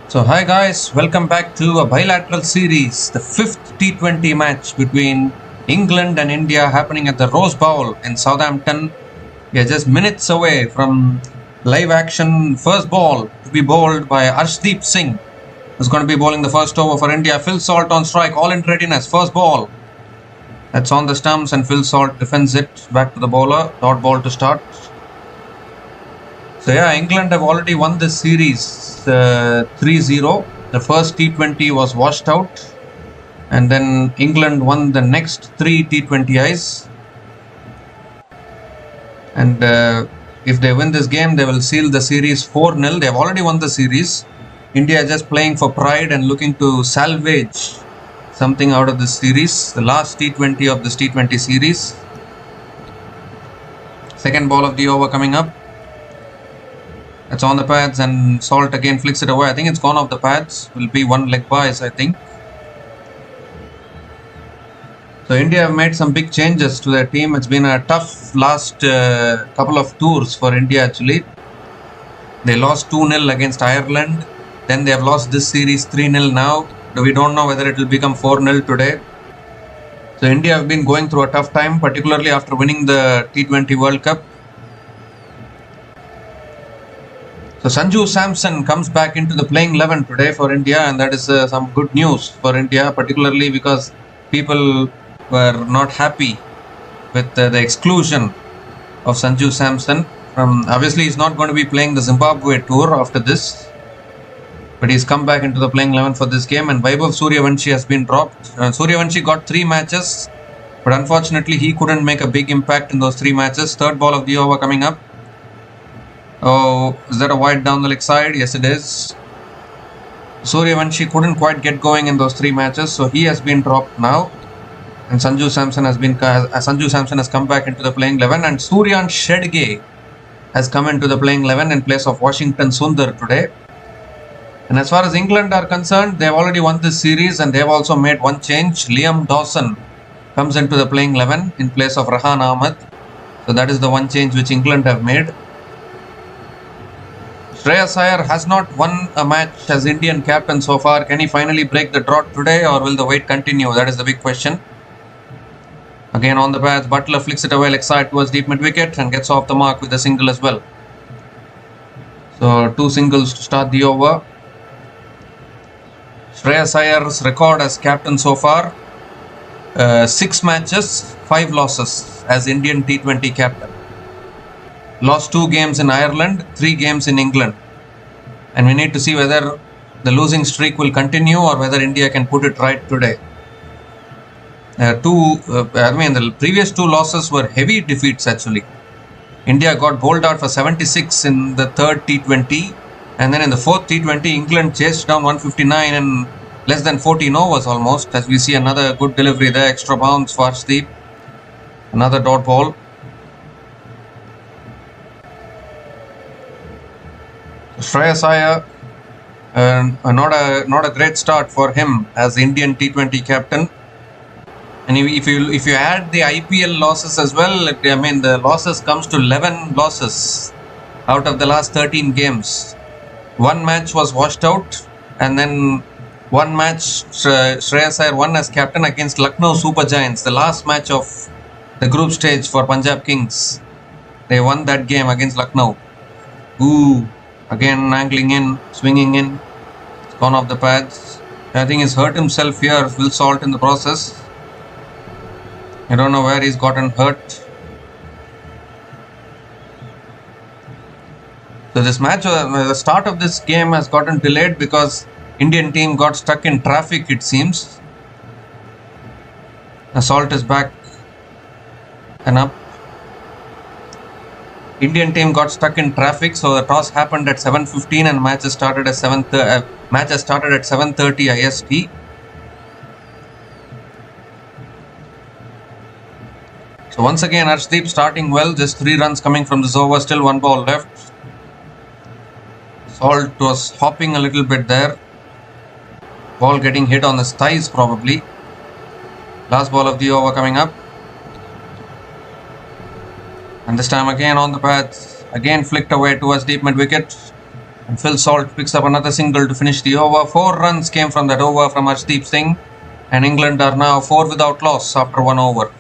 So hi guys, welcome back to a bilateral series, the fifth T20 match between England and India happening at the Rose Bowl in Southampton. We are just minutes away from live action first ball to be bowled by Arshdeep Singh, who's going to be bowling the first over for India. Phil Salt on strike, all in readiness, first ball. That's on the stumps and Phil Salt defends it back to the bowler, dot ball to start. So yeah, England have already won this series 3-0. The first T20 was washed out, and then England won the next three T20Is. And if they win this game, they will seal the series 4-0. They have already won the series. India is just playing for pride and looking to salvage something out of this series. The last T20 of this T20 series. Second ball of the over coming up. It's on the pads and Salt again flicks it away. I think it's gone off the pads. Will be one leg bias, I think. So India have made some big changes to their team. It's been a tough last couple of tours for India actually. They lost 2-0 against Ireland. Then they have lost this series 3-0 now. We don't know whether it will become 4-0 today. So India have been going through a tough time, particularly after winning the T20 World Cup. So Sanju Samson comes back into the playing 11 today for India, and that is some good news for India, particularly because people were not happy with the exclusion of Sanju Samson. Obviously, he's not going to be playing the Zimbabwe tour after this, but he's come back into the playing 11 for this game. And Vaibhav Suryavanshi has been dropped. Suryavanshi got 3 matches, but unfortunately, he couldn't make a big impact in those 3 matches. Third ball of the over coming up. Oh, is that a wide down the leg side? Yes, it is. Suryavanshi couldn't quite get going in those 3 matches, so he has been dropped now. And Sanju Samson has come back into the playing 11, and Suryan Shedge has come into the playing 11 in place of Washington Sundar today. And as far as England are concerned, they have already won this series, and they have also made one change. Liam Dawson comes into the playing 11 in place of Rahan Ahmed. So that is the one change which England have made. Shreyas Iyer has not won a match as Indian captain so far. Can he finally break the drought today, or will the wait continue? That is the big question. Again on the pads, Butler flicks it away leg side towards deep mid wicket and gets off the mark with a single as well. So 2 singles to start the over. Shreyas Iyer's record as captain so far, 6 matches, 5 losses as Indian T20 captain. Lost 2 games in Ireland, 3 games in England. And we need to see whether the losing streak will continue or whether India can put it right today. The previous 2 losses were heavy defeats actually. India got bowled out for 76 in the third T20, and then in the fourth T20, England chased down 159 in less than 14 overs almost. As we see another good delivery there, extra bounce for Arshdeep. Another dot ball. Shreyas Iyer, not a great start for him as Indian T20 captain. And if you add the IPL losses as well, the losses comes to 11 losses out of the last 13 games. 1 match was washed out, and then 1 match Shreyas Iyer won as captain against Lucknow Super Giants, the last match of the group stage for Punjab Kings. They won that game against Lucknow. Again angling in, swinging in. It's gone off the pads. I think he's hurt himself here, Phil Salt, in the process. I don't know where he's gotten hurt. So this match, the start of this game has gotten delayed because Indian team got stuck in traffic, it seems. Salt is back and up. Indian team got stuck in traffic, so the toss happened at 7:15 and match has started at 7:30 IST. So once again, Arshdeep starting well, just 3 runs coming from this over, still 1 ball left. Salt was hopping a little bit there. Ball getting hit on the thighs probably. Last ball of the over coming up. And this time again on the pads, again flicked away towards deep mid wicket. And Phil Salt picks up another single to finish the over. 4 runs came from that over from Arshdeep Singh. And England are now 4 without loss after 1 over.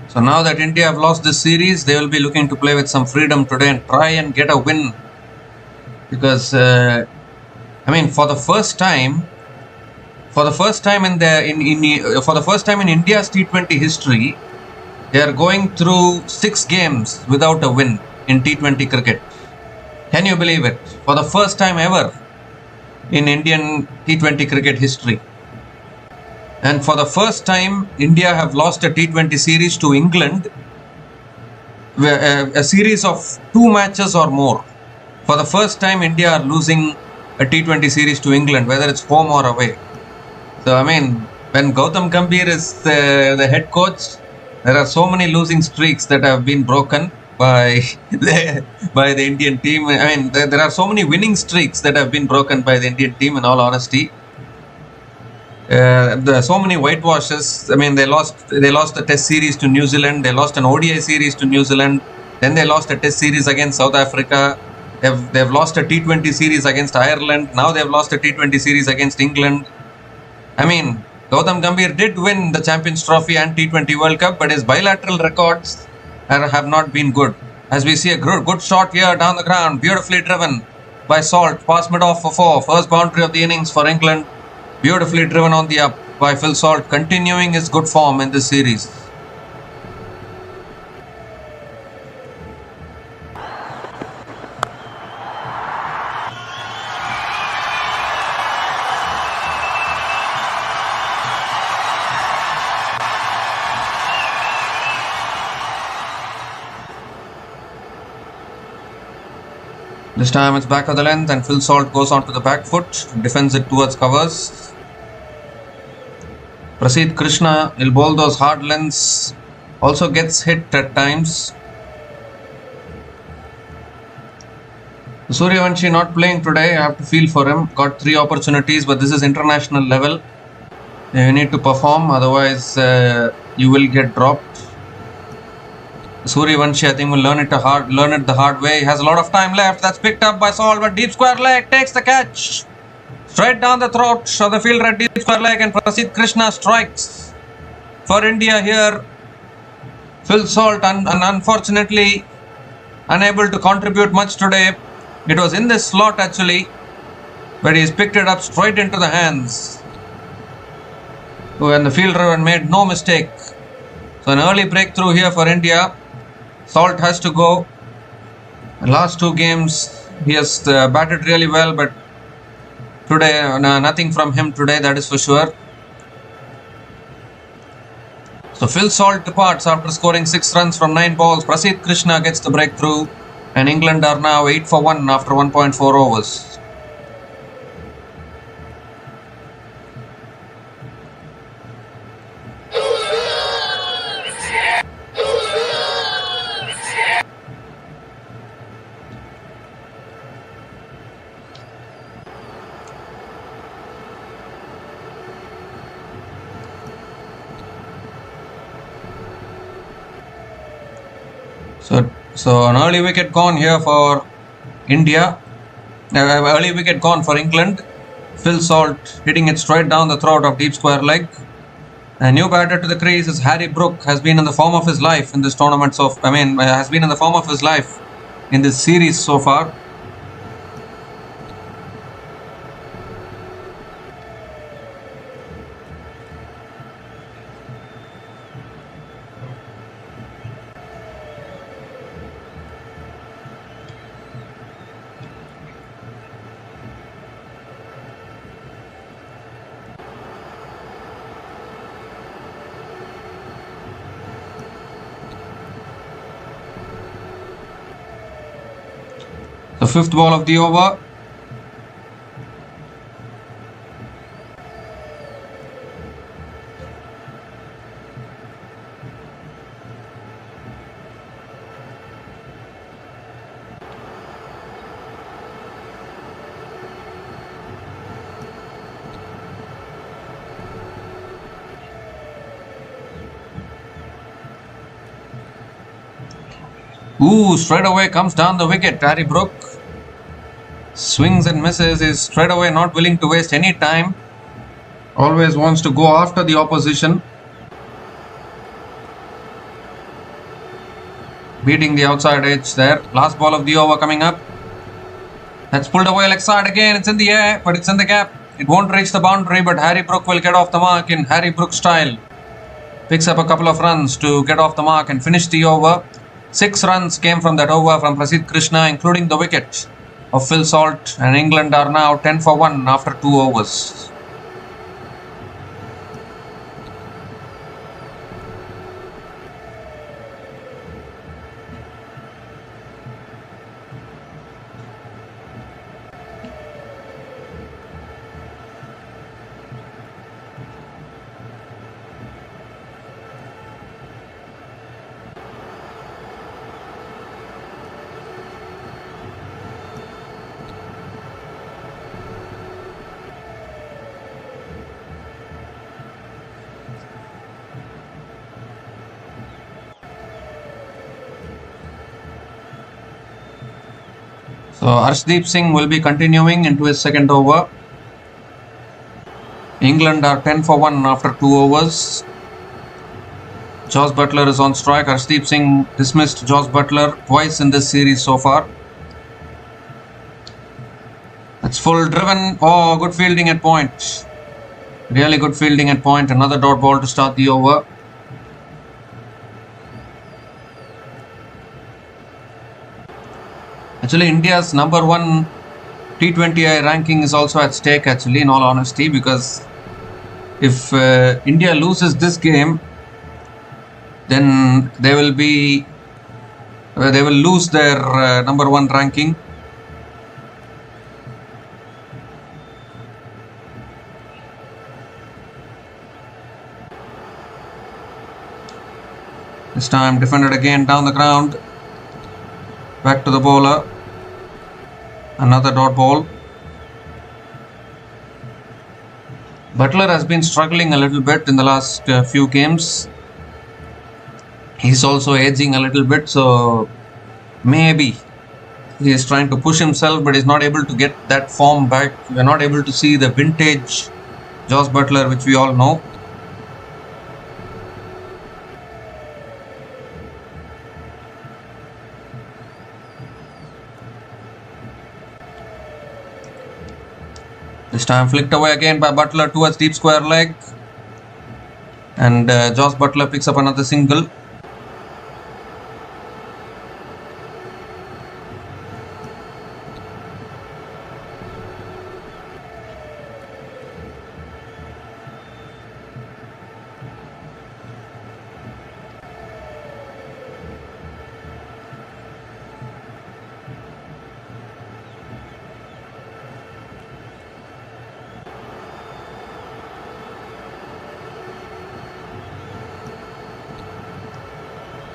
So now that India have lost this series, they will be looking to play with some freedom today and try and get a win. Because, for the first time in India's T20 history, they are going through 6 games without a win in T20 cricket. Can you believe it? For the first time ever in Indian T20 cricket history. And for the first time, India have lost a T20 series to England, a series of 2 matches or more. For the first time, India are losing a T20 series to England, whether it's home or away. So, when Gautam Gambhir is the head coach, there are so many losing streaks that have been broken by the Indian team. There are so many winning streaks that have been broken by the Indian team, in all honesty. There are so many whitewashes. They lost the Test series to New Zealand. They lost an ODI series to New Zealand. Then they lost a Test series against South Africa. They've lost a T20 series against Ireland. Now they've lost a T20 series against England. Gautam Gambhir did win the Champions Trophy and T20 World Cup, but his bilateral records have not been good. As we see a good shot here down the ground, beautifully driven by Salt, pass mid-off for 4, first boundary of the innings for England. Beautifully driven on the up by Phil Salt, continuing his good form in this series. This time it's back of the length and Phil Salt goes onto the back foot, defends it towards covers. Prasidh Krishna will bowl those hard lengths, also gets hit at times. Suryavanshi not playing today, I have to feel for him. Got 3 opportunities, but this is international level. You need to perform, otherwise you will get dropped. Suryavanshi, I think, will learn it the hard way. He has a lot of time left. That's picked up by Salt, but deep square leg takes the catch. Straight down the throat of the fielder at deep square leg, and Prasidh Krishna strikes for India here. Phil Salt, unfortunately, unable to contribute much today. It was in this slot actually, but he's picked it up straight into the hands. And the fielder made no mistake. So an early breakthrough here for India. Salt has to go. The last 2 games he has batted really well, but today nothing from him today, that is for sure. So Phil Salt departs after scoring 6 runs from 9 balls. Prasidh Krishna gets the breakthrough, and England are now 8 for 1 after 1.4 overs. So an early wicket gone here for India. Early wicket gone for England. Phil Salt hitting it straight down the throat of deep square leg. A new batter to the crease is Harry Brook. Has been in the form of his life in this tournament. Has been in the form of his life in this series so far. The 5th ball of the over. Ooh, straight away comes down the wicket. Harry Brook swings and misses. Is straight away not willing to waste any time. Always wants to go after the opposition. Beating the outside edge there. Last ball of the over coming up. That's pulled away leg side again. It's in the air, but it's in the gap. It won't reach the boundary, but Harry Brook will get off the mark in Harry Brook style. Picks up a couple of runs to get off the mark and finish the over. 6 runs came from that over from Prasidh Krishna, including the wicket of Phil Salt, and England are now 10 for 1 after 2 overs. So Arshdeep Singh will be continuing into his second over. England are 10 for 1 after 2 overs. Josh Butler is on strike. Arshdeep Singh dismissed Josh Butler twice in this series so far. That's full driven. Oh, good fielding at point. Really good fielding at point. Another dot ball to start the over. Actually, India's number 1 T20I ranking is also at stake, actually, in all honesty, because if India loses this game, then they will lose their number 1 ranking. This time defended again down the ground. Back to the bowler. Another dot ball. Butler has been struggling a little bit in the last few games. He's also aging a little bit, so maybe he is trying to push himself, but he's not able to get that form back. We are not able to see the vintage Josh Butler, which we all know. This time flicked away again by Butler towards deep square leg. And Josh Butler picks up another single.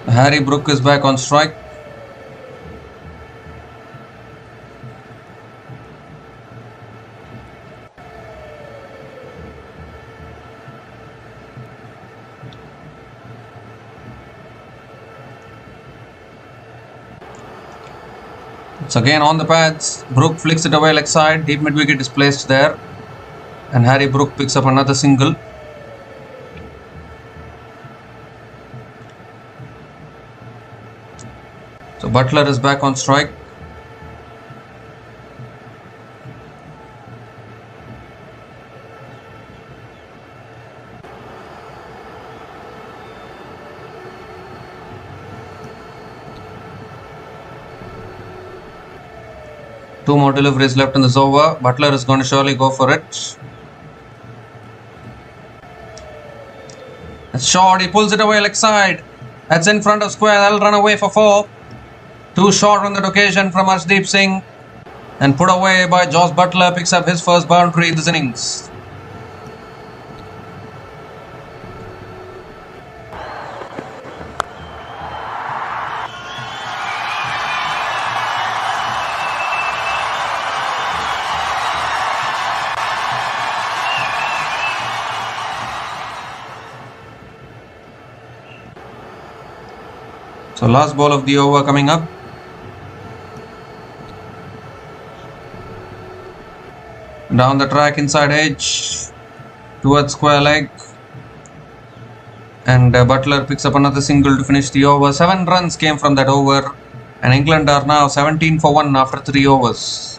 Harry Brook is back on strike. It's again on the pads. Brook flicks it away leg side. Deep mid wicket is placed there. And Harry Brook picks up another single. So Butler is back on strike. Two more deliveries left in this over. Butler is going to surely go for it. It's short. He pulls it away leg side. That's in front of square. That'll run away for 4. Too short on that occasion from Arshdeep Singh, and put away by Josh Butler. Picks up his first boundary in this innings. So last ball of the over coming up. Down the track, inside edge, towards square leg. And Butler picks up another single to finish the over. 7 runs came from that over. And England are now 17 for 1 after 3 overs.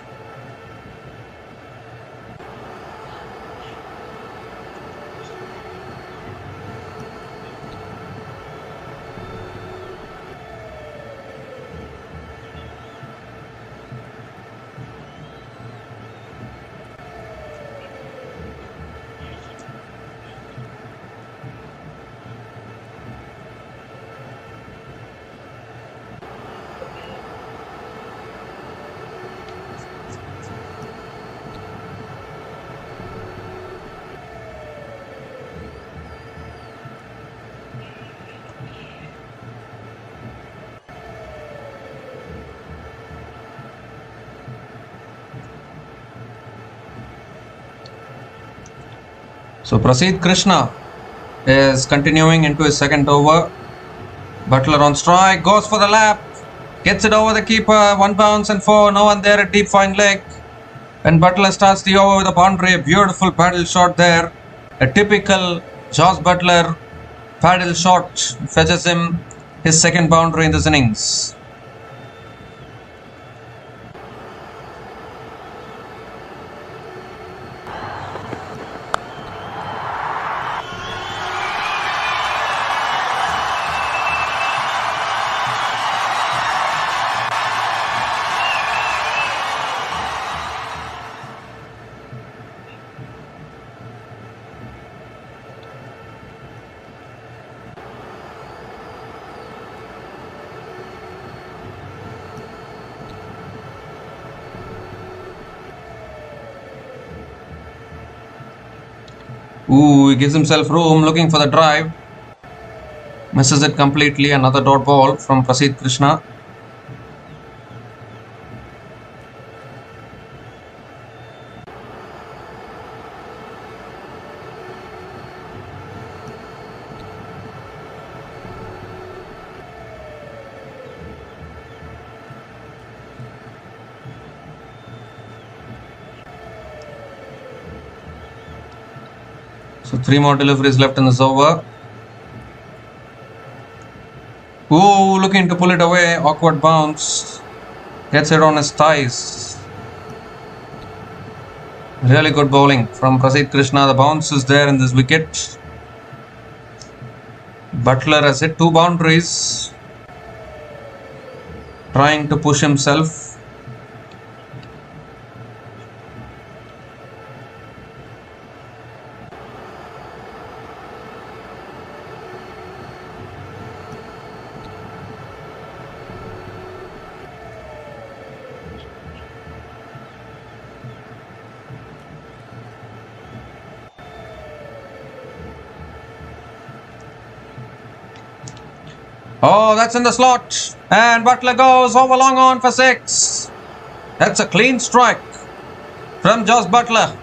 So Prasidh Krishna is continuing into his second over. Butler on strike, goes for the lap, gets it over the keeper, 1 bounce and 4, no one there at deep fine leg. And Butler starts the over with a boundary, a beautiful paddle shot there. A typical Josh Butler paddle shot fetches him his second boundary in this innings. Ooh, he gives himself room, looking for the drive. Misses it completely. Another dot ball from Prasidh Krishna. So 3 more deliveries left in this over. Ooh, looking to pull it away. Awkward bounce. Gets it on his thighs. Really good bowling from Prasidh Krishna. The bounce is there in this wicket. Butler has hit 2 boundaries. Trying to push himself. Oh, that's in the slot. And Butler goes over long on for 6. That's a clean strike from Josh Butler.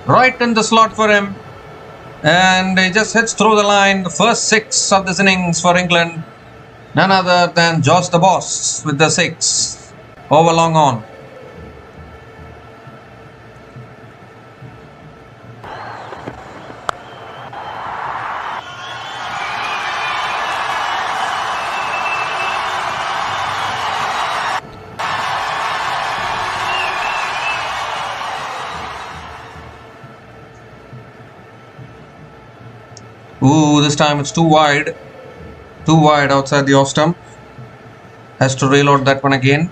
Right in the slot for him. And he just hits through the line. The first 6 of this innings for England. None other than Josh the Boss with the 6. Over long on. Ooh, this time it's too wide. Too wide outside the off stump. Has to reload that one again.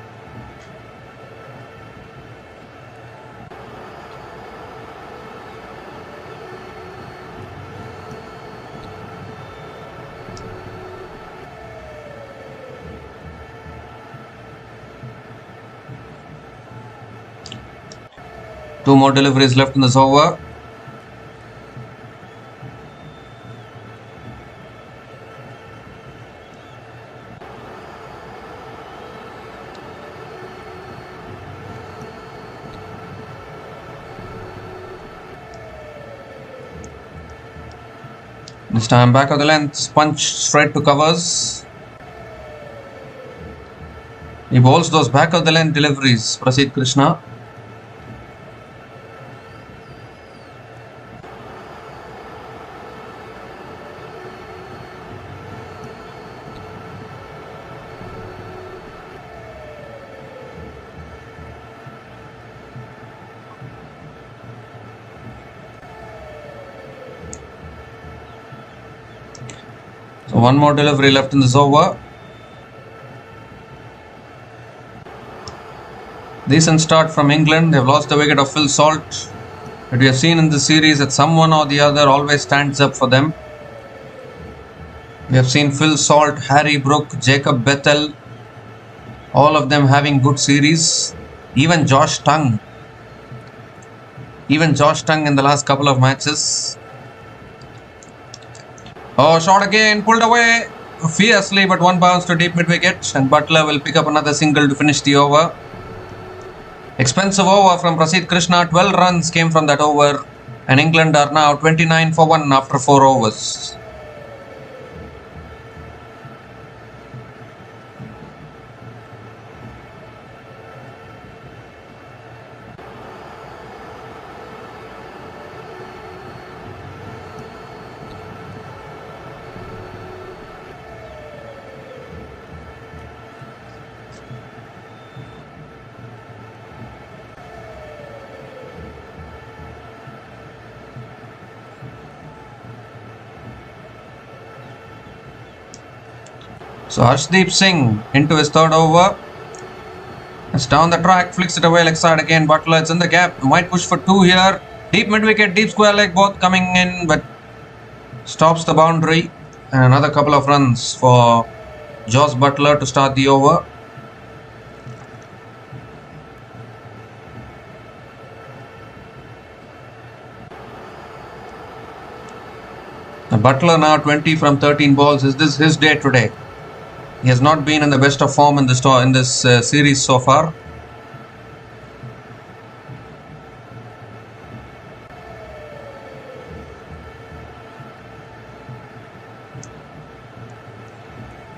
Two more deliveries left in this over. This time back of the length, punch straight to covers. He bowls those back of the line deliveries, Prasidh Krishna. So one more delivery left in this over. Decent start from England. They've lost the wicket of Phil Salt. But we have seen in this series that someone or the other always stands up for them. We have seen Phil Salt, Harry Brook, Jacob Bethel, all of them having good series. Even Josh Tongue in the last couple of matches. Oh, shot again, pulled away fiercely, but one bounce to deep mid wicket, and Butler will pick up another single to finish the over. Expensive over from Prasidh Krishna. 12 runs came from that over, and England are now 29 for 1 after 4 overs. So Harshdeep Singh into his third over. It's down the track, flicks it away leg side again. Butler, it's in the gap. Might push for 2 here. Deep mid wicket, deep square leg, both coming in, but stops the boundary. And another couple of runs for Jos Butler to start the over. Butler now 20 from 13 balls. Is this his day today? He has not been in the best of form in this series so far.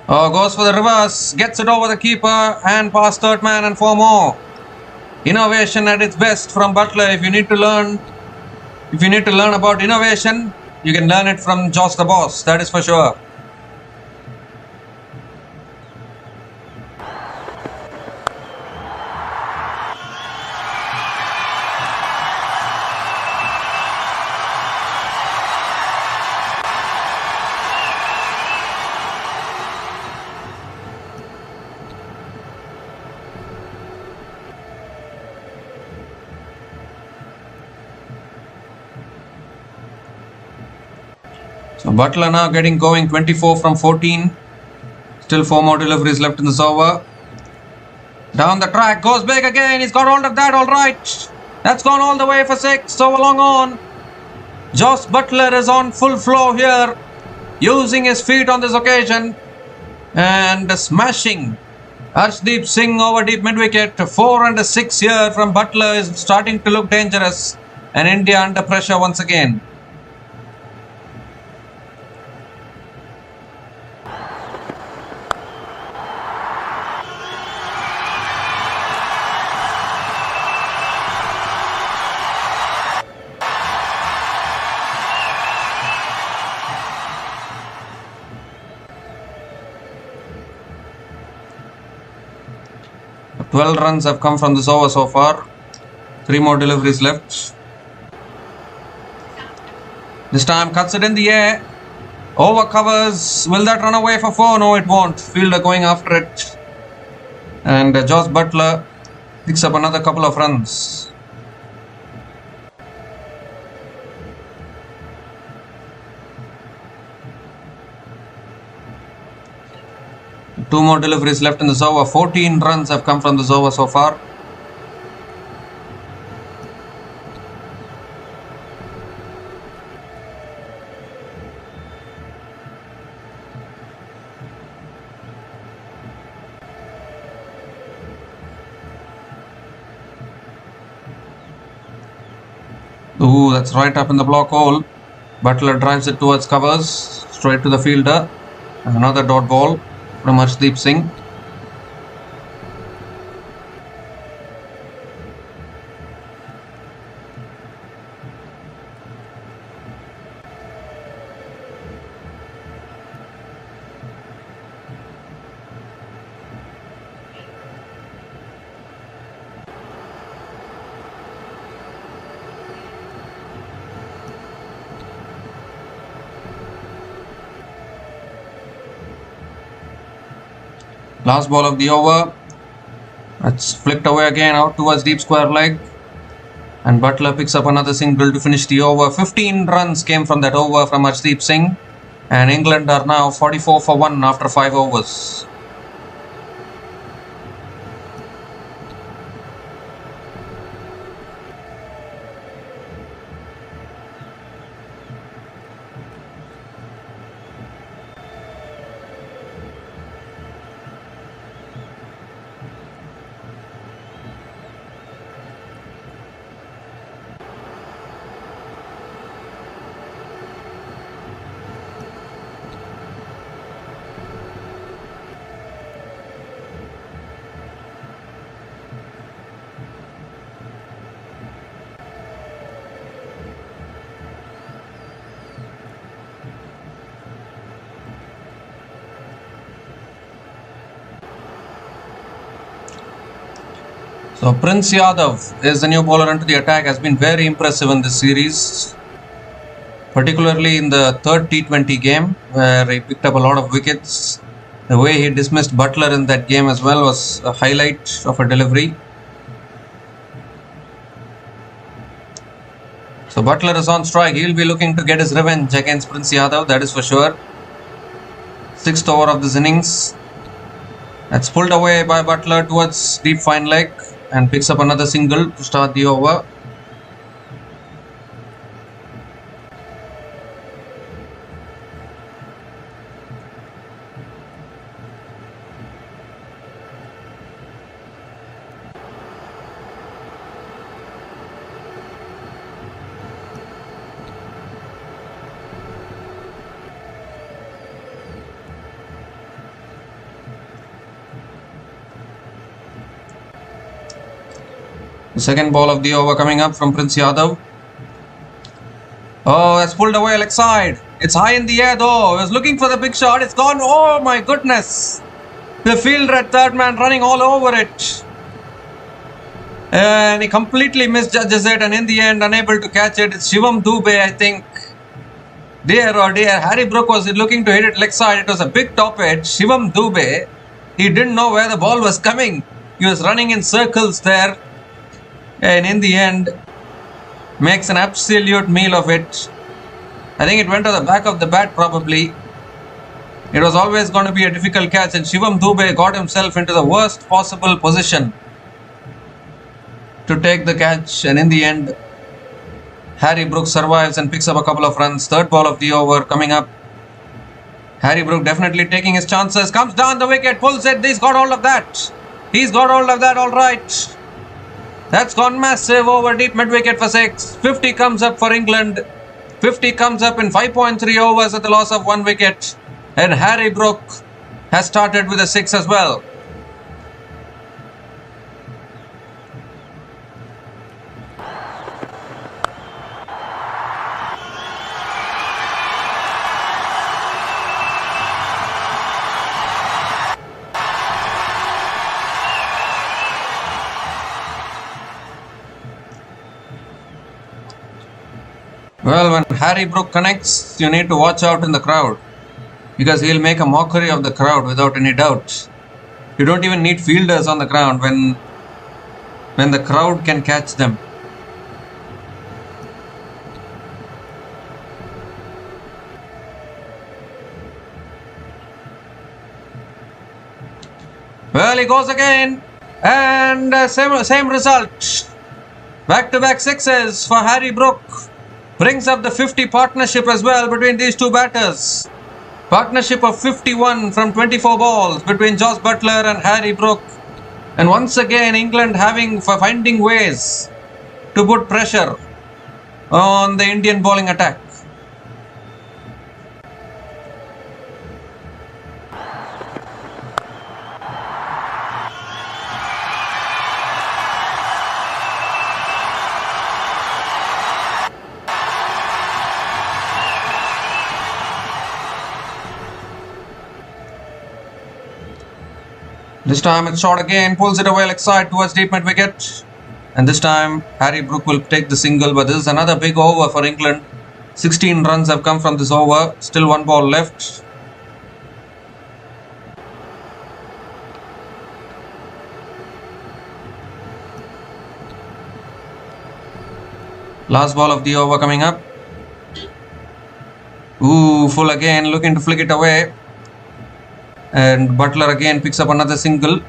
Oh, goes for the reverse, gets it over the keeper and past third man and 4 more. Innovation at its best from Butler. If you need to learn about innovation, you can learn it from Jos the Boss, that is for sure. So Butler now getting going, 24 from 14. Still 4 more deliveries left in this over. Down the track, goes big again. He's got hold of that, all right. That's gone all the way for 6. So long on. Jos Butler is on full flow here, using his feet on this occasion and smashing Harshdeep Singh over deep mid wicket. 4 and a 6 here from Butler is starting to look dangerous, and India under pressure once again. Twelve runs have come from this over so far. 3 more deliveries left. This time cuts it in the air. Over covers. Will that run away for 4? No, it won't. Fielder going after it. And Jos Butler picks up another couple of runs. Two more deliveries left in this over. 14 runs have come from this over so far. Ooh, that's right up in the block hole. Butler drives it towards covers, straight to the fielder. And another dot ball from Harshdeep Singh. Last ball of the over. That's flicked away again out towards deep square leg. And Butler picks up another single to finish the over. 15 runs came from that over from Arshdeep Singh. And England are now 44 for 1 after 5 overs. So Prince Yadav is the new bowler into the attack, has been very impressive in this series, particularly in the third T20 game where he picked up a lot of wickets. The way he dismissed Butler in that game as well was a highlight of a delivery. So Butler is on strike. He'll be looking to get his revenge against Prince Yadav, that is for sure. 6th over of this innings. That's pulled away by Butler towards deep fine leg and picks up another single to start the over. The second ball of the over coming up from Prince Yadav. Oh, that's pulled away leg side. It's high in the air though. He was looking for the big shot. It's gone. Oh my goodness. The fielder at third man running all over it. And he completely misjudges it and in the end unable to catch it. It's Shivam Dubey, I think. Dear oh dear. Harry Brook was looking to hit it leg side. It was a big top edge. Shivam Dubey, he didn't know where the ball was coming. He was running in circles there. And in the end makes an absolute meal of it. I think it went to the back of the bat probably. It was always going to be a difficult catch and Shivam Dubey got himself into the worst possible position to take the catch, and in the end Harry Brook survives and picks up a couple of runs. Third ball of the over coming up. Harry Brook definitely taking his chances, comes down the wicket, pulls it. He's got all of that. He's got all of that, all right. That's gone massive over deep mid wicket for 6. 50 comes up for England. 50 comes up in 5.3 overs at the loss of 1 wicket. And Harry Brook has started with a 6 as well. Well, when Harry Brook connects, you need to watch out in the crowd because he'll make a mockery of the crowd without any doubt. You don't even need fielders on the ground when the crowd can catch them. Well, he goes again and same result. Back-to-back 6s for Harry Brook. Brings up the 50 partnership as well between these two batters. Partnership of 51 from 24 balls between Jos Buttler and Harry Brook. And once again England finding ways to put pressure on the Indian bowling attack. This time it's short again, pulls it away leg side towards deep mid wicket. And this time Harry Brook will take the single, but this is another big over for England. 16 runs have come from this over, still 1 ball left. Last ball of the over coming up. Ooh, full again, looking to flick it away. And Butler again picks up another single.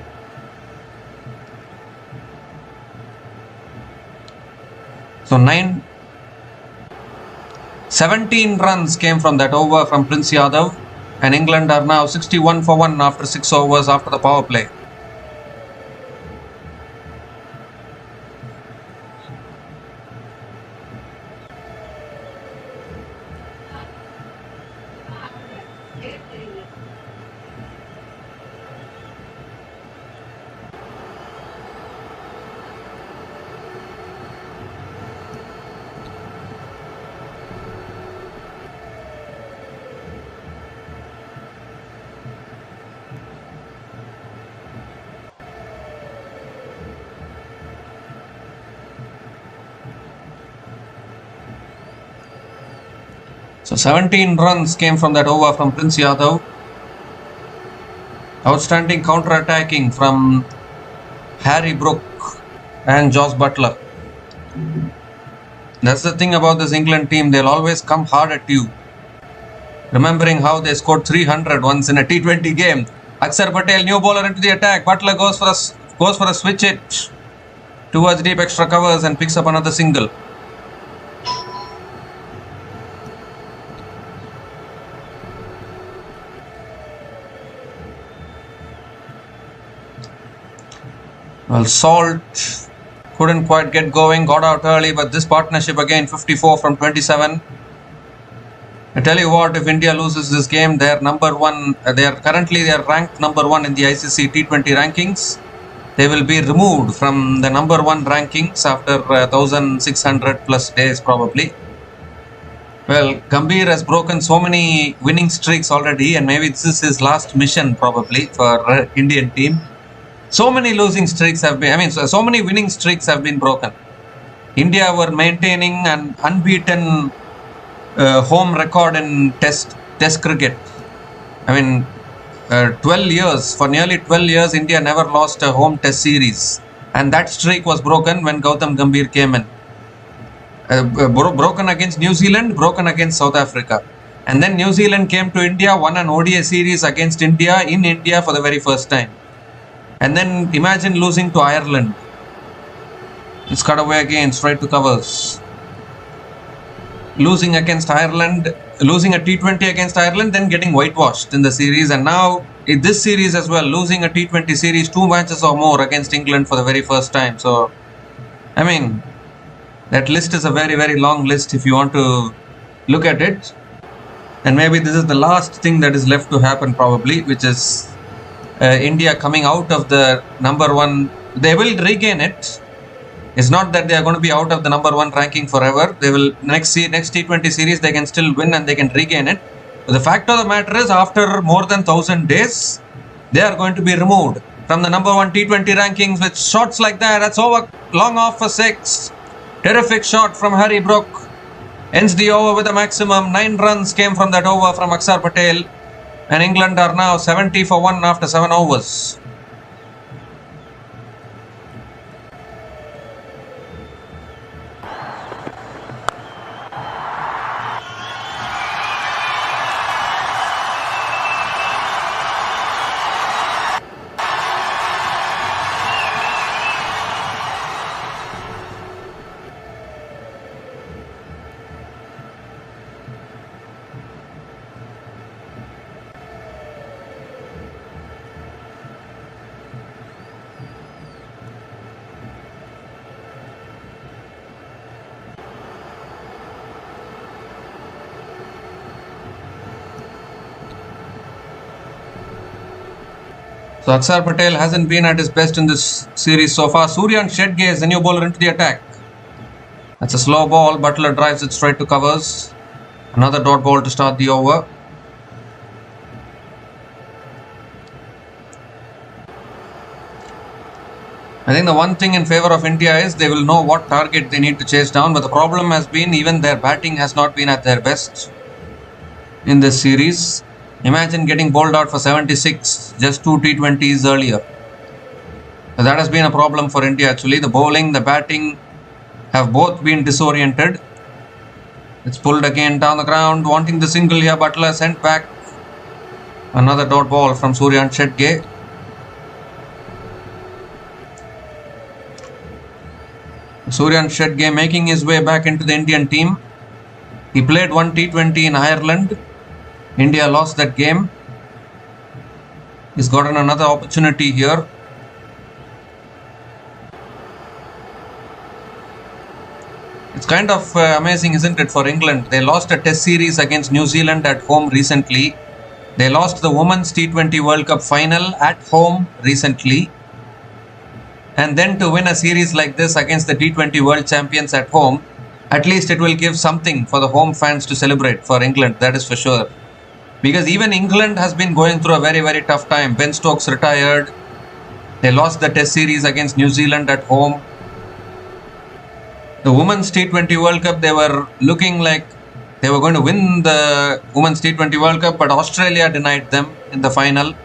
So 17 runs came from that over from Prince Yadav. And England are now 61 for 1 after 6 overs after the power play. So 17 runs came from that over from Prince Yadav. Outstanding counter-attacking from Harry Brook and Josh Butler. That's the thing about this England team. They'll always come hard at you. Remembering how they scored 300 once in a T20 game. Akshar Patel, new bowler into the attack. Butler goes for a switch hit towards deep extra covers and picks up another single. Well, Salt couldn't quite get going, got out early, but this partnership again 54 from 27. I tell you what, if India loses this game, they're number one. They are ranked number 1 in the ICC T20 rankings. They will be removed from the number 1 rankings after 1,600 plus days probably. Well, Gambhir has broken so many winning streaks already, and maybe this is his last mission probably for Indian team. So many losing streaks have been, so many winning streaks have been broken. India were maintaining an unbeaten home record in test cricket. 12 years, for nearly 12 years, India never lost a home test series. And that streak was broken when Gautam Gambhir came in. Broken against New Zealand, broken against South Africa. And then New Zealand came to India, won an ODI series against India in India for the very first time. And then imagine losing to Ireland. It's cut away again, straight to covers. Losing against Ireland, losing a T20 against Ireland, then getting whitewashed in the series. And now in this series as well, losing a T20 series, 2 matches or more against England for the very first time. So, that list is a very, very long list if you want to look at it. And maybe this is the last thing that is left to happen probably, which is India coming out of the number 1. They will regain it. It's not that they are going to be out of the number 1 ranking forever. They will next T20 series they can still win and they can regain it. But the fact of the matter is, after more than 1,000 days, they are going to be removed from the number 1 T20 rankings with shots like that. That's over, long off for 6. Terrific shot from Harry Brook. Ends the over with a maximum. 9 runs came from that over from Akshar Patel. And England are now 70 for 1 after 7 overs. So Akshar Patel hasn't been at his best in this series so far. Suryan Shedge is the new bowler into the attack. That's a slow ball. Butler drives it straight to covers. Another dot ball to start the over. I think the one thing in favour of India is they will know what target they need to chase down. But the problem has been even their batting has not been at their best in this series. Imagine getting bowled out for 76 just 2 T20s earlier. So that has been a problem for India actually. The bowling, the batting, have both been disoriented. It's pulled again down the ground, wanting the single here. Butler sent back. Another dot ball from Suryan Shetge. Suryan Shetge making his way back into the Indian team. He played one T20 in Ireland. India lost that game. He's gotten another opportunity here. It's kind of amazing, isn't it, for England? They lost a test series against New Zealand at home recently. They lost the Women's T20 World Cup final at home recently. And then to win a series like this against the T20 World Champions at home, at least it will give something for the home fans to celebrate for England, that is for sure. Because even England has been going through a very, very tough time. Ben Stokes retired. They lost the test series against New Zealand at home. The Women's T20 World Cup, they were looking like they were going to win the Women's T20 World Cup, but Australia denied them in the final.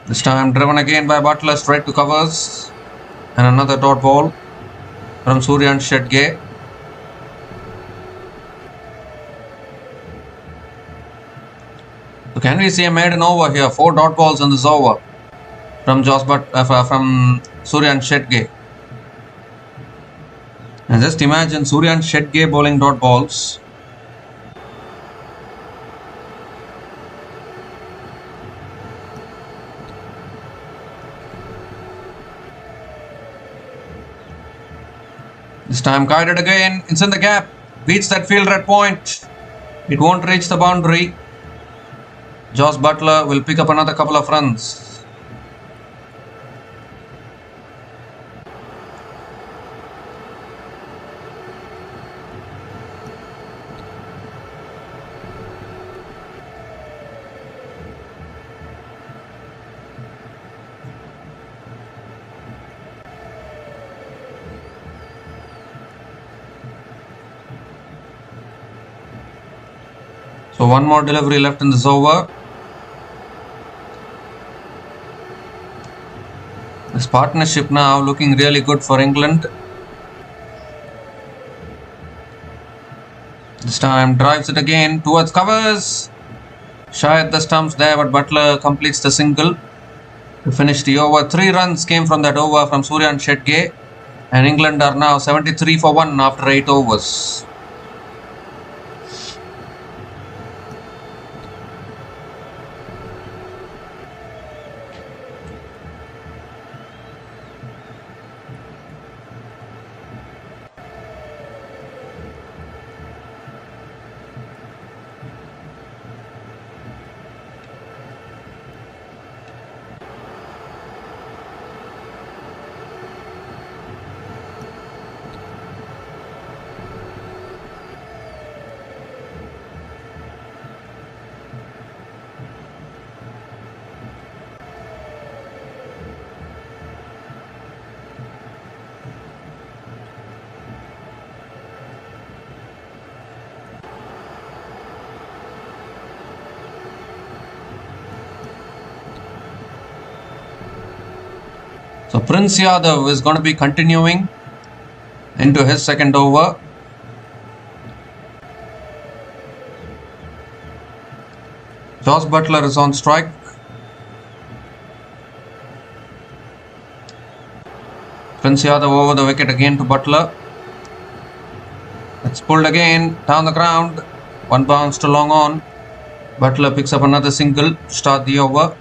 This time driven again by Butler, straight to covers. And another dot ball from Suryan Shetge. So can we see a maiden over here? 4 dot balls in this over from Suryan Shetge. And just imagine Suryan Shetge bowling dot balls. This time guided again. It's in the gap. Beats that fielder at point. It won't reach the boundary. Jos Buttler will pick up another couple of runs. So one more delivery left in this over. This partnership now looking really good for England. This time drives it again towards covers. Shy at the stumps there, but Butler completes the single to finish the over. 3 runs came from that over from Suryan Shetge, and England are now 73 for 1 after 8 overs. So Prince Yadav is going to be continuing into his second over. Jos Buttler is on strike. Prince Yadav over the wicket again to Butler. It's pulled again down the ground. One bounce to long on. Butler picks up another single to start the over.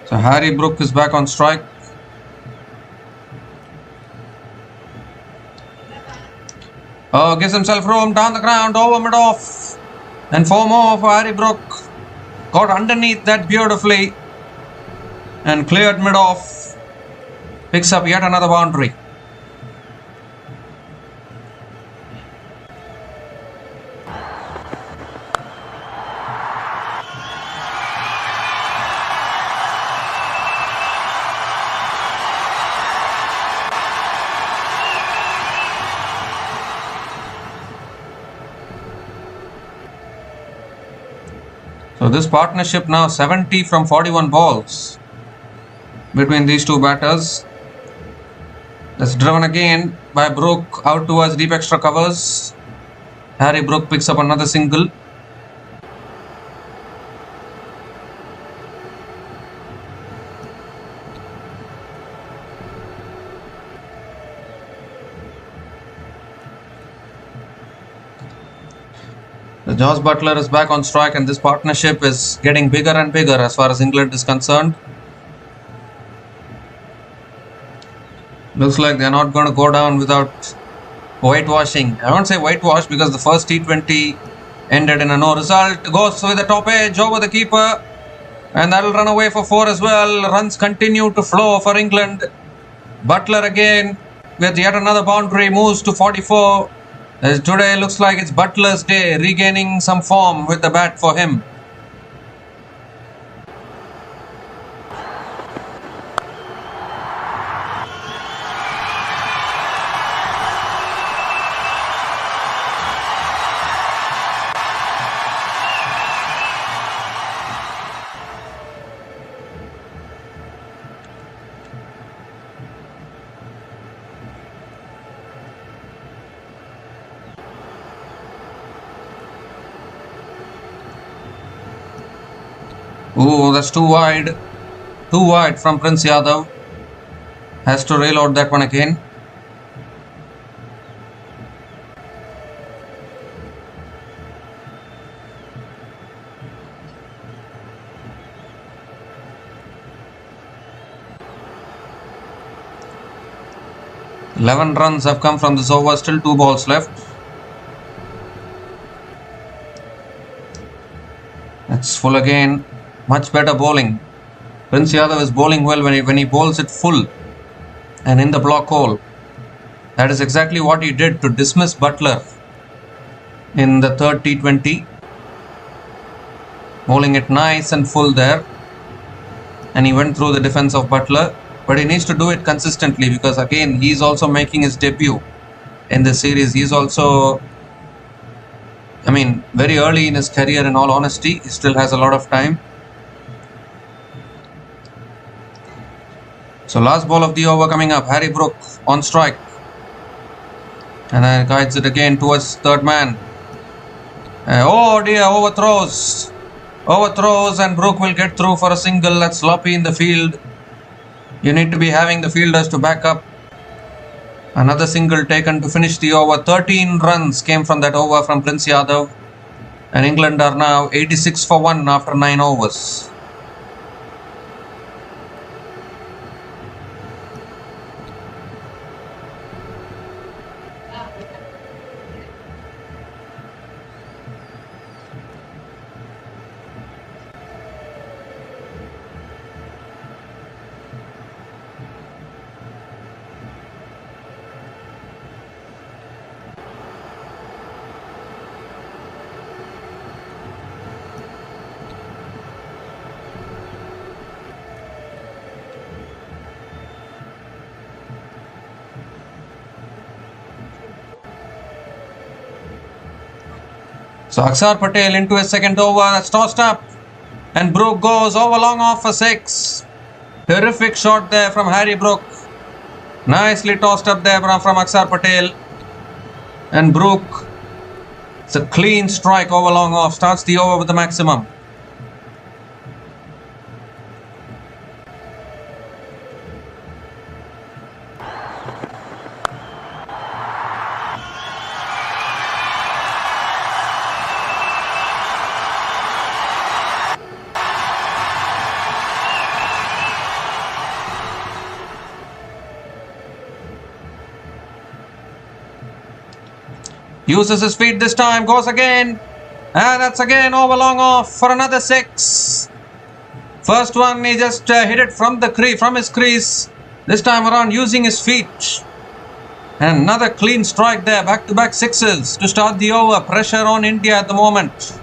So Harry Brook is back on strike. Gives himself room down the ground, over mid-off. And 4 more for Harry Brook. Got underneath that beautifully and cleared mid-off. picks up yet another boundary. So this partnership now 70 from 41 balls between these two batters. That's driven again by Brook out towards deep extra covers. Harry Brook picks up another single. Josh Butler is back on strike, and this partnership is getting bigger and bigger as far as England is concerned. Looks like they're not going to go down without whitewashing. I won't say whitewash because the first T20 ended in a no result. Goes with the top edge over the keeper, and that'll run away for 4 as well. Runs continue to flow for England. Butler again with yet another boundary, moves to 44. As today looks like it's Butler's day, regaining some form with the bat for him. Oh, that's too wide. Too wide from Prince Yadav. Has to reload that one again. Eleven runs have come from this over. Still 2 balls left. That's full again. Much better bowling. Prince Yadav is bowling well when he bowls it full and in the block hole. That is exactly what he did to dismiss Butler in the third T20. Bowling it nice and full there. And he went through the defense of Butler. But he needs to do it consistently because again, he's also making his debut in this series. He's also, very early in his career in all honesty. He still has a lot of time. So last ball of the over coming up. Harry Brook on strike. And then guides it again towards third man. Oh dear, overthrows. Overthrows and Brook will get through for a single. That's sloppy in the field. You need to be having the fielders to back up. Another single taken to finish the over. 13 runs came from that over from Prince Yadav. And England are now 86 for 1 after 9 overs. So Akshar Patel into his second over. That's tossed up. And Brook goes over long off for 6. Terrific shot there from Harry Brook. Nicely tossed up there from Akshar Patel. And Brook, it's a clean strike over long off. Starts the over with the maximum. Uses his feet this time, goes again. And that's again over long off for another 6. First one, he just hit it from his crease. This time around using his feet. And another clean strike there. Back-to-back sixes to start the over. Pressure on India at the moment.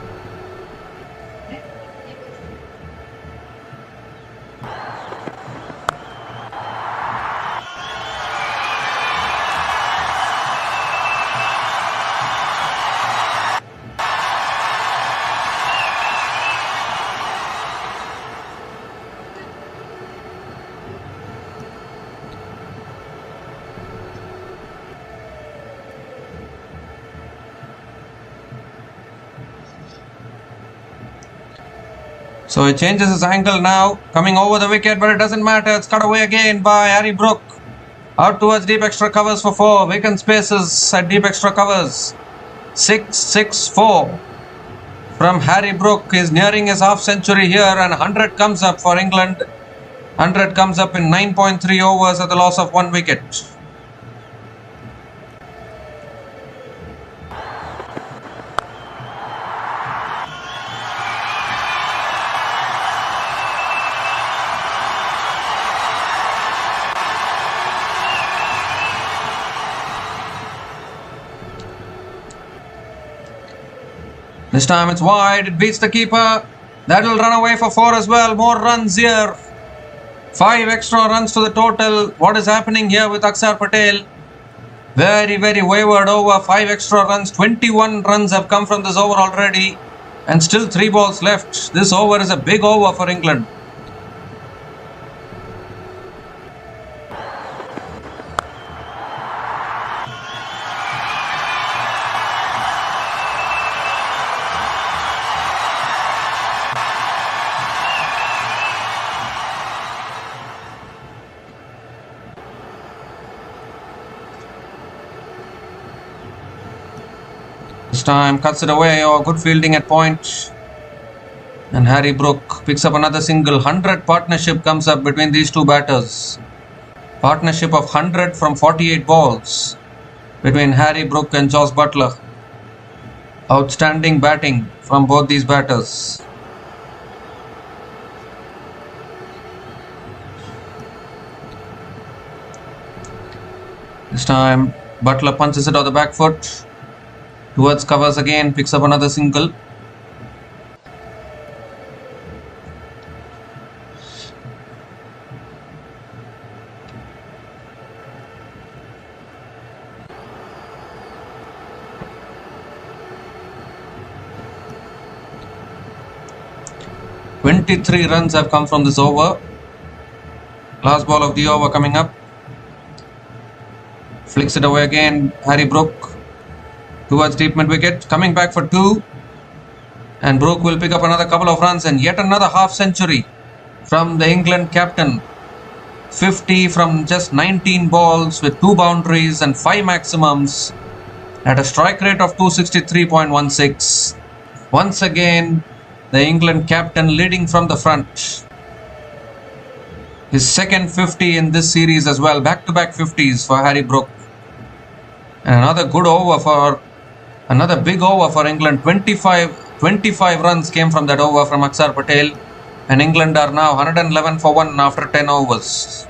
So he changes his angle now, coming over the wicket, but it doesn't matter. It's cut away again by Harry Brook. Out towards deep extra covers for 4. Vacant spaces at deep extra covers. 6-6-4 from Harry Brook. Is nearing his half century here, and 100 comes up for England. 100 comes up in 9.3 overs at the loss of 1 wicket. This time it's wide, it beats the keeper. That'll run away for 4 as well. More runs here. 5 extra runs to the total. What is happening here with Akshar Patel? Very, very wayward over. 5 extra runs. 21 runs have come from this over already. And still 3 balls left. This over is a big over for England. This time cuts it away. Oh, good fielding at point. And Harry Brook picks up another single. 100 partnership comes up between these two batters. Partnership of 100 from 48 balls between Harry Brook and Jos Buttler. Outstanding batting from both these batters. This time Buttler punches it on the back foot. Towards covers again, picks up another single. "23 runs have come from this over. Last ball of the over coming up. Flicks it away again. Harry Brook towards deep mid wicket, coming back for 2, and Brook will pick up another couple of runs, and yet another half century from the England captain. 50 from just 19 balls with 2 boundaries and 5 maximums at a strike rate of 263.16. Once again, the England captain leading from the front. His second 50 in this series as well. Back-to-back 50s for Harry Brook. And another good over for another big over for England. 25 runs came from that over from Akshar Patel, and England are now 111 for 1 after 10 overs.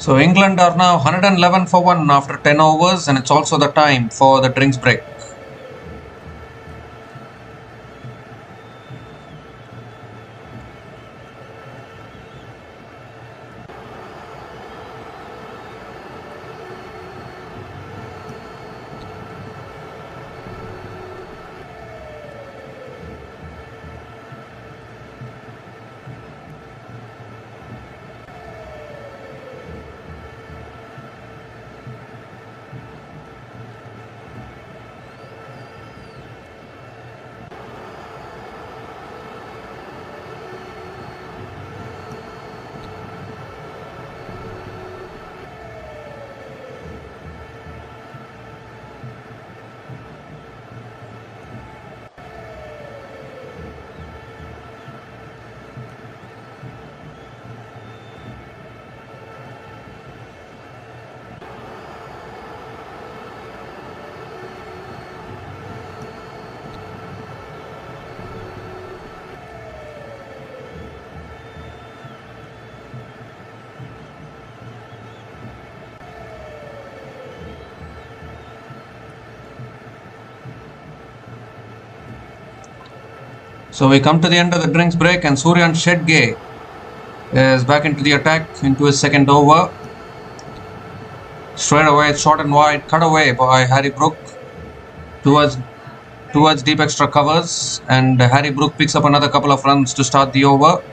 So England are now 111 for 1 after 10 overs, and it's also the time for the drinks break. So we come to the end of the drinks break, and Suryan Shetge is back into the attack into his second over. Straight away, short and wide, cut away by Harry Brook towards deep extra covers, and Harry Brook picks up another couple of runs to start the over.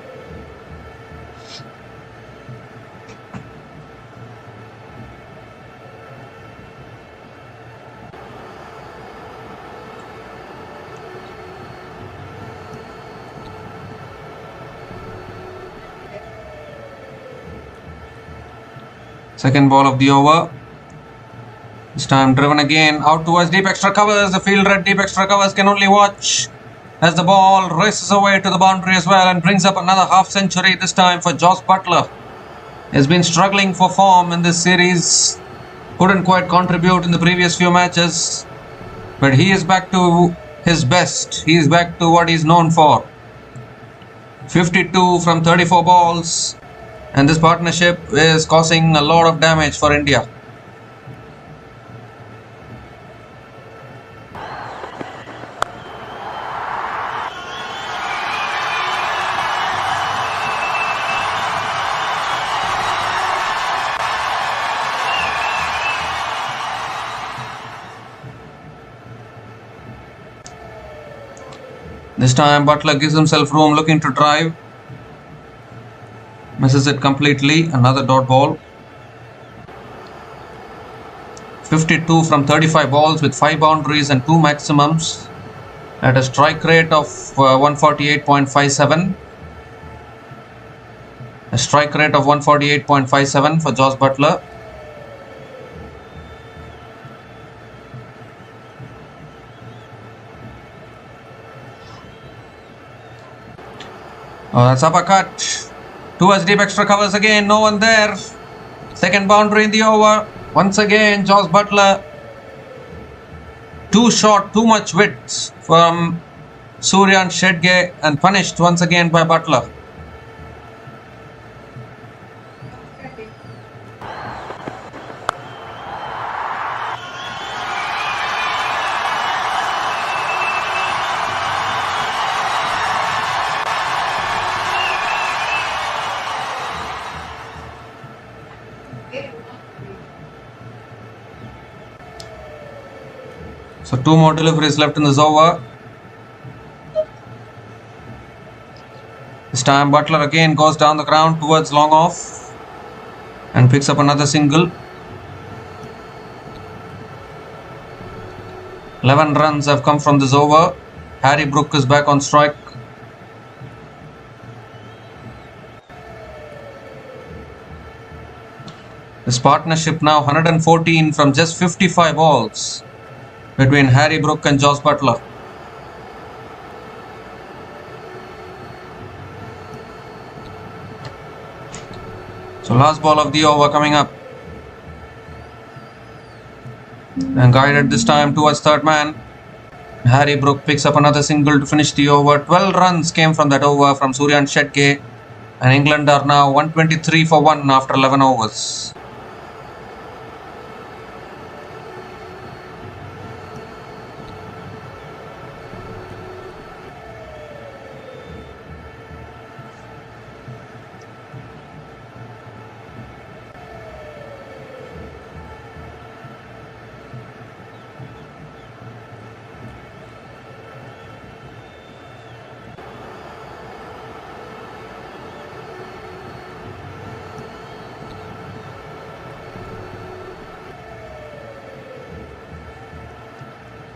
Second ball of the over. This time driven again out towards deep extra covers. The fielder at deep extra covers can only watch as the ball races away to the boundary as well and brings up another half century, this time for Jos Buttler. He has been struggling for form in this series. Couldn't quite contribute in the previous few matches. But he is back to his best. He is back to what he's known for. 52 from 34 balls. And this partnership is causing a lot of damage for India. This time Buttler gives himself room, looking to drive. Misses it completely. Another dot ball. 52 from 35 balls with 5 boundaries and 2 maximums at a strike rate of 148.57. A strike rate of 148.57 for Jos Buttler. That's uppercut. Towards deep extra covers again, no one there. Second boundary in the over. Once again, Jos Buttler. Too short, too much width from Suryan Shetge, and punished once again by Buttler. So 2 more deliveries left in this over. This time Buttler again goes down the ground towards long off and picks up another single. 11 runs have come from this over. Harry Brook is back on strike. This partnership now 114 from just 55 balls between Harry Brook and Jos Buttler. So last ball of the over coming up. And guided this time towards third man. Harry Brook picks up another single to finish the over. 12 runs came from that over from Suryan Shetge. And England are now 123 for 1 after 11 overs.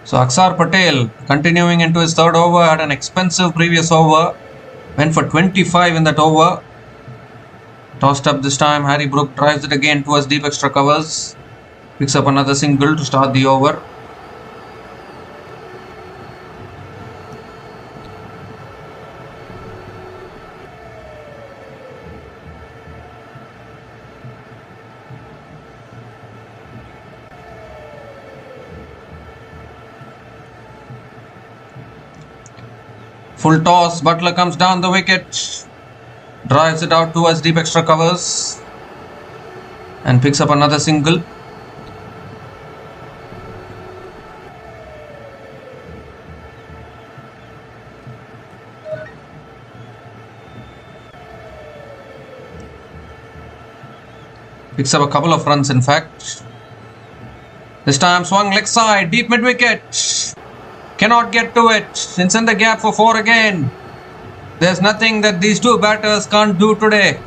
So Akshar Patel, continuing into his third over, had an expensive previous over. Went for 25 in that over. Tossed up this time. Harry Brook drives it again towards deep extra covers. Picks up another single to start the over. Full toss. Butler comes down the wicket. Drives it out towards deep extra covers. And picks up another single. Picks up a couple of runs, in fact. This time swung leg side, deep mid wicket. Cannot get to it. It's in the gap for 4 again. There's nothing that these two batters can't do today.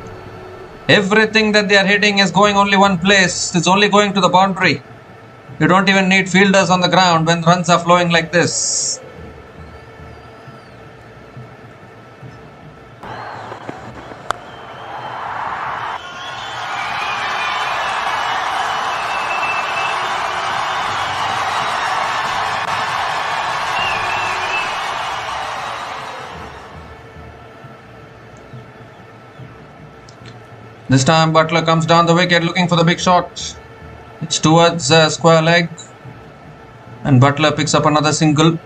Everything that they are hitting is going only one place. It's only going to the boundary. You don't even need fielders on the ground when runs are flowing like this. This time Butler comes down the wicket looking for the big shot. It's towards square leg. And Butler picks up another single.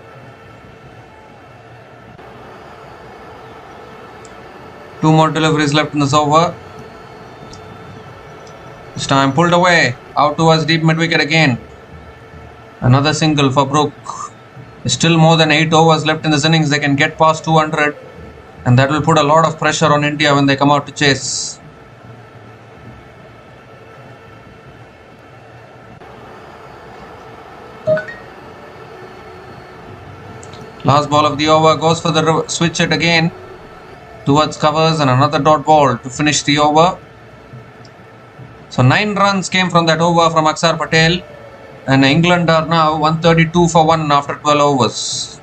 Two more deliveries left in this over. This time pulled away. Out towards deep mid wicket again. Another single for Brook. There's still more than 8 overs left in this innings. They can get past 200. And that will put a lot of pressure on India when they come out to chase. Last ball of the over goes for the switch hit again towards covers and another dot ball to finish the over. So 9 runs came from that over from Akshar Patel, and England are now 132 for 1 after 12 overs.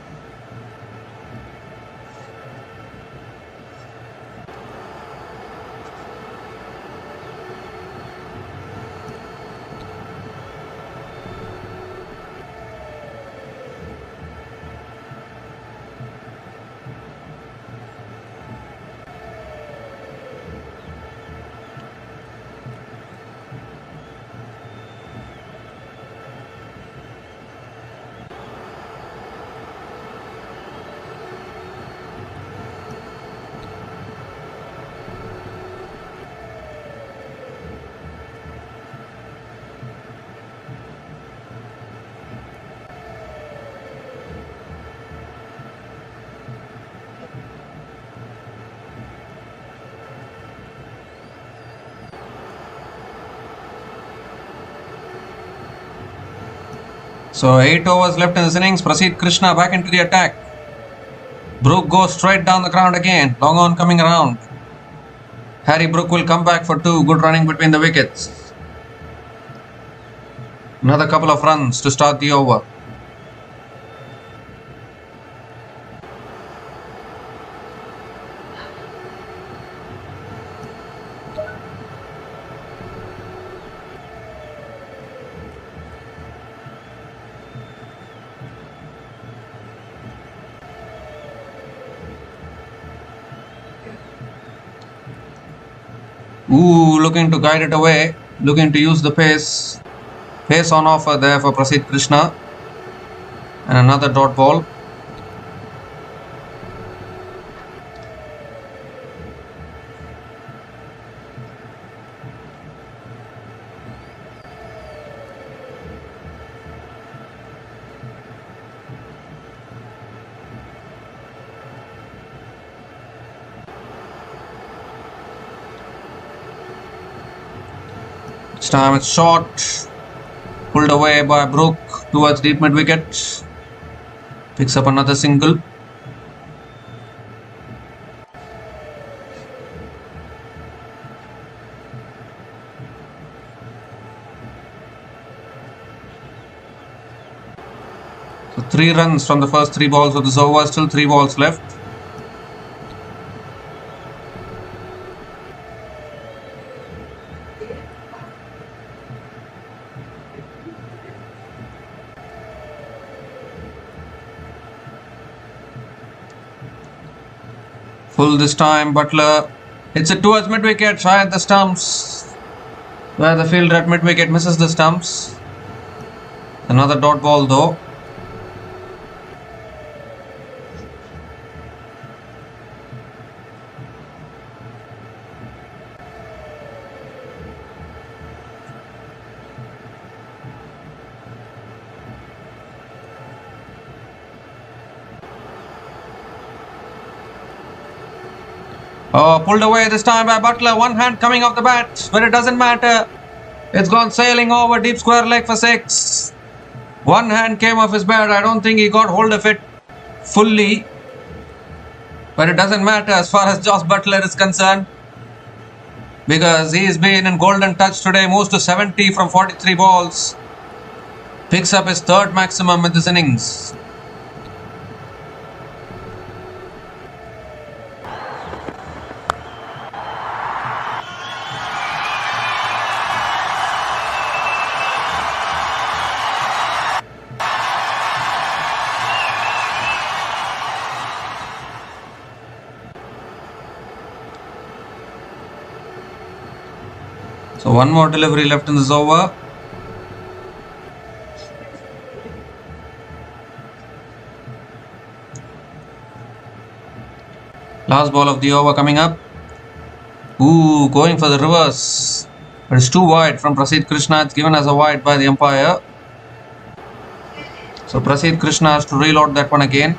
So 8 overs left in this innings. Prasidh Krishna back into the attack. Brook goes straight down the ground again. Long on coming around. Harry Brook will come back for 2. Good running between the wickets. Another couple of runs to start the over. Looking to guide it away, looking to use the pace. Pace on offer there for Prasidh Krishna. And another dot ball. This time it's short, pulled away by Brook towards deep mid wicket. Picks up another single. So 3 runs from the first 3 balls of this over, still 3 balls left. Full this time, Butler hits it towards mid-wicket, shy at the stumps, where the fielder at mid-wicket misses the stumps. Another dot ball though. Oh, pulled away this time by Butler. One hand coming off the bat, but it doesn't matter. It's gone sailing over deep square leg for 6. One hand came off his bat. I don't think he got hold of it fully. But it doesn't matter as far as Josh Butler is concerned. Because he's been in golden touch today. Moves to 70 from 43 balls. Picks up his 3rd maximum in this innings. So one more delivery left in this over. Last ball of the over coming up. Ooh, going for the reverse. But it's too wide from Prasidh Krishna. It's given as a wide by the umpire. So Prasidh Krishna has to reload that one again.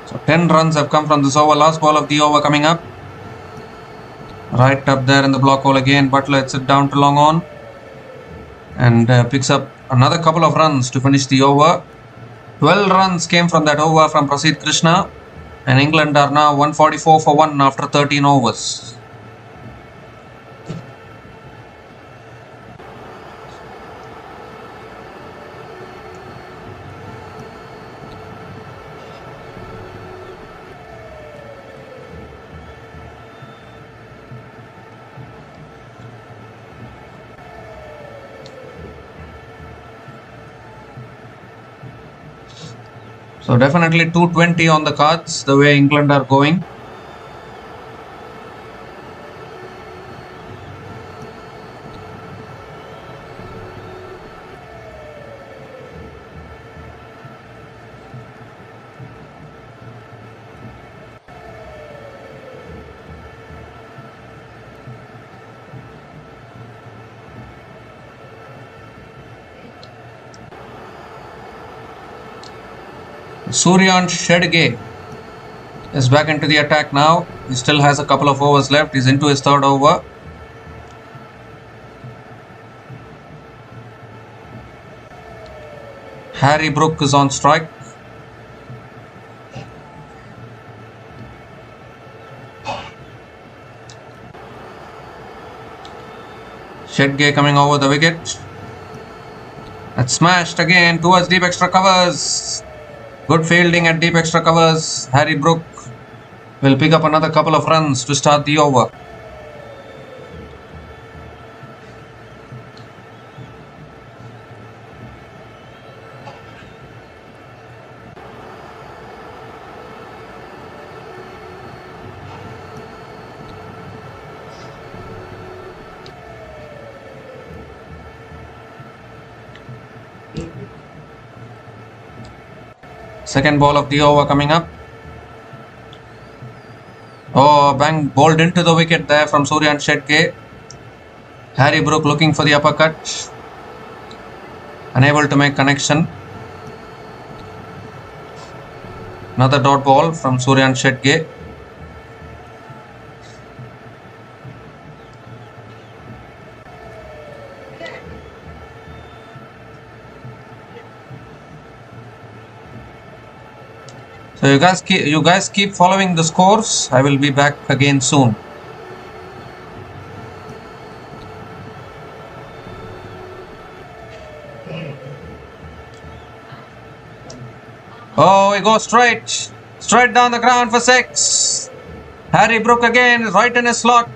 So 10 runs have come from this over. Last ball of the over coming up. Right up there in the block hole again. Butler hits it down to long on. And picks up another couple of runs to finish the over. 12 runs came from that over from Prasidh Krishna. And England are now 144 for 1 after 13 overs. So definitely 220 on the cards, the way England are going. Suryan Shedge is back into the attack now. He still has a couple of overs left. He's into his 3rd over. Harry Brook is on strike. Shedge coming over the wicket. That's smashed again towards deep extra covers. Good fielding at deep extra covers. Harry Brook will pick up another couple of runs to start the over. Second ball of the over coming up. Oh, bang, bowled into the wicket there from Suryan Shedge. Harry Brook looking for the uppercut. Unable to make connection. Another dot ball from Suryan Shedge. So you guys keep following the scores. I will be back again soon. Oh, he goes straight down the ground for 6. Harry Brook again, right in his slot.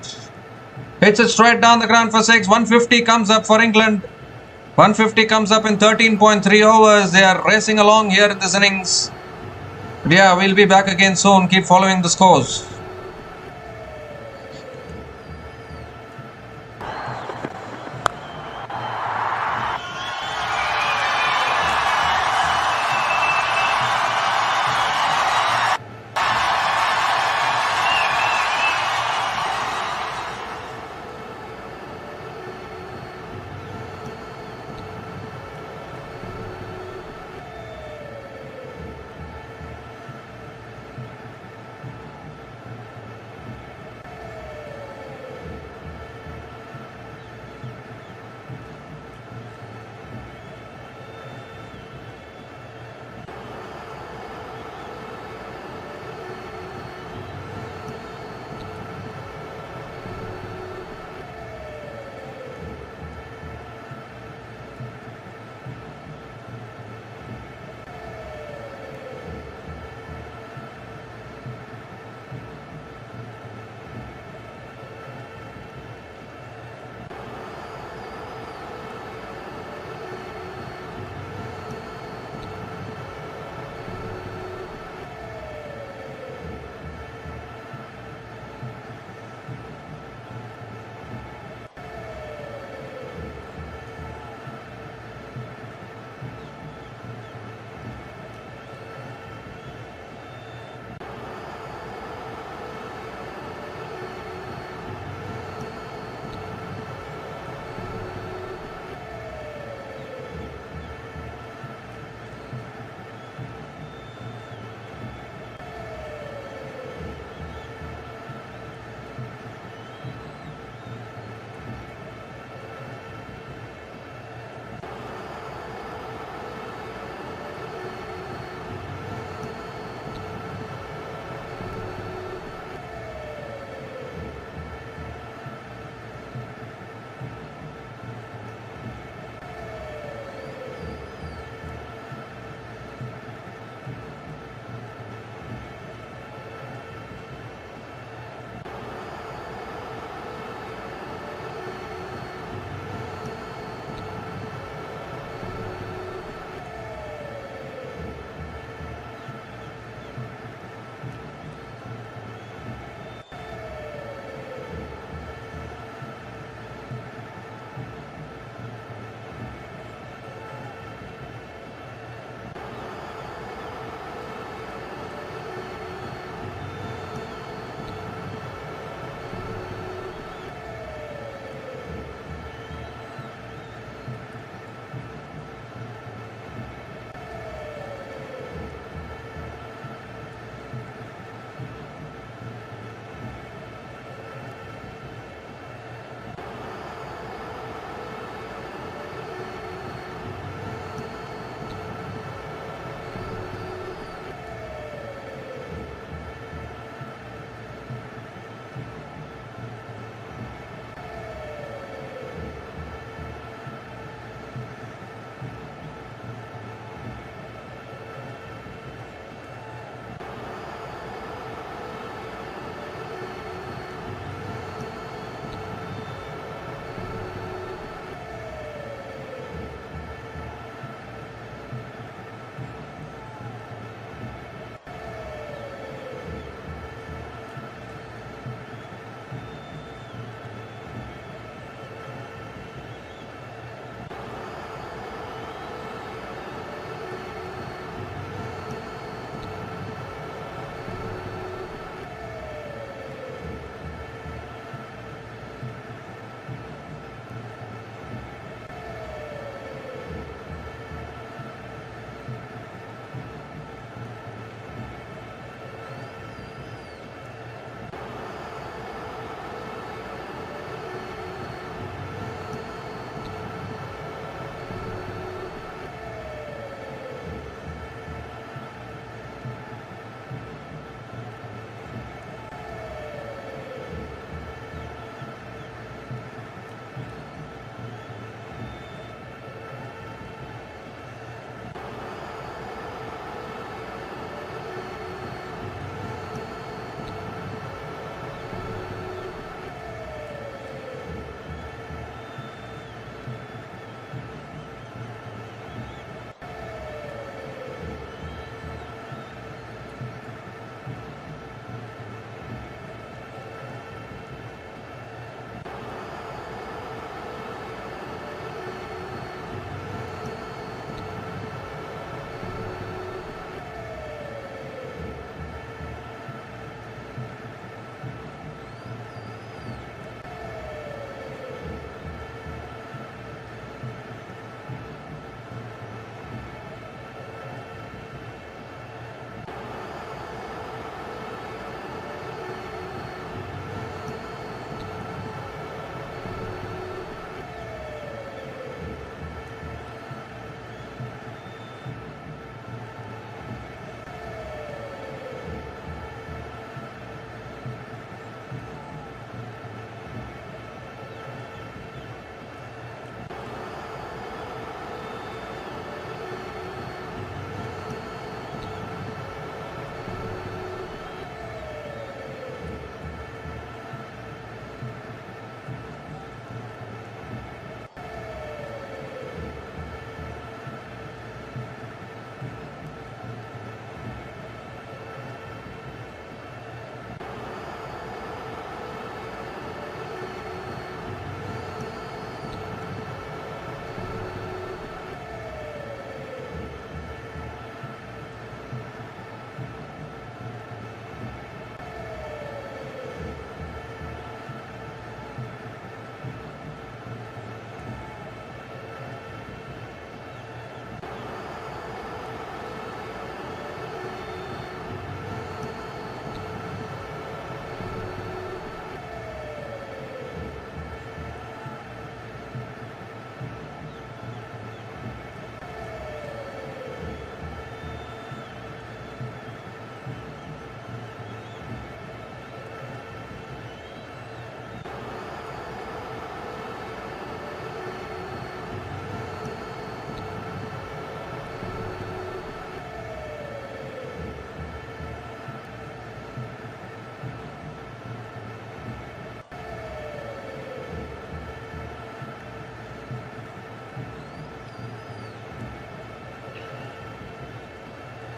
Hits it straight down the ground for 6. 150 comes up for England. 150 comes up in 13.3 overs. They are racing along here in this innings. But yeah, we'll be back again soon. Keep following the scores.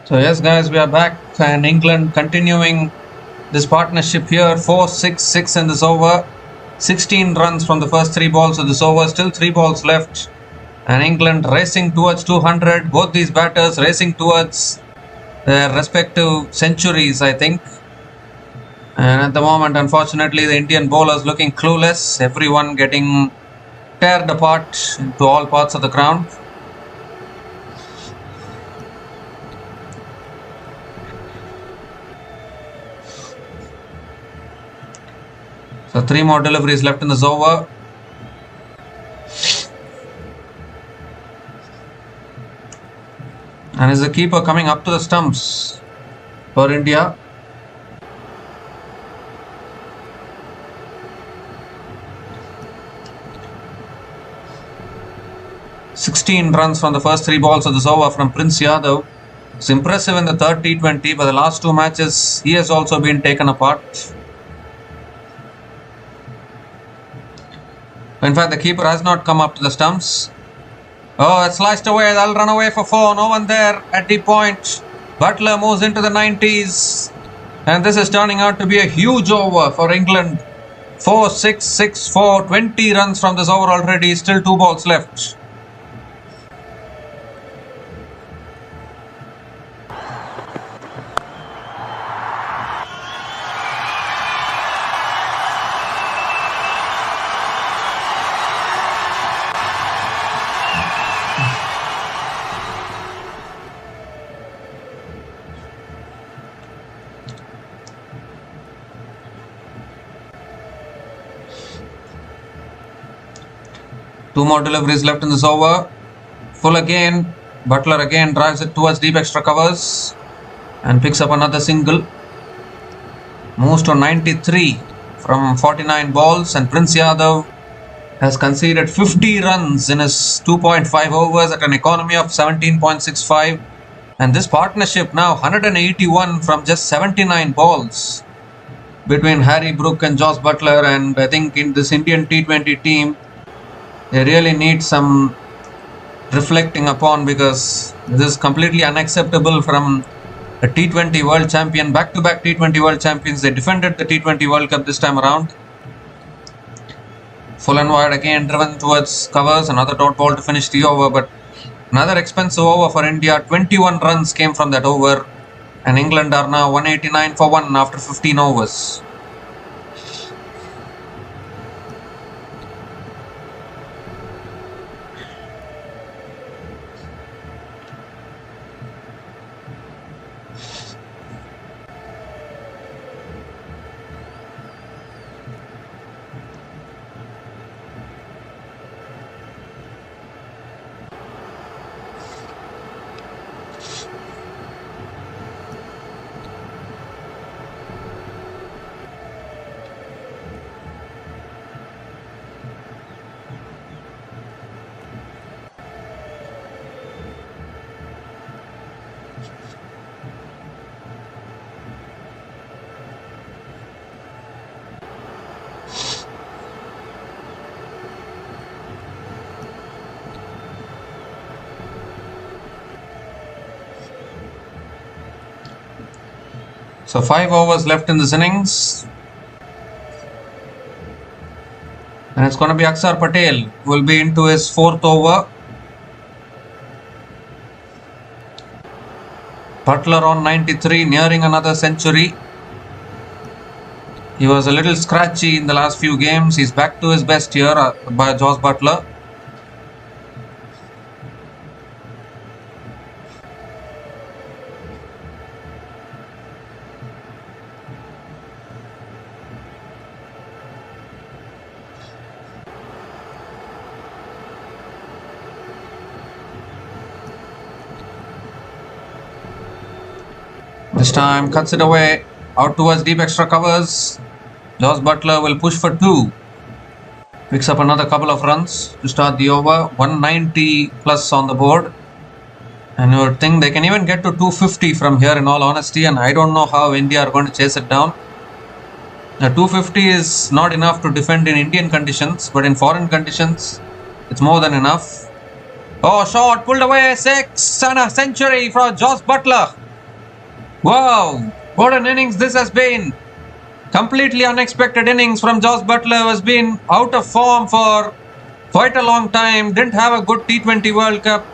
So yes, guys, we are back, and England continuing this partnership here. 4-6-6 in this over. 16 runs from the first 3 balls of this over. Still 3 balls left, and England racing towards 200. Both these batters racing towards their respective centuries, I think. And at the moment, unfortunately, the Indian bowlers looking clueless. Everyone getting teared apart into all parts of the ground. So 3 more deliveries left in this over. And is the keeper coming up to the stumps for India? "16 runs from the first 3 balls of this over from Prince Yadav. It's impressive in the third T20, but the last 2 matches he has also been taken apart. In fact, the keeper has not come up to the stumps. Oh, it's sliced away. They'll run away for 4. No one there at the point. Buttler moves into the 90s. And this is turning out to be a huge over for England. 4-6-6-4. 20 runs from this over already. Still 2 balls left. Two more deliveries left in this over. Full again. Buttler again drives it towards deep extra covers and picks up another single. Moves to 93 from 49 balls, and Prince Yadav has conceded 50 runs in his 2.5 overs at an economy of 17.65. And this partnership now 181 from just 79 balls between Harry Brook and Josh Buttler. And I think in this Indian T20 team, they really need some reflecting upon, because this is completely unacceptable from a T20 world champion, back-to-back T20 world champions. They defended the T20 World Cup this time around. Full and wide again, driven towards covers. Another dot ball to finish the over, but another expensive over for India. 21 runs came from that over, and England are now 189 for 1 after 15 overs. So 5 overs left in this innings, and it's going to be Akshar Patel who will be into his 4th over. Buttler on 93, nearing another century. He was a little scratchy in the last few games. He's back to his best here by Josh Buttler. This time cuts it away out towards deep extra covers. Josh Buttler will push for 2. Picks up another couple of runs to start the over. 190 plus on the board. And you would think they can even get to 250 from here, in all honesty. And I don't know how India are going to chase it down. Now 250 is not enough to defend in Indian conditions, but in foreign conditions, it's more than enough. Oh, shot pulled away. 6 and a century for Josh Buttler. Wow, what an innings this has been. Completely unexpected innings from Josh Butler, who has been out of form for quite a long time. Didn't have a good T20 World Cup.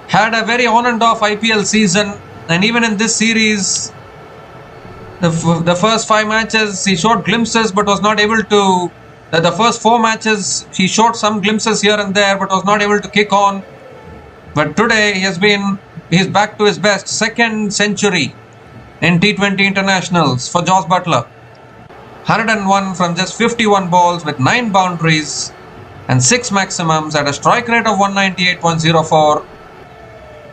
Had a very on and off IPL season. And even in this series, the first 5 matches, he showed glimpses but was not able to. The first 4 matches, he showed some glimpses here and there but was not able to kick on. But today, he's back to his best. Second century in T20 internationals for Josh Butler. 101 from just 51 balls with 9 boundaries and 6 maximums at a strike rate of 198.04.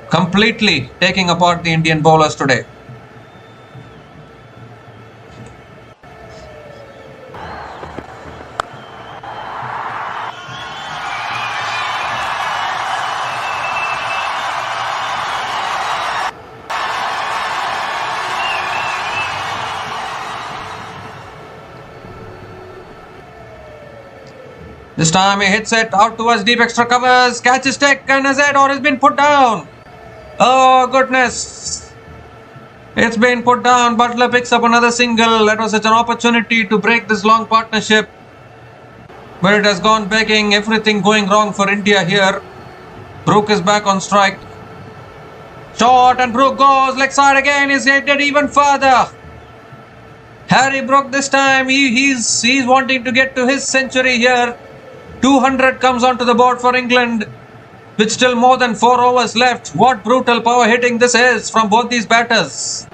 Completely taking apart the Indian bowlers today. This time he hits it out towards deep extra covers, catches stick and his head or has been put down. Oh goodness. It's been put down. Butler picks up another single. That was such an opportunity to break this long partnership. But it has gone begging. Everything going wrong for India here. Brook is back on strike. Short and Brook goes leg side again. He's headed even further. Harry Brook this time. He's wanting to get to his century here. 200 comes onto the board for England with still more than 4 overs left. What brutal power hitting this is from both these batters.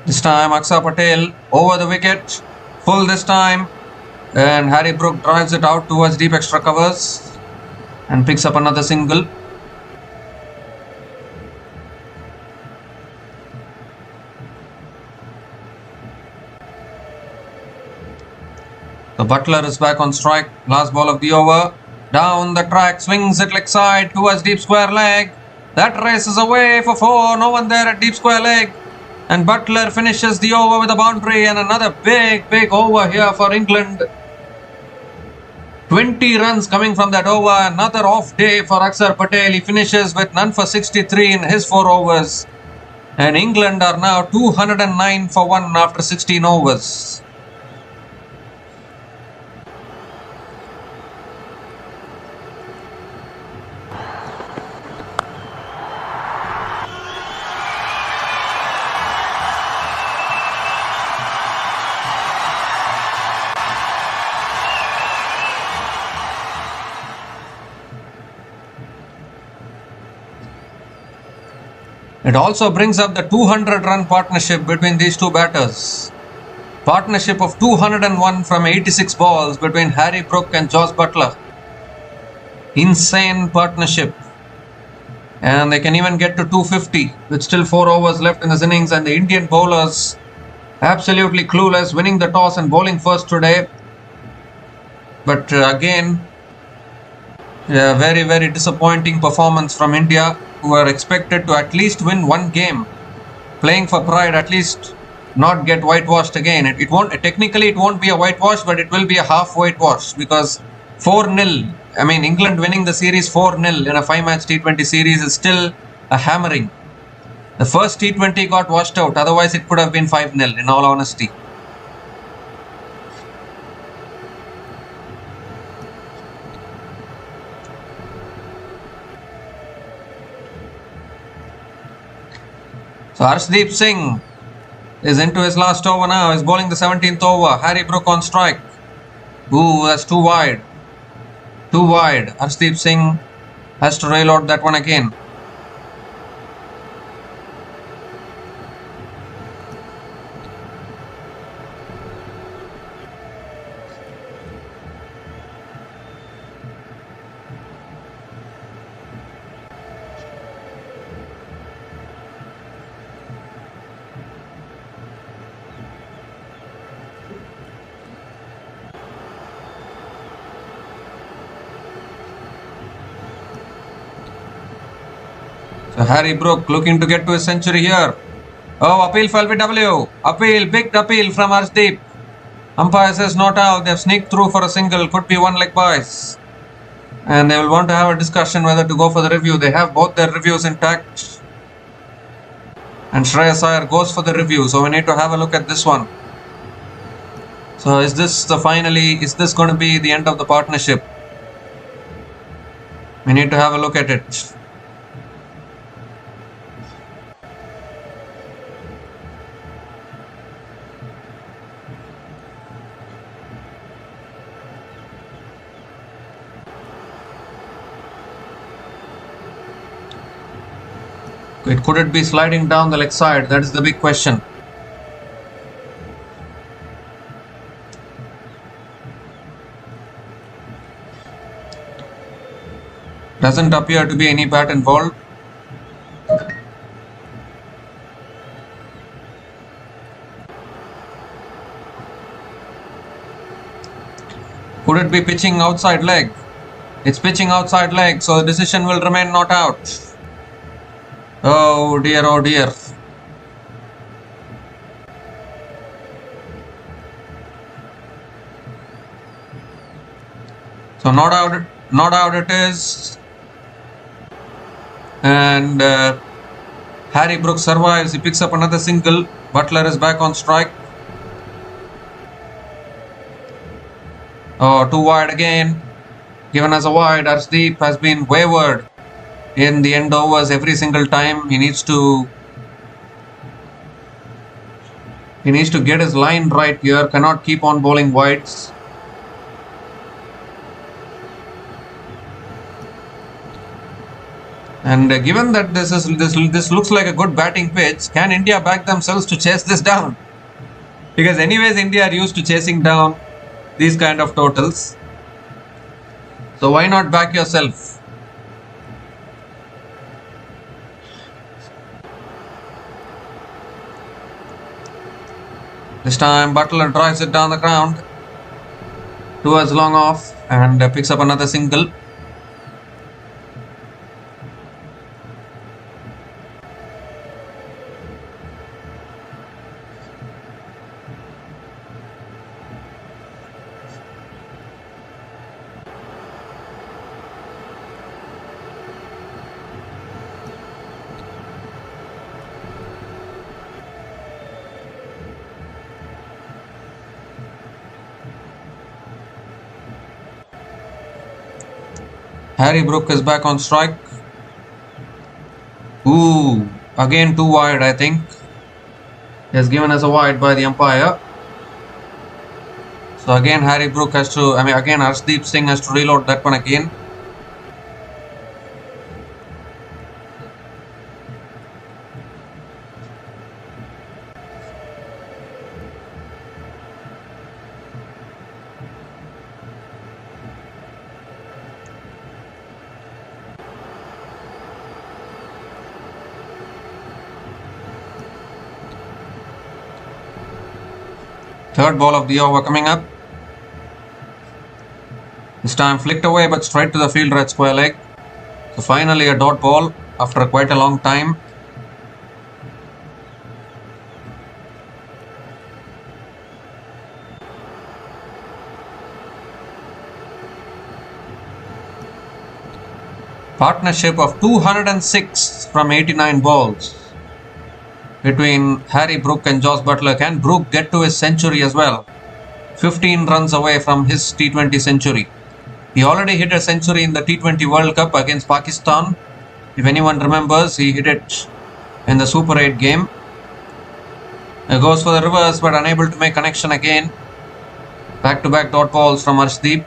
This time Aksa Patel over the wicket, full this time, and Harry Brook drives it out towards deep extra covers and picks up another single. The Butler is back on strike, last ball of the over, down the track, swings it leg side towards deep square leg. That races away for 4, no one there at deep square leg. And Butler finishes the over with a boundary and another big over here for England. 20 runs coming from that over. Another off day for Akshar Patel. He finishes with none for 63 in his 4 overs. And England are now 209 for 1 after 16 overs. It also brings up the 200-run partnership between these two batters. Partnership of 201 from 86 balls between Harry Brook and Josh Butler. Insane partnership. And they can even get to 250 with still 4 overs left in this innings. And the Indian bowlers absolutely clueless, winning the toss and bowling first today. But again, very disappointing performance from India, who are expected to at least win one game, playing for pride, at least not get whitewashed again. It won't technically, it won't be a whitewash, but it will be a half whitewash because 4-0. I mean, England winning the series 4-0 in a 5-match T20 series is still a hammering. The first T20 got washed out, otherwise it could have been 5-0 in all honesty. So Harshdeep Singh is into his last over now. He's bowling the 17th over. Harry Brook on strike. Ooh, that's too wide. Too wide. Harshdeep Singh has to rail out that one again. So Harry Brook looking to get to his century here. Oh, appeal for LBW. Appeal, big appeal from Arshdeep. Umpire says not out. They've sneaked through for a single. Could be one leg boys. And they will want to have a discussion whether to go for the review. They have both their reviews intact. And Shreyas Iyer goes for the review. So we need to have a look at this one. So is this going to be the end of the partnership? We need to have a look at it. Could it be sliding down the leg side? That is the big question. Doesn't appear to be any bat involved. Could it be pitching outside leg? It's pitching outside leg, so the decision will remain not out. Oh dear, oh dear. So not out it is. And Harry Brook survives. He picks up another single. Butler is back on strike. Oh, too wide again. Given as a wide. Arshdeep has been wavered in the end overs every single time. He needs to get his line right here. Cannot keep on bowling wides. And given that this looks like a good batting pitch, can India back themselves to chase this down? Because anyways, India are used to chasing down these kind of totals. So why not back yourself? This time Butler drives it down the ground towards long off and picks up another single. Harry Brook is back on strike. Ooh, again too wide, I think. He has given us a wide by the umpire. So again Harry Brook has to, again Arshdeep Singh has to reload that one again. Third ball of the over coming up. This time flicked away but straight to the fielder at square leg. So finally a dot ball after quite a long time. Partnership of 206 from 89 balls between Harry Brook and Josh Butler. Can Brook get to his century as well? 15 runs away from his T20 century. He already hit a century in the T20 World Cup against Pakistan. If anyone remembers, he hit it in the Super 8 game. He goes for the reverse but unable to make connection again. Back-to-back dot balls from Arshdeep.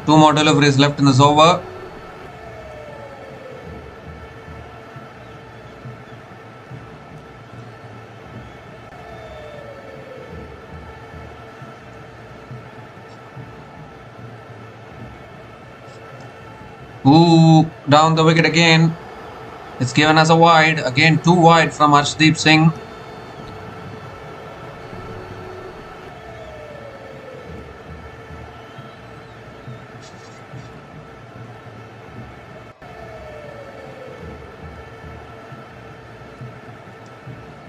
Two more deliveries left in this over. Ooh, down the wicket again. It's given as a wide. Again, 2 wide from Arshdeep Singh.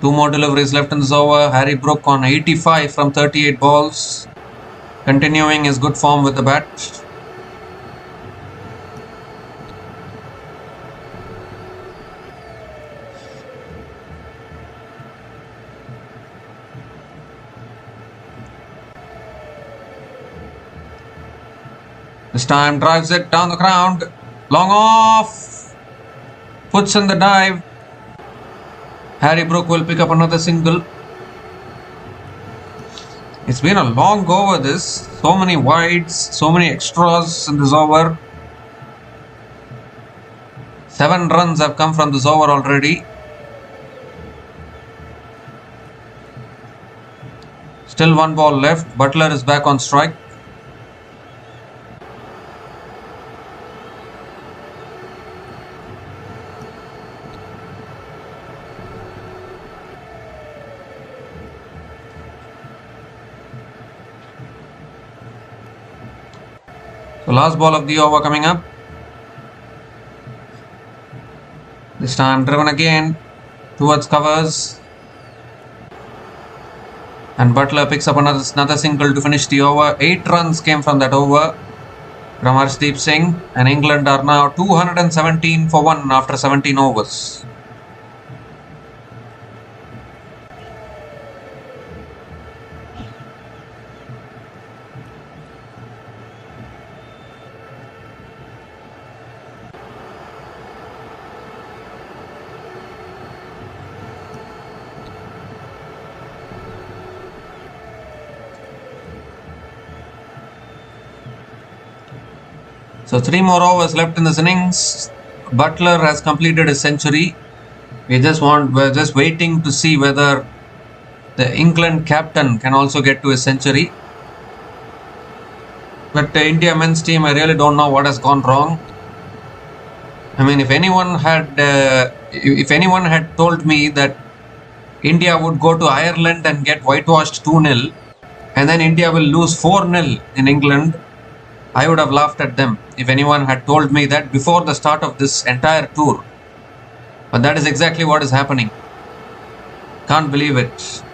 Two more deliveries left in this over. Harry Brook on 85 from 38 balls. Continuing his good form with the bat. This time drives it down the ground. Long off. Puts in the dive. Harry Brook will pick up another single. It's been a long over this. So many wides, so many extras in this over. 7 runs have come from this over already. Still 1 ball left. Butler is back on strike. So last ball of the over coming up. This time driven again towards covers. And Butler picks up another single to finish the over. 8 runs came from that over from Arshdeep Singh. And England are now 217 for 1 after 17 overs. So 3 more overs left in this innings. Butler has completed his century. We're just waiting to see whether the England captain can also get to his century. But the India men's team, I really don't know what has gone wrong. I mean, if anyone had told me that India would go to Ireland and get whitewashed 2-0 and then India will lose 4-0 in England, I would have laughed at them if anyone had told me that before the start of this entire tour. But that is exactly what is happening. Can't believe it.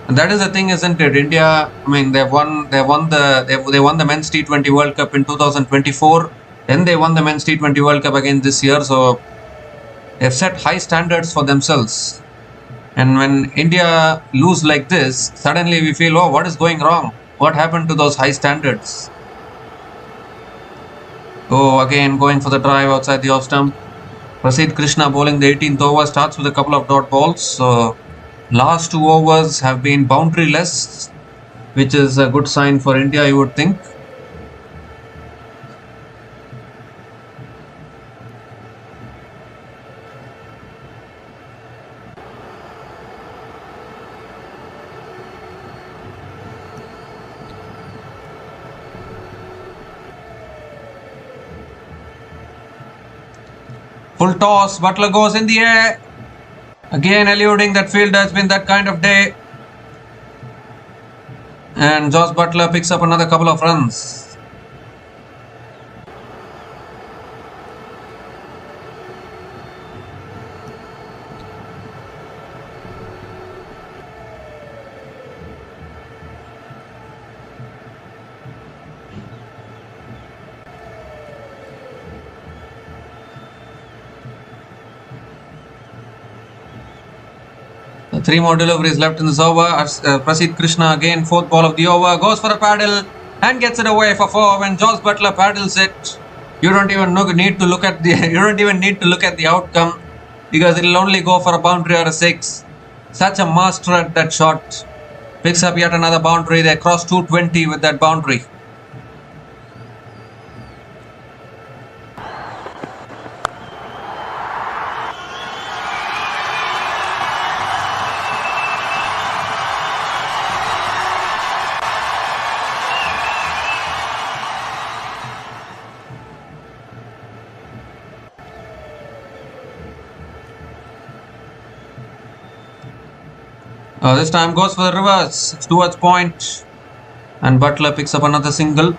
And that is the thing, isn't it? India, I mean, they won the men's T20 World Cup in 2024. Then they won the men's T20 World Cup again this year. So they've set high standards for themselves. And when India lose like this, suddenly we feel, oh, what is going wrong? What happened to those high standards? Oh, again going for the drive outside the off stump. Prasidh Krishna bowling the 18th over, starts with a couple of dot balls. So last 2 overs have been boundaryless, which is a good sign for India, you would think. Full toss, Butler goes in the air. Again eluding that fielder. It's been that kind of day. And Josh Butler picks up another couple of runs. Three more deliveries left in this over. Prasidh Krishna again, 4th ball of the over, goes for a paddle and gets it away for 4. When Josh Butler paddles it, you don't even need to look at the outcome, because it'll only go for a boundary or a 6. Such a master at that shot. Picks up yet another boundary. They cross 220 with that boundary. This time goes for the reverse. It's towards point. And Butler picks up another single.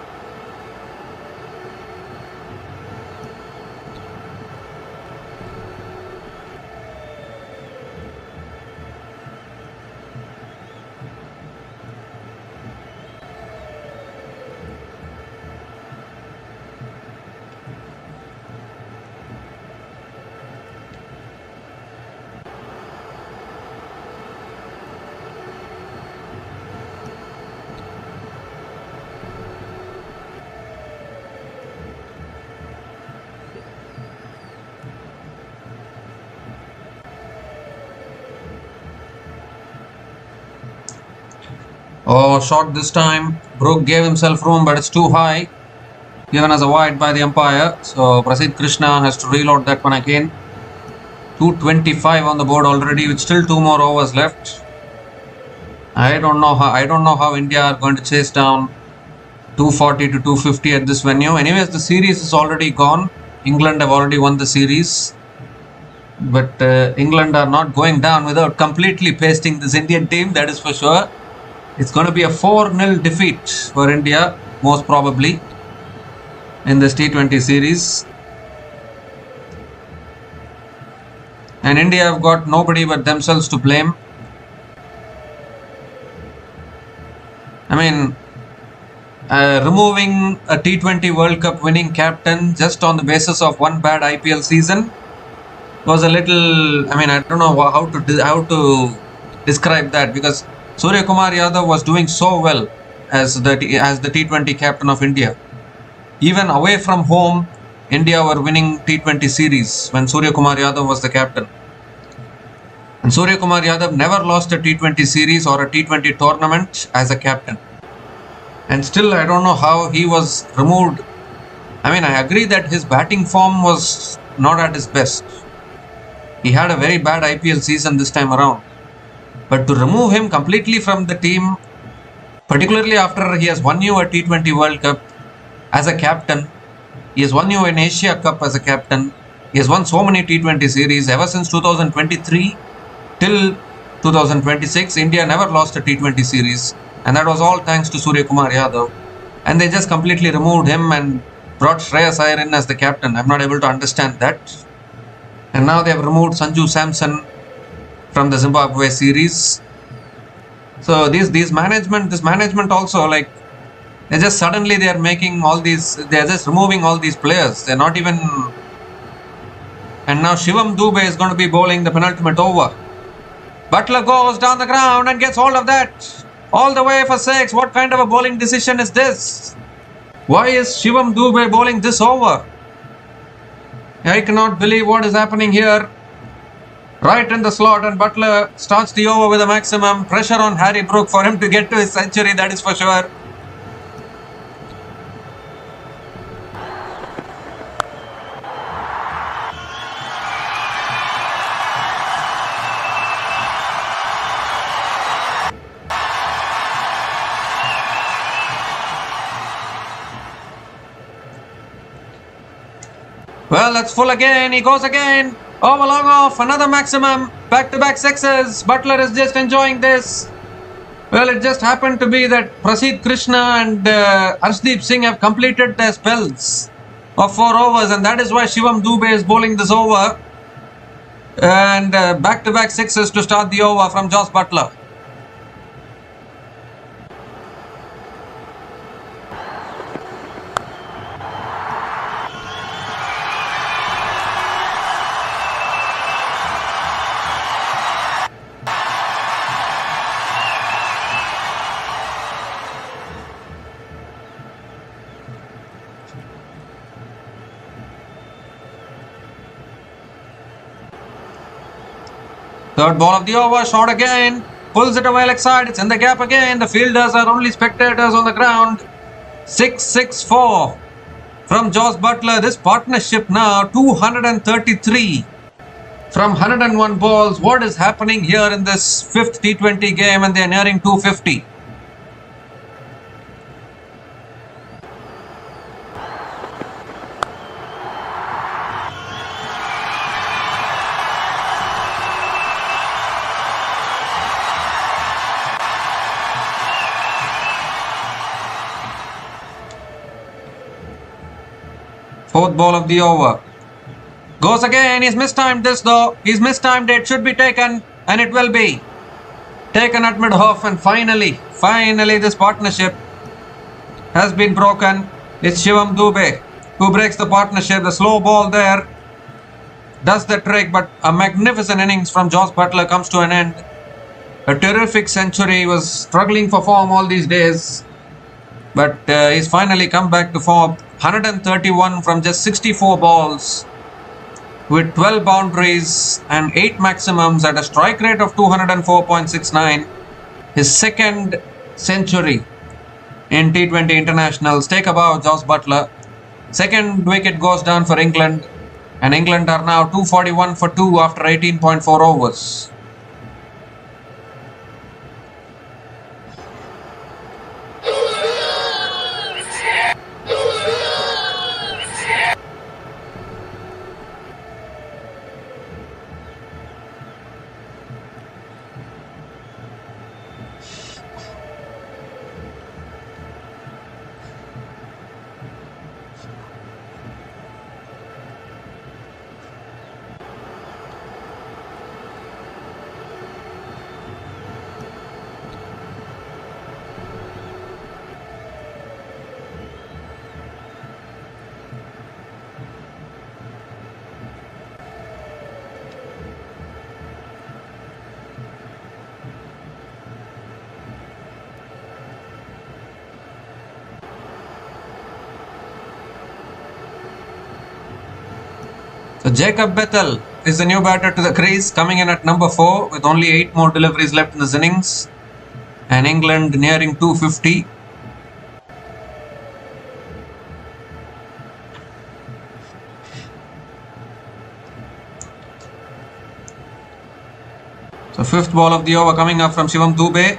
Oh, shot this time. Brook gave himself room, but it's too high. Given as a wide by the umpire. So Prasidh Krishna has to reload that one again. 225 on the board already, with still 2 more overs left. I don't know how India are going to chase down 240 to 250 at this venue. Anyways, the series is already gone. England have already won the series. But England are not going down without completely pasting this Indian team, that is for sure. It's going to be a 4-0 defeat for India, most probably, in this T20 series. And India have got nobody but themselves to blame. I mean, removing a T20 World Cup winning captain just on the basis of one bad IPL season was a little, I mean, I don't know how to describe that, because Surya Kumar Yadav was doing so well as the T20 captain of India. Even away from home, India were winning T20 series when Surya Kumar Yadav was the captain. And Surya Kumar Yadav never lost a T20 series or a T20 tournament as a captain. And still, I don't know how he was removed. I mean, I agree that his batting form was not at his best. He had a very bad IPL season this time around. But to remove him completely from the team, particularly after he has won you a T20 World Cup as a captain, he has won you an Asia Cup as a captain, he has won so many T20 series ever since 2023 till 2026, India never lost a T20 series, and that was all thanks to Surya Kumar Yadav. And they just completely removed him and brought Shreyas Iyer in as the captain. I'm not able to understand that. And now they have removed Sanju Samson from the Zimbabwe series. So this management also, like, they just suddenly they are making all these, they are just removing all these players. They're not even. And now Shivam Dube is going to be bowling the penultimate over. Butler goes down the ground and gets hold of that all the way for 6. What kind of a bowling decision is this? Why is Shivam Dube bowling this over? I cannot believe what is happening here. Right in the slot, and Butler starts the over with a maximum pressure on Harry Brook for him to get to his century, that is for sure. Well, that's full again. He goes again. Over long off, another maximum, back-to-back sixes. Butler is just enjoying this. Well, it just happened to be that Prasidh Krishna and Arshdeep Singh have completed their spells of 4 overs, and that is why Shivam Dube is bowling this over. And back-to-back sixes to start the over from Jos Butler. Third ball of the over, shot again, pulls it away leg side, it's in the gap again, the fielders are only spectators on the ground. 6-6-4 from Jos Butler. This partnership now 233 from 101 balls. What is happening here in this 5th T20 game, and they're nearing 250? Fourth ball of the over. Goes again. He's mistimed this though. He's mistimed it. Should be taken. And it will be taken at mid-off. And finally this partnership has been broken. It's Shivam Dube who breaks the partnership. The slow ball there does the trick. But a magnificent innings from Josh Butler comes to an end. A terrific century. He was struggling for form all these days. But he's finally come back to form. 131 from just 64 balls. With 12 boundaries and 8 maximums at a strike rate of 204.69. His second century in T20 internationals. Take a bow, Josh Butler. Second wicket goes down for England. And England are now 241 for 2 after 18.4 overs. So Jacob Bethel is the new batter to the crease, coming in at number 4 with only 8 more deliveries left in this innings. And England nearing 250. So fifth ball of the over coming up from Shivam Dube.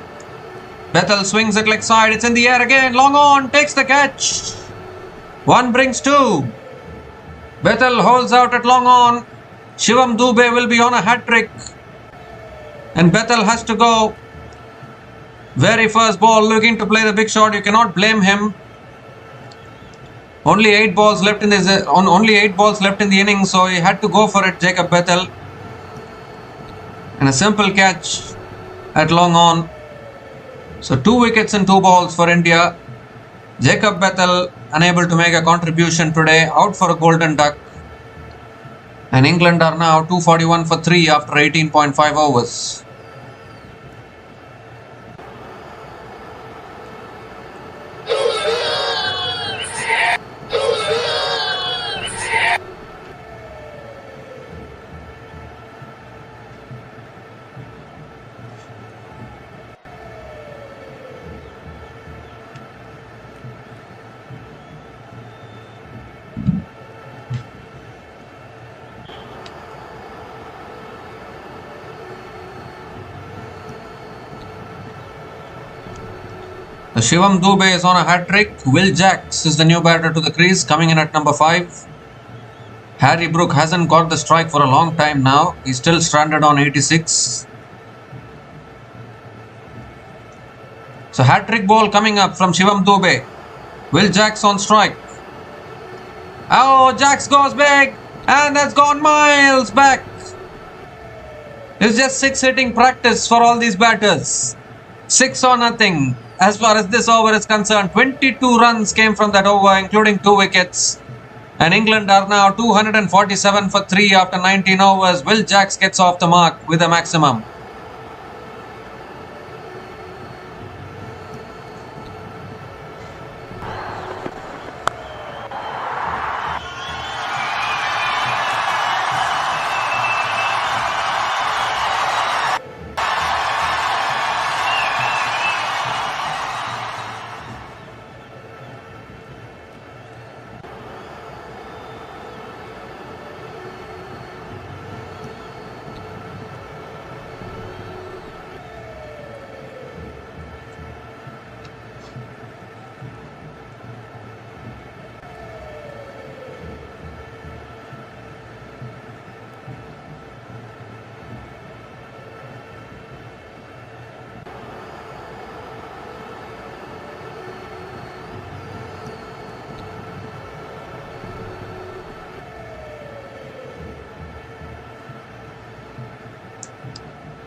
Bethel swings it leg side. It's in the air again. Long on. Takes the catch. One brings 2. Bethel holds out at long on. Shivam Dube will be on a hat-trick. And Bethel has to go. Very first ball, looking to play the big shot. You cannot blame him. Only 8 balls left in this. Only 8 balls left in the inning, so he had to go for it, Jacob Bethel. And a simple catch at long on. So 2 wickets and 2 balls for India. Jacob Bethel unable to make a contribution today, out for a golden duck. And England are now 241 for 3 after 18.5 overs. The Shivam Dube is on a hat-trick. Will Jacks is the new batter to the crease, coming in at number 5. Harry Brook hasn't got the strike for a long time now. He's still stranded on 86. So hat-trick ball coming up from Shivam Dube. Will Jacks on strike. Oh, Jacks goes big. And that's gone miles back. It's just 6 hitting practice for all these batters. 6 or nothing. As far as this over is concerned, 22 runs came from that over, including 2 wickets. And England are now 247 for 3 after 19 overs. Will Jacks gets off the mark with a maximum.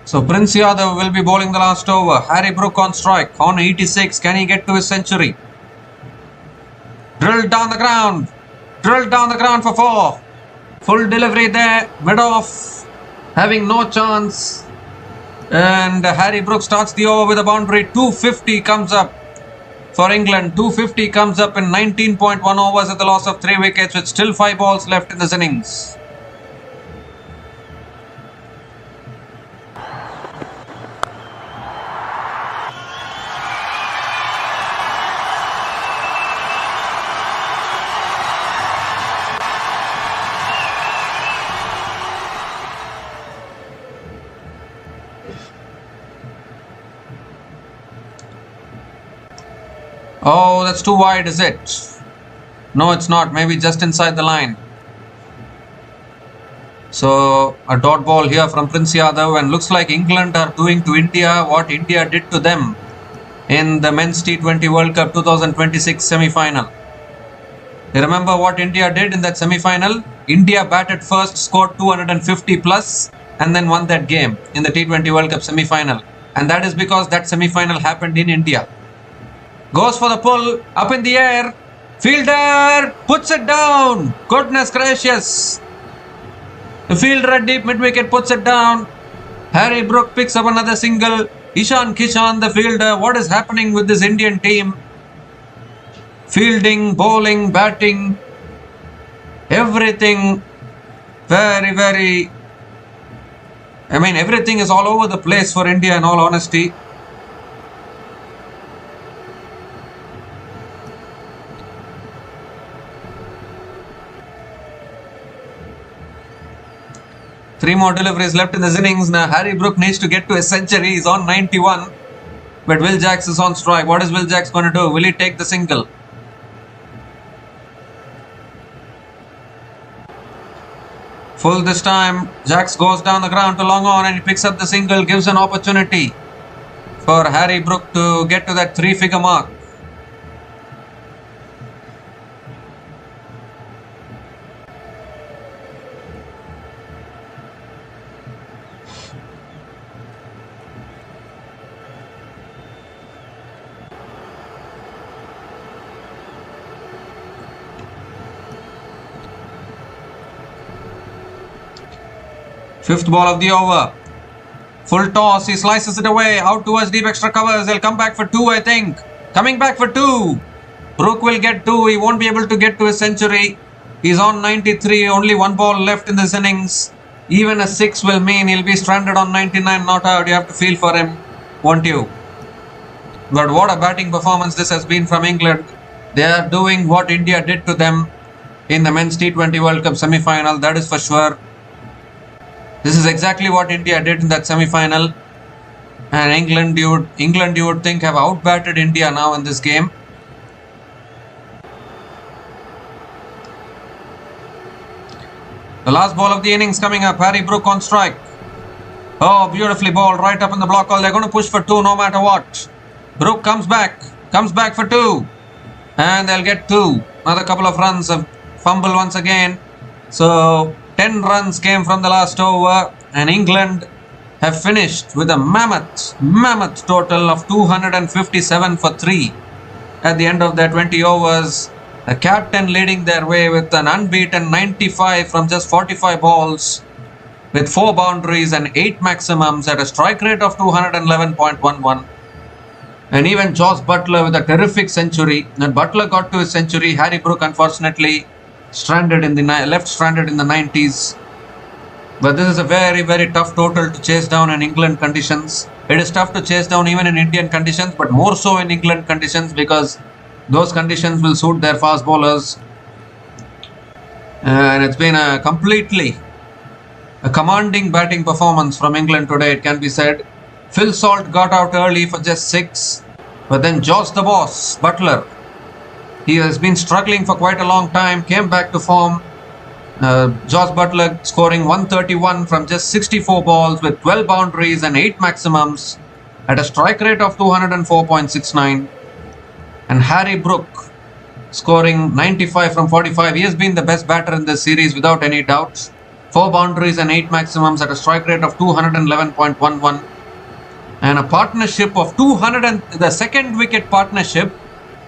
So Prince Yadav will be bowling the last over. Harry Brook on strike on 86. Can he get to his century? Drilled down the ground. Drilled down the ground for 4. Full delivery there. Mid-off. Having no chance. And Harry Brook starts the over with a boundary. 250 comes up for England. 250 comes up in 19.1 overs at the loss of 3 wickets with still 5 balls left in this innings. Oh, that's too wide, is it? No, it's not. Maybe just inside the line. So, a dot ball here from Prince Yadav, and looks like England are doing to India what India did to them in the Men's T20 World Cup 2026 semi-final. You remember what India did in that semi-final? India batted first, scored 250 plus, and then won that game in the T20 World Cup semi-final. And that is because that semi-final happened in India. Goes for the pull, up in the air. Fielder puts it down. Goodness gracious. The fielder at deep mid-wicket puts it down. Harry Brook picks up another single. Ishan Kishan, the fielder. What is happening with this Indian team? Fielding, bowling, batting. Everything very... everything is all over the place for India in all honesty. Three more deliveries left in this innings. Now Harry Brook needs to get to a century. He's on 91. But Will Jacks is on strike. What is Will Jacks going to do? Will he take the single? Full this time. Jacks goes down the ground to long on and he picks up the single. Gives an opportunity for Harry Brook to get to that 3-figure mark. Fifth ball of the over. Full toss. He slices it away. Out towards deep extra covers. They'll come back for 2, I think. Coming back for 2. Brook will get 2. He won't be able to get to his century. He's on 93. Only 1 ball left in this innings. Even a 6 will mean he'll be stranded on 99, not out. You have to feel for him, won't you? But what a batting performance this has been from England. They are doing what India did to them in the Men's T20 World Cup semi-final. That is for sure. This is exactly what India did in that semi-final, and England you would think have outbatted India now in this game. The last ball of the innings coming up. Harry Brook on strike. Oh, beautifully bowled right up in the block hole. They're going to push for 2 no matter what. Brook comes back for 2, and they'll get 2. Another couple of runs. A fumble once again. So 10 runs came from the last over, and England have finished with a mammoth total of 257 for 3 at the end of their 20 overs. The captain leading their way with an unbeaten 95 from just 45 balls, with 4 boundaries and 8 maximums at a strike rate of 211.11. And even Josh Buttler with a terrific century. When Buttler got to his century, Harry Brook unfortunately left stranded in the 90s. But this is a very tough total to chase down in England conditions. It is tough to chase down even in Indian conditions, but more so in England conditions, because those conditions will suit their fast bowlers. And it's been a commanding batting performance from England today, it can be said. Phil Salt got out early for just 6, but then Josh the Boss Buttler, he has been struggling for quite a long time, came back to form. Josh Buttler scoring 131 from just 64 balls with 12 boundaries and 8 maximums at a strike rate of 204.69. And Harry Brook scoring 95 from 45. He has been the best batter in this series without any doubt. 4 boundaries and 8 maximums at a strike rate of 211.11. And a partnership of 200 and the second wicket partnership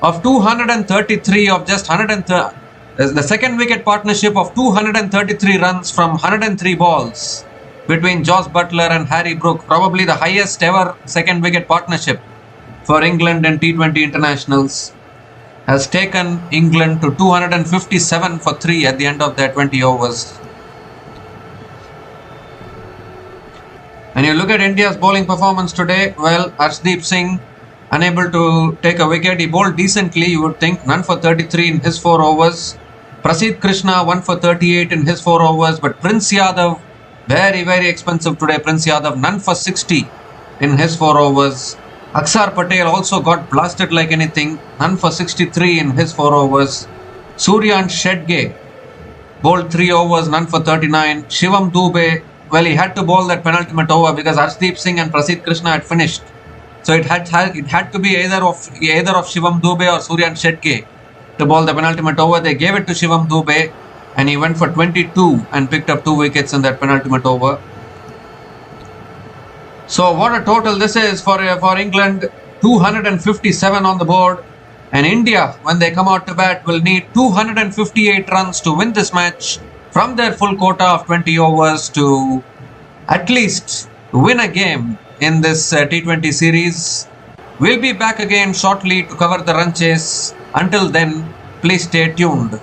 of 233 of just 130. The second wicket partnership of 233 runs from 103 balls between Josh Butler and Harry Brook, probably the highest ever second wicket partnership for England and T20 internationals, has taken England to 257 for 3 at the end of their 20 overs. And you look at India's bowling performance today, well, Arshdeep Singh unable to take a wicket. He bowled decently, you would think, none for 33 in his 4 overs. Prasidh Krishna 1 for 38 in his 4 overs, but Prince Yadav, very, very expensive today. Prince Yadav, none for 60 in his 4 overs. Akshar Patel also got blasted like anything, none for 63 in his 4 overs. Suryan Shedge bowled 3 overs, none for 39. Shivam Dube, well, he had to bowl that penultimate over because Arshdeep Singh and Prasidh Krishna had finished. So it had to be either of Shivam Dube or Suryan Shedge to bowl the penultimate over. They gave it to Shivam Dube and he went for 22 and picked up 2 wickets in that penultimate over. So what a total this is for England. 257 on the board. And India, when they come out to bat, will need 258 runs to win this match from their full quota of 20 overs to at least win a game in this T20 series. We'll be back again shortly to cover the run chase. Until then, please stay tuned.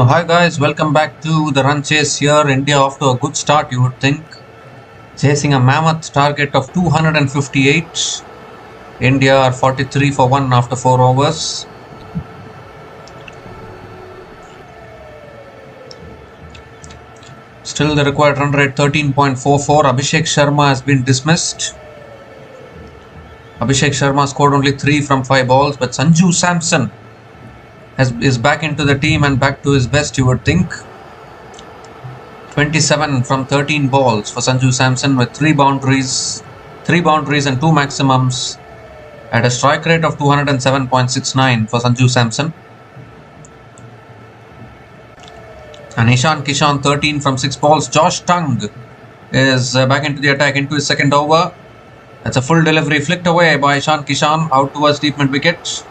So hi guys, welcome back to the run chase here. India off to a good start, you would think. Chasing a mammoth target of 258. India are 43 for 1 after 4 overs. Still the required run rate 13.44. Abhishek Sharma has been dismissed. Abhishek Sharma scored only 3 from 5 balls, but Sanju Samson is back into the team and back to his best, you would think. 27 from 13 balls for Sanju Samson with 3 boundaries and 2 maximums at a strike rate of 207.69 for Sanju Samson. And Ishan Kishan 13 from 6 balls. Josh Tung is back into the attack into his second over. That's a full delivery flicked away by Ishan Kishan out towards deep mid wicket.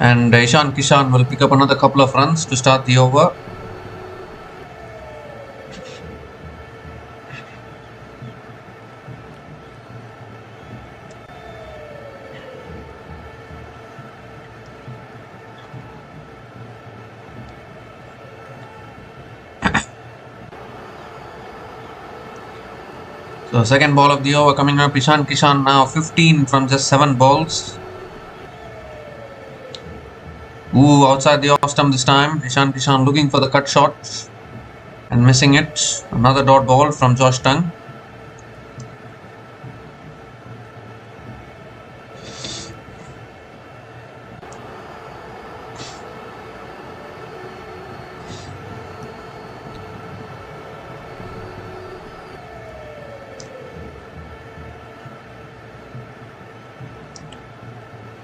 And Ishan Kishan will pick up another couple of runs to start the over. So second ball of the over coming up. Ishan Kishan now 15 from just 7 balls. Ooh, outside the off stump this time. Ishan Kishan looking for the cut shot and missing it. Another dot ball from Josh Tung.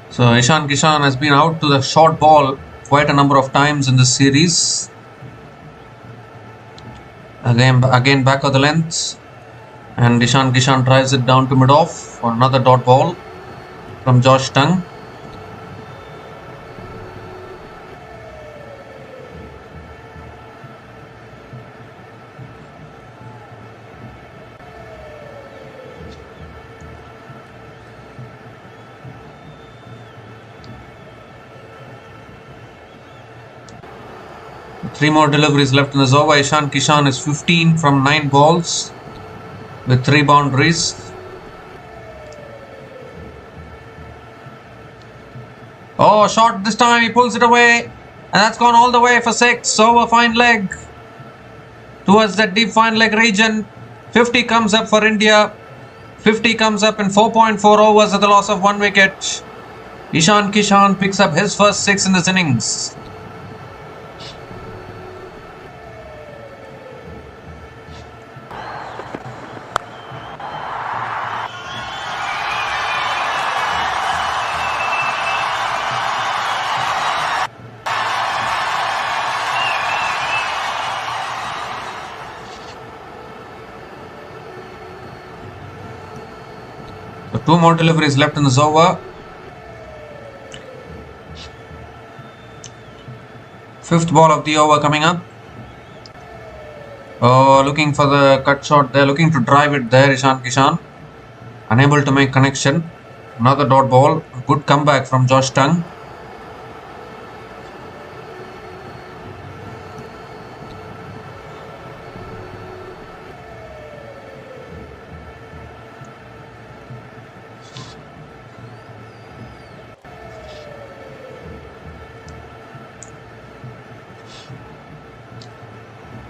So Ishan Kishan has been out to the short ball quite a number of times in this series. Again back of the length, and Ishan Kishan drives it down to mid-off for another dot ball from Josh Tung. Three more deliveries left in this over. Ishan Kishan is 15 from 9 balls with 3 boundaries. Oh, shot this time. He pulls it away. And that's gone all the way for 6. Over fine leg. Towards that deep fine leg region. 50 comes up for India. 50 comes up in 4.4 overs at the loss of 1 wicket. Ishan Kishan picks up his first 6 in this innings. So 2 more deliveries left in this over. 5th ball of the over coming up. Oh, looking for the cut shot there, looking to drive it there, Ishan Kishan. Unable to make connection. Another dot ball. Good comeback from Josh Tung.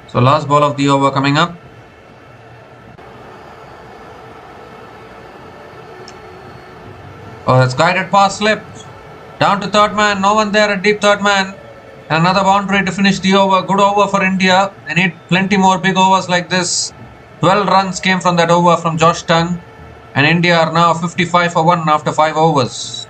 So last ball of the over coming up. Oh, that's guided pass slip. Down to third man. No one there at deep third man. And another boundary to finish the over. Good over for India. They need plenty more big overs like this. 12 runs came from that over from Josh Tung. And India are now 55 for 1 after 5 overs.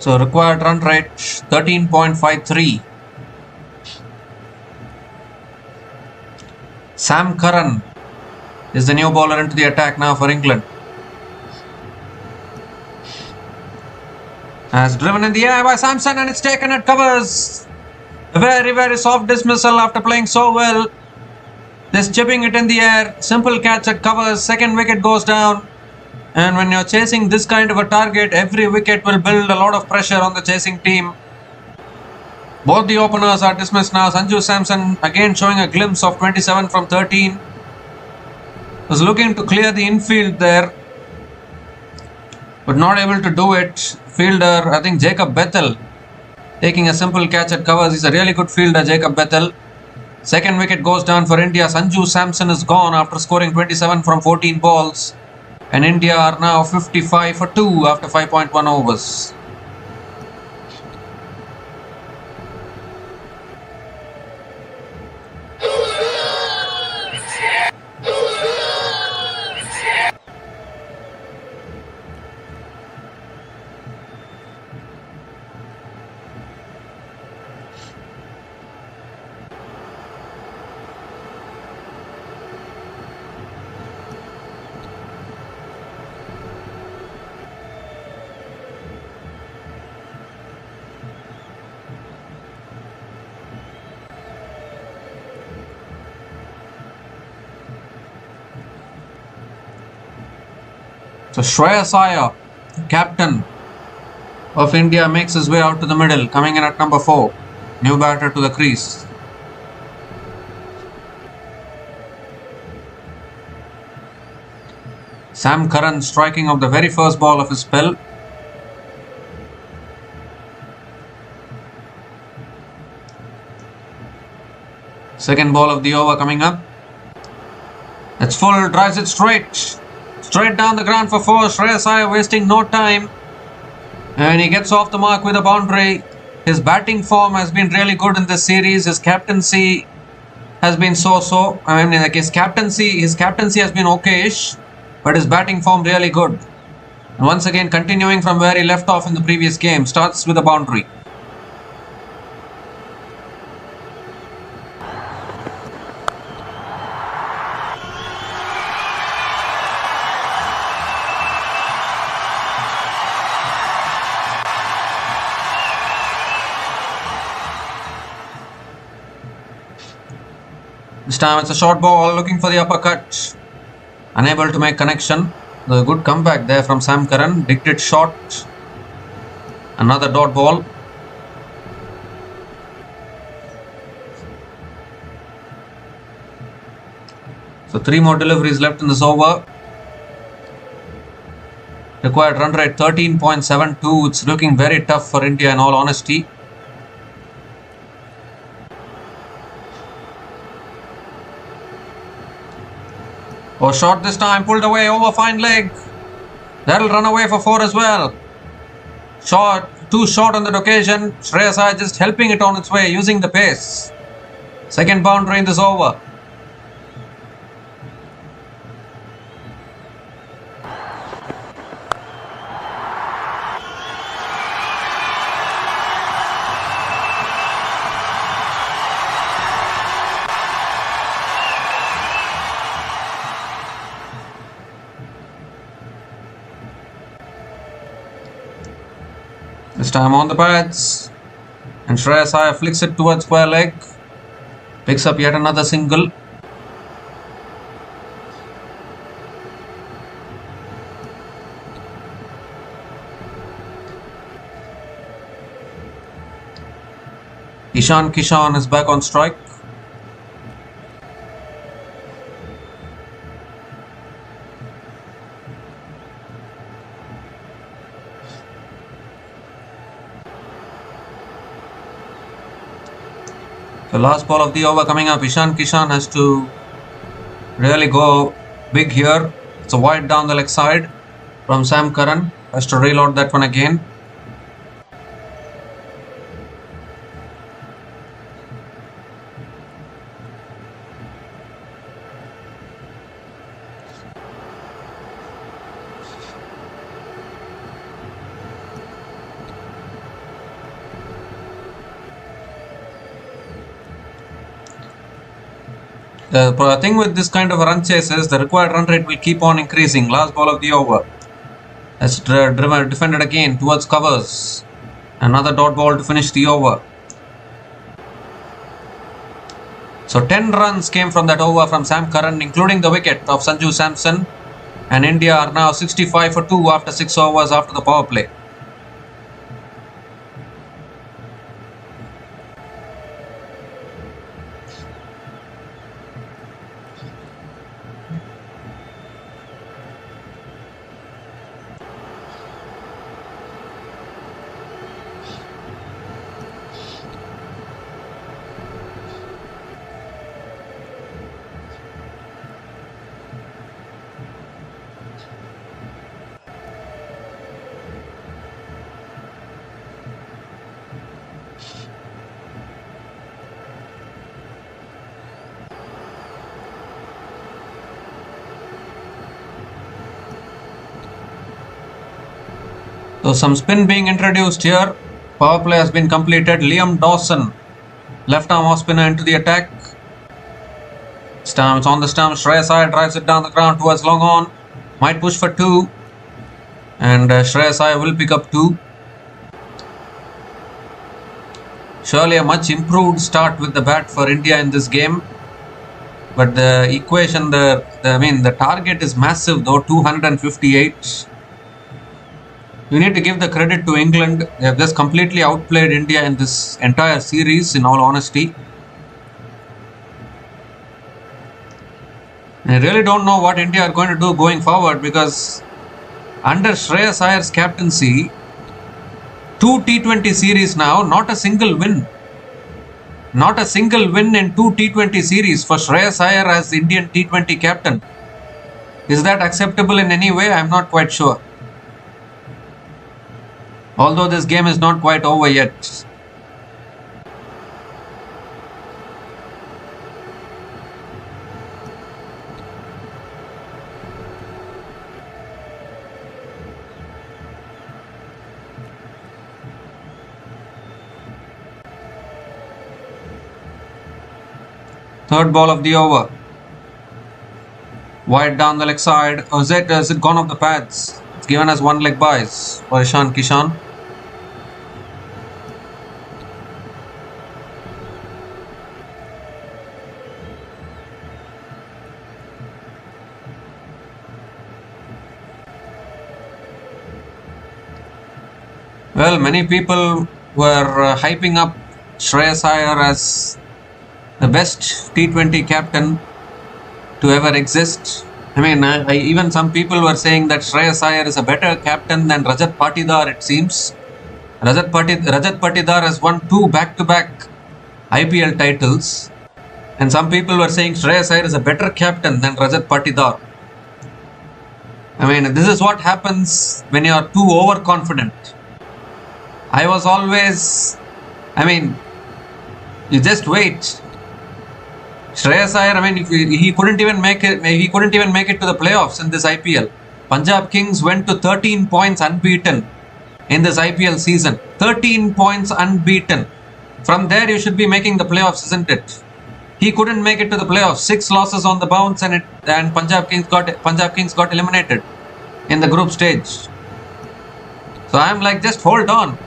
So required run rate 13.53. Sam Curran is the new bowler into the attack now for England. Has driven in the air by Samson and it's taken at covers. A very, very soft dismissal after playing so well. Just chipping it in the air. Simple catch at covers. Second wicket goes down. And when you're chasing this kind of a target, every wicket will build a lot of pressure on the chasing team. Both the openers are dismissed now. Sanju Samson again showing a glimpse of 27 from 13. Was looking to clear the infield there, but not able to do it. Fielder, I think Jacob Bethel, taking a simple catch at covers. He's a really good fielder, Jacob Bethel. Second wicket goes down for India. Sanju Samson is gone after scoring 27 from 14 balls. And India are now 55 for 2 after 5.1 overs. So Shreyas Iyer, captain of India, makes his way out to the middle, coming in at number 4. New batter to the crease. Sam Curran striking off the very first ball of his spell. Second ball of the over coming up. It's full, drives it straight. Straight down the ground for 4. Shreyas Iyer wasting no time. And he gets off the mark with a boundary. His batting form has been really good in this series. His captaincy has been so-so. I mean, like his captaincy has been okay-ish. But his batting form really good. And once again, continuing from where he left off in the previous game. Starts with a boundary. This time it's a short ball, looking for the uppercut. Unable to make connection. The good comeback there from Sam Curran. Dicked it short. Another dot ball. So 3 more deliveries left in this over. Required run rate 13.72. It's looking very tough for India in all honesty. Oh, shot this time, pulled away, over fine leg. That'll run away for 4 as well. Short, too short on that occasion. Shreyas Iyer just helping it on its way, using the pace. Second boundary in this over. This time on the pads. And Shreyas Iyer flicks it towards square leg. Picks up yet another single. Ishan Kishan is back on strike. The last ball of the over coming up. Ishan Kishan has to really go big here. It's a wide down the leg side from Sam Curran. Has to reload that one again. The thing with this kind of a run chase is the required run rate will keep on increasing. Last ball of the over. That's defended again towards covers. Another dot ball to finish the over. So 10 runs came from that over from Sam Curran, including the wicket of Sanju Samson. And India are now 65 for 2 after 6 overs after the power play. So some spin being introduced here. Power play has been completed. Liam Dawson, left arm off spinner into the attack. Stumps on the stump. Shreyas Iyer drives it down the ground towards long on. Might push for 2. And Shreyas Iyer will pick up 2. Surely a much improved start with the bat for India in this game. But the equation, the target is massive though, 258. You need to give the credit to England. They have just completely outplayed India in this entire series, in all honesty. I really don't know what India are going to do going forward, because under Shreyas Iyer's captaincy, 2 T20 series now, not a single win. Not a single win in 2 T20 series for Shreyas Iyer as the Indian T20 captain. Is that acceptable in any way? I am not quite sure. Although this game is not quite over yet. Third ball of the over. Wide down the leg side. Or is it gone off the pads? It's given as one leg byes for Ishan Kishan. Well, many people were hyping up Shreyas Iyer as the best T20 captain to ever exist. I mean, even some people were saying that Shreyas Iyer is a better captain than Rajat Patidar, it seems. Rajat Patidar has won 2 back-to-back IPL titles. And some people were saying Shreyas Iyer is a better captain than Rajat Patidar. I mean, this is what happens when you are too overconfident. I was always, you just wait. Shreyas Iyer, he couldn't even make it. He couldn't even make it to the playoffs in this IPL. Punjab Kings went to 13 points unbeaten in this IPL season. 13 points unbeaten. From there, you should be making the playoffs, isn't it? He couldn't make it to the playoffs. 6 losses on the bounce, and Punjab Kings got eliminated in the group stage. So I'm like, just hold on.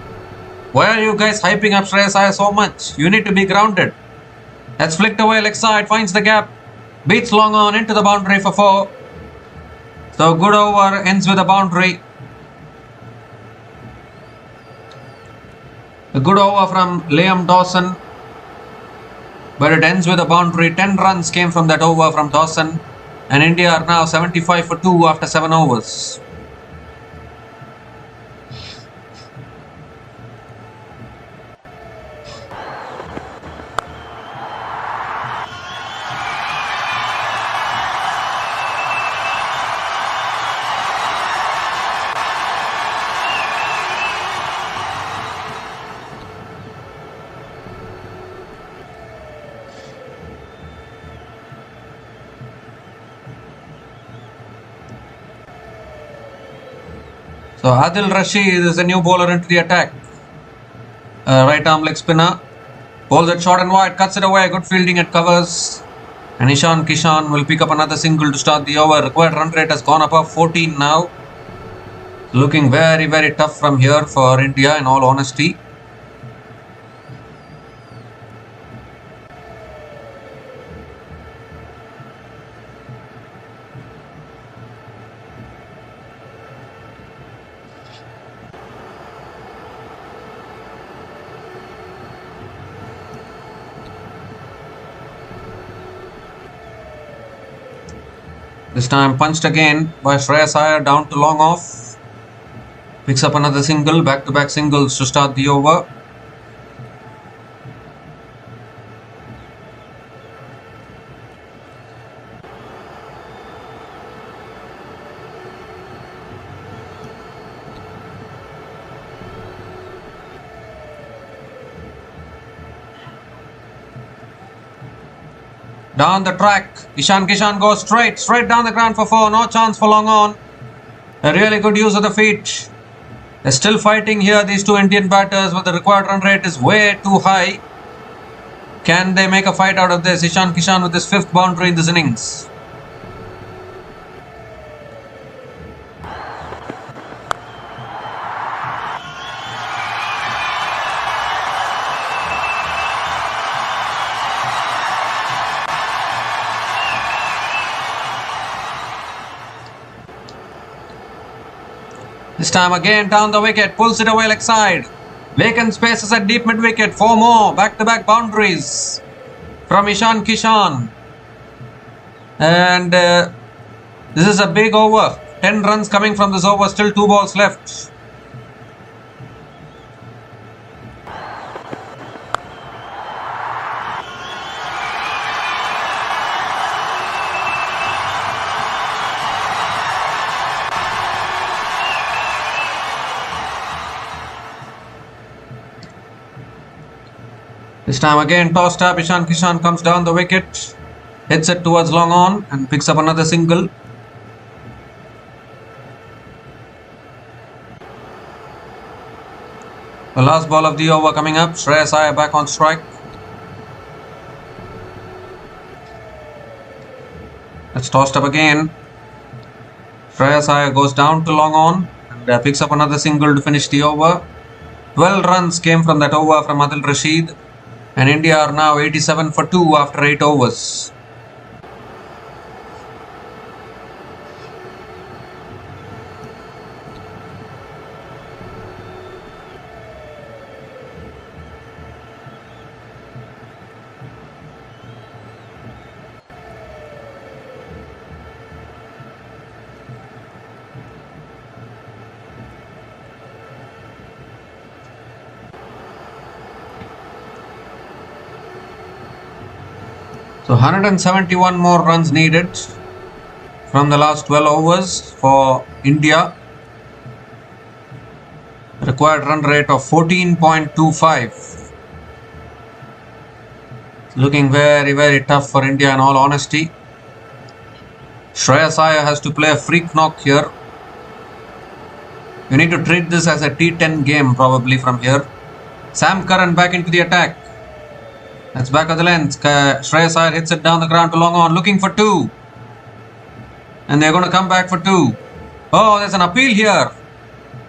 Why are you guys hyping up Shreyas Iyer so much? You need to be grounded. That's flicked away leg side, finds the gap, beats long on into the boundary for 4. So good over, ends with a boundary. A good over from Liam Dawson, but it ends with a boundary. 10 runs came from that over from Dawson, and India are now 75 for 2 after 7 overs. So Adil Rashid is a new bowler into the attack. Right arm leg spinner. Bowls it short and wide, cuts it away. Good fielding at covers. And Ishan Kishan will pick up another single to start the over. Required run rate has gone above 14 now. Looking very, very tough from here for India, in all honesty. This time punched again by Shreyas Iyer down to long off. Picks up another single, back-to-back singles to start the over. Down the track, Ishan Kishan goes straight down the ground for 4. No chance for long on. A really good use of the feet. They're still fighting here, these two Indian batters, but the required run rate is way too high. Can they make a fight out of this? Ishan Kishan with his 5th boundary in this innings. This time again down the wicket, pulls it away leg side. Vacant spaces at deep mid wicket. 4 more back-to-back boundaries from Ishan Kishan. And this is a big over. 10 runs coming from this over, still 2 balls left. This time again tossed up, Ishan Kishan comes down the wicket, hits it towards long on and picks up another single. The last ball of the over coming up, Shreyas Iyer back on strike. That's tossed up again. Shreyas Iyer goes down to long on and picks up another single to finish the over. 12 runs came from that over from Adil Rashid. And India are now 87 for 2 after 8 overs. So 171 more runs needed from the last 12 overs for India. Required run rate of 14.25. Looking very, very tough for India in all honesty. Shreyas Iyer has to play a freak knock here. You need to treat this as a T10 game probably from here. Sam Curran back into the attack. That's back of the length. Shreyas Iyer hits it down the ground to long on, looking for 2. And they're going to come back for 2. Oh, there's an appeal here.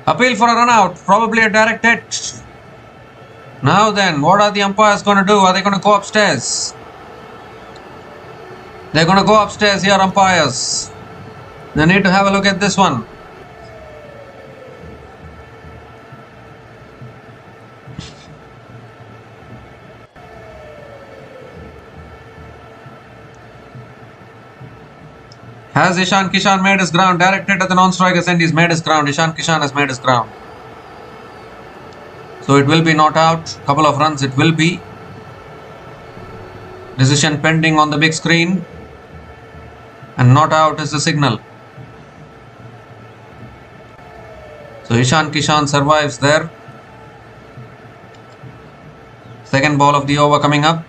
Appeal for a run out. Probably a direct hit. Now then, what are the umpires going to do? Are they going to go upstairs? They're going to go upstairs here, umpires. They need to have a look at this one. Has Ishan Kishan made his ground? Directed at the non-strikers end, he's made his ground. Ishan Kishan has made his ground. So it will be not out. Couple of runs it will be. Decision pending on the big screen. And not out is the signal. So Ishan Kishan survives there. Second ball of the over coming up.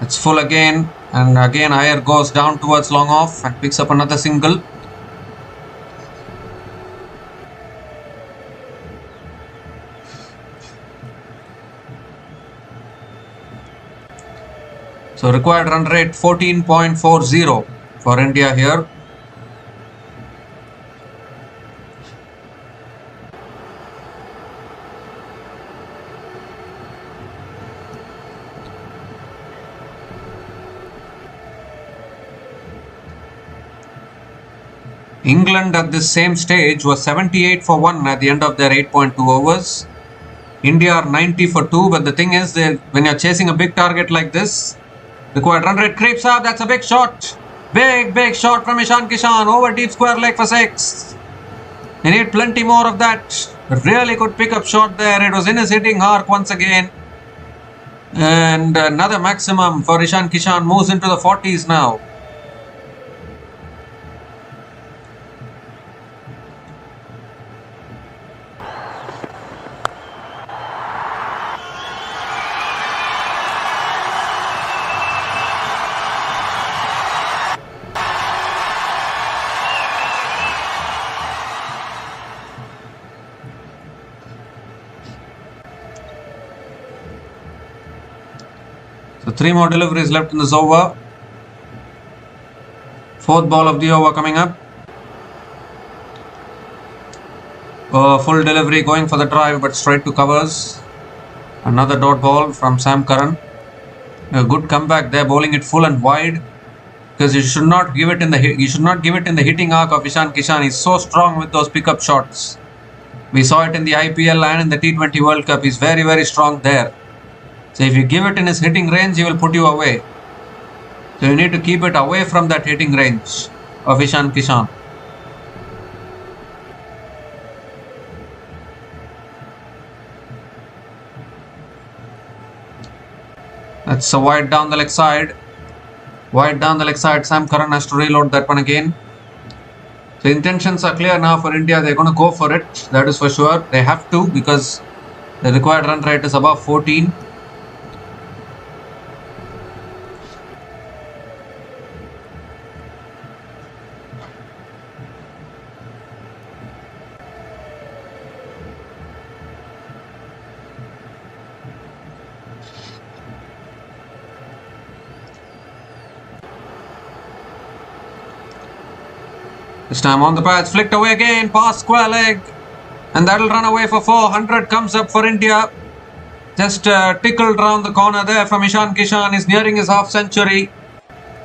It's full again. And again Iyer goes down towards long off and picks up another single. So required run rate 14.40 for India here. England at this same stage was 78 for 1 at the end of their 8.2 overs. India are 90 for 2, but the thing is that when you're chasing a big target like this, required run rate creeps up. That's a big shot. Big shot from Ishan Kishan over deep square leg for 6. You need plenty more of that. Really good pickup shot there. It was in his hitting arc once again. And another maximum for Ishan Kishan, moves into the 40s now. So 3 more deliveries left in this over. 4th ball of the over coming up. Full delivery going for the drive, but straight to covers. Another dot ball from Sam Curran. A good comeback there, bowling it full and wide. Because you should not give it in the hitting arc of Ishan Kishan. He's so strong with those pickup shots. We saw it in the IPL and in the T20 World Cup. He's very strong there. So if you give it in his hitting range, he will put you away. So you need to keep it away from that hitting range of Ishan Kishan. That's a wide down the leg side. Wide down the leg side. Sam Curran has to reload that one again. So intentions are clear now for India. They're going to go for it. That is for sure. They have to, because the required run rate is above 14. This time on the pads, flicked away again, past square leg, and that'll run away for 4. 100 comes up for India. Just tickled round the corner there from Ishan Kishan. Is nearing his half century.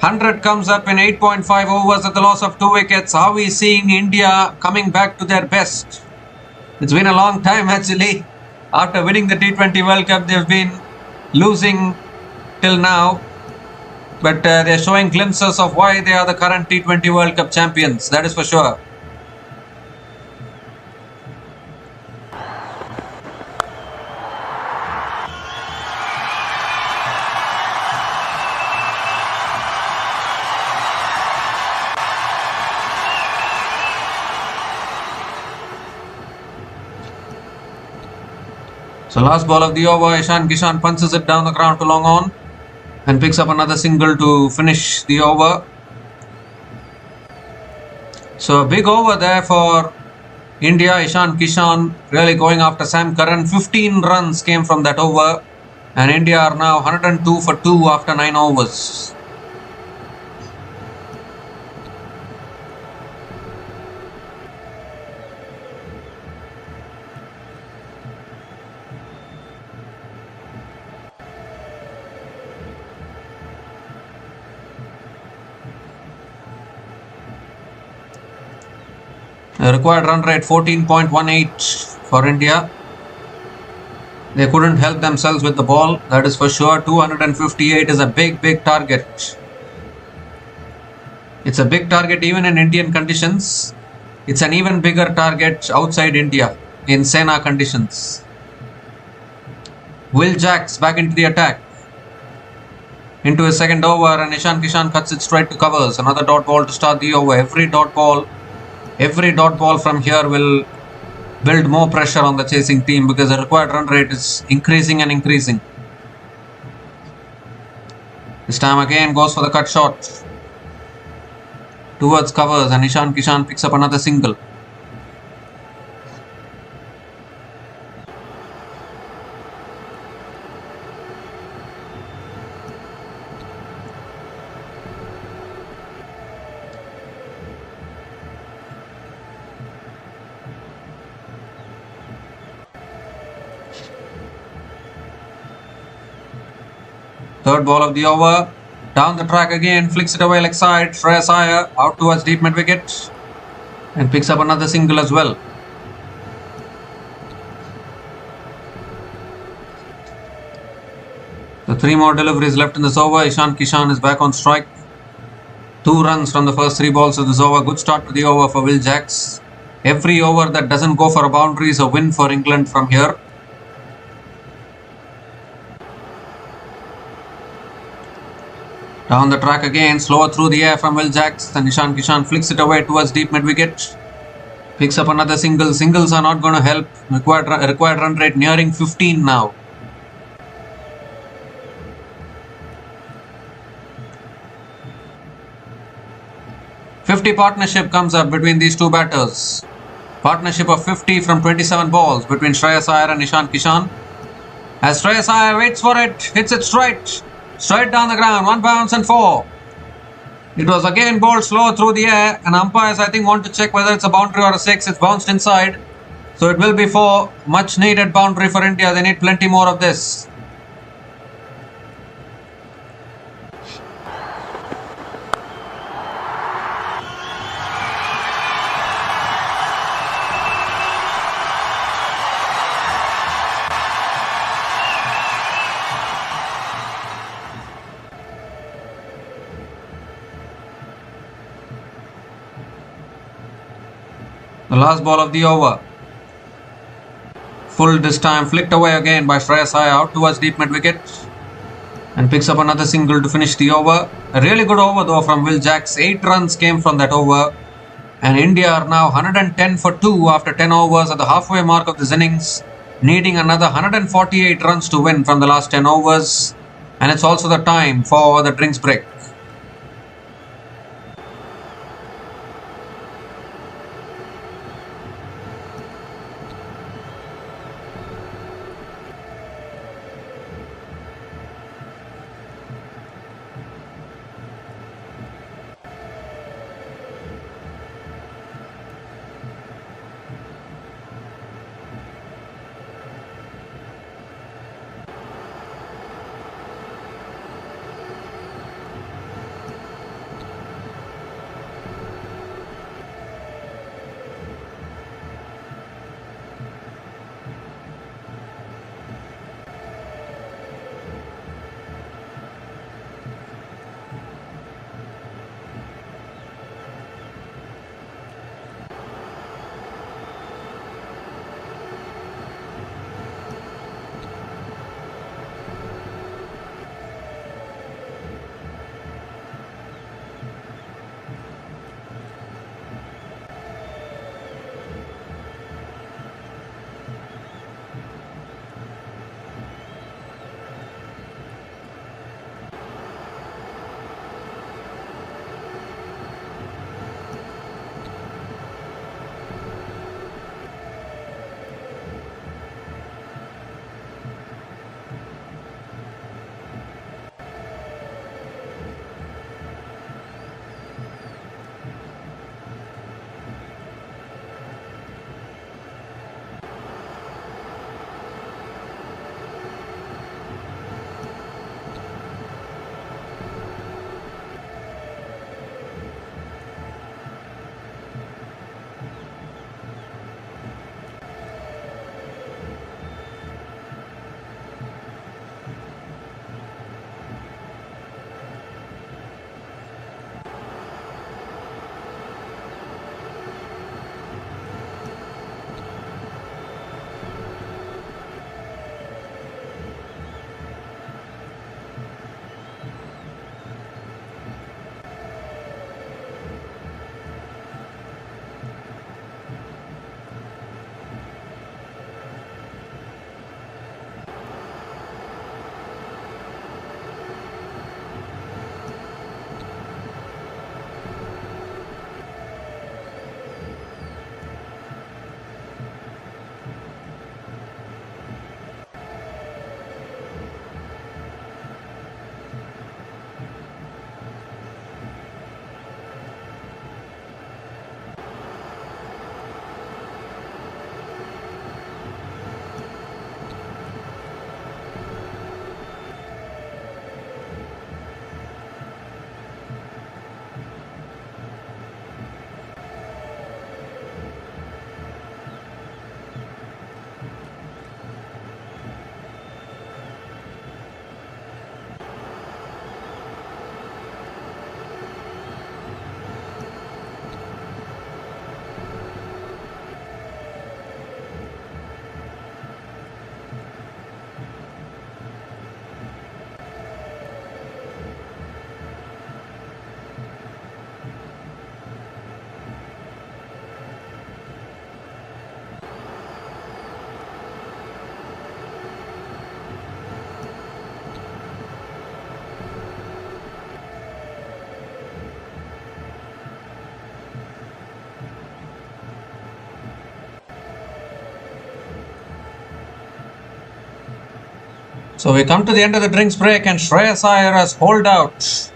100 comes up in 8.5 overs at the loss of 2 wickets. How are we seeing India coming back to their best? It's been a long time actually. After winning the T20 World Cup, they've been losing till now. But they're showing glimpses of why they are the current T20 World Cup champions. That is for sure. So last ball of the over, Ishan Kishan punches it down the ground to long on and picks up another single to finish the over. So a big over there for India. Ishan Kishan really going after Sam Curran. 15 runs came from that over, and India are now 102 for 2 after 9 overs. The required run rate 14.18 for India. They couldn't help themselves with the ball, that is for sure. 258 is a big target. It's a big target even in Indian conditions. It's an even bigger target outside India in Sena conditions. Will Jacks back into the attack. Into his second over, and Ishan Kishan cuts it straight to covers. Another dot ball to start the over. Every dot ball from here will build more pressure on the chasing team, because the required run rate is increasing and increasing. This time again goes for the cut shot towards covers, and Ishan Kishan picks up another single. Third ball of the over. Down the track again, flicks it away leg side. Shreyas Iyer out towards deep mid wicket and picks up another single as well. The 3 more deliveries left in this over. Ishan Kishan is back on strike. 2 runs from the first 3 balls of this over. Good start to the over for Will Jacks. Every over that doesn't go for a boundary is a win for England from here. Down the track again, slower through the air from Will Jacks. And Ishan Kishan flicks it away towards deep mid wicket. Picks up another single. Singles are not going to help. Required run rate nearing 15 now. .50 partnership comes up between these two batters. Partnership of 50 from 27 balls between Shreyas Iyer and Ishan Kishan. As Shreyas Iyer waits for it, hits it straight down the ground, 1 bounce and 4. It was again bowled slow through the air, and umpires I think want to check whether it's a boundary or a 6. It's bounced inside, so it will be 4. Much needed boundary for India. They need plenty more of this. The last ball of the over. Full this time, flicked away again by Shreyas Iyer out towards deep mid wicket and picks up another single to finish the over. A really good over though from Will Jacks. 8 runs came from that over, and India are now 110 for 2 after 10 overs at the halfway mark of this innings, needing another 148 runs to win from the last 10 overs, and it's also the time for the drinks break. So we come to the end of the drinks break and Shreyas Iyer has holed out.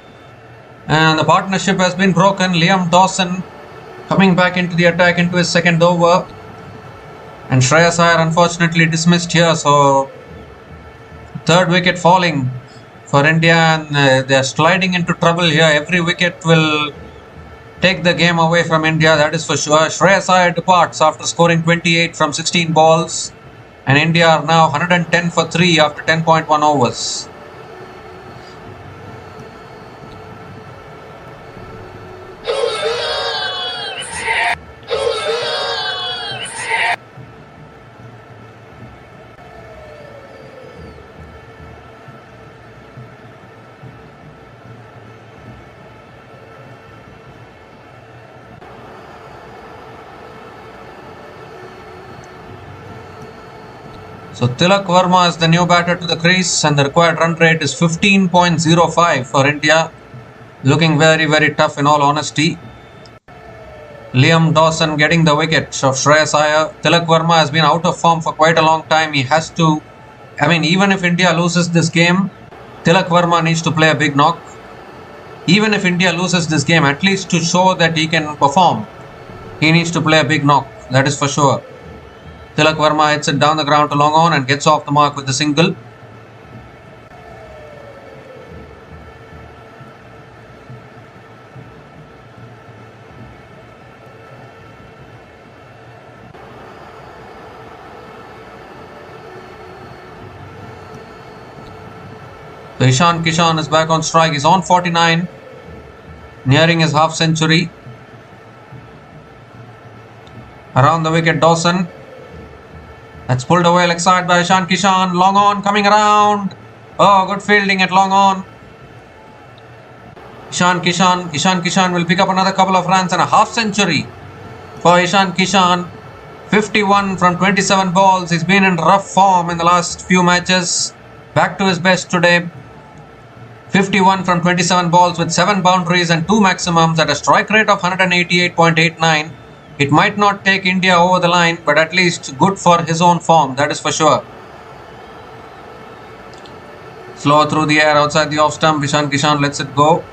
And the partnership has been broken. Liam Dawson coming back into the attack into his second over. And Shreyas Iyer unfortunately dismissed here. So third wicket falling for India, and they are sliding into trouble here. Every wicket will take the game away from India, that is for sure. Shreyas Iyer departs after scoring 28 from 16 balls. And India are now 110 for 3 after 10.1 overs. So Tilak Verma is the new batter to the crease, and the required run rate is 15.05 for India. Looking very, very tough in all honesty. Liam Dawson getting the wicket of Shreyas Iyer. Tilak Verma has been out of form for quite a long time. He has to, even if India loses this game, Tilak Verma needs to play a big knock. Even if India loses this game, at least to show that he can perform, he needs to play a big knock, that is for sure. Tilak Verma hits it down the ground to long on and gets off the mark with a single. So Ishan Kishan is back on strike. He's on 49, nearing his half century. Around the wicket, Dawson. That's pulled away leg side by Ishan Kishan. Long on coming around. Oh, good fielding at long on. Ishan Kishan will pick up another couple of runs and a half century for Ishan Kishan. 51 from 27 balls. He's been in rough form in the last few matches. Back to his best today. 51 from 27 balls with 7 boundaries and 2 maximums at a strike rate of 188.89. It might not take India over the line, but at least good for his own form, that is for sure. Slow through the air outside the off stump. Ishan Kishan lets it go.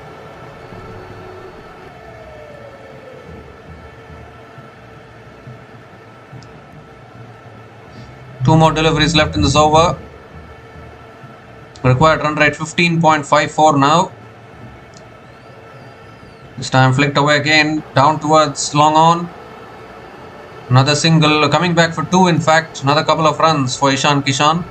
Two more deliveries left in this over. Required run rate 15.54 now. This time flicked away again, down towards long on. Another single, coming back for 2 in fact. Another couple of runs for Ishan Kishan.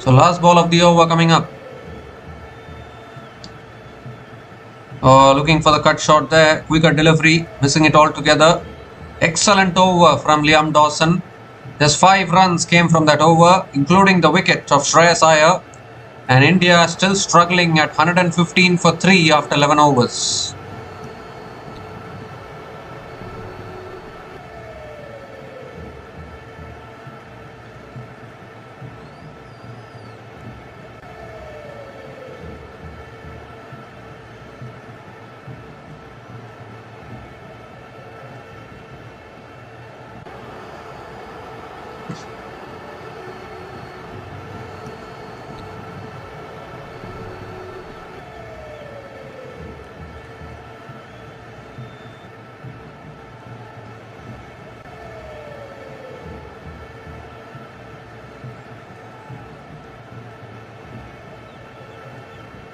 So last ball of the over coming up. Looking for the cut shot there. Quicker delivery. Missing it altogether. Excellent over from Liam Dawson. Just 5 runs came from that over, including the wicket of Shreyas Iyer. And India still struggling at 115 for 3 after 11 overs.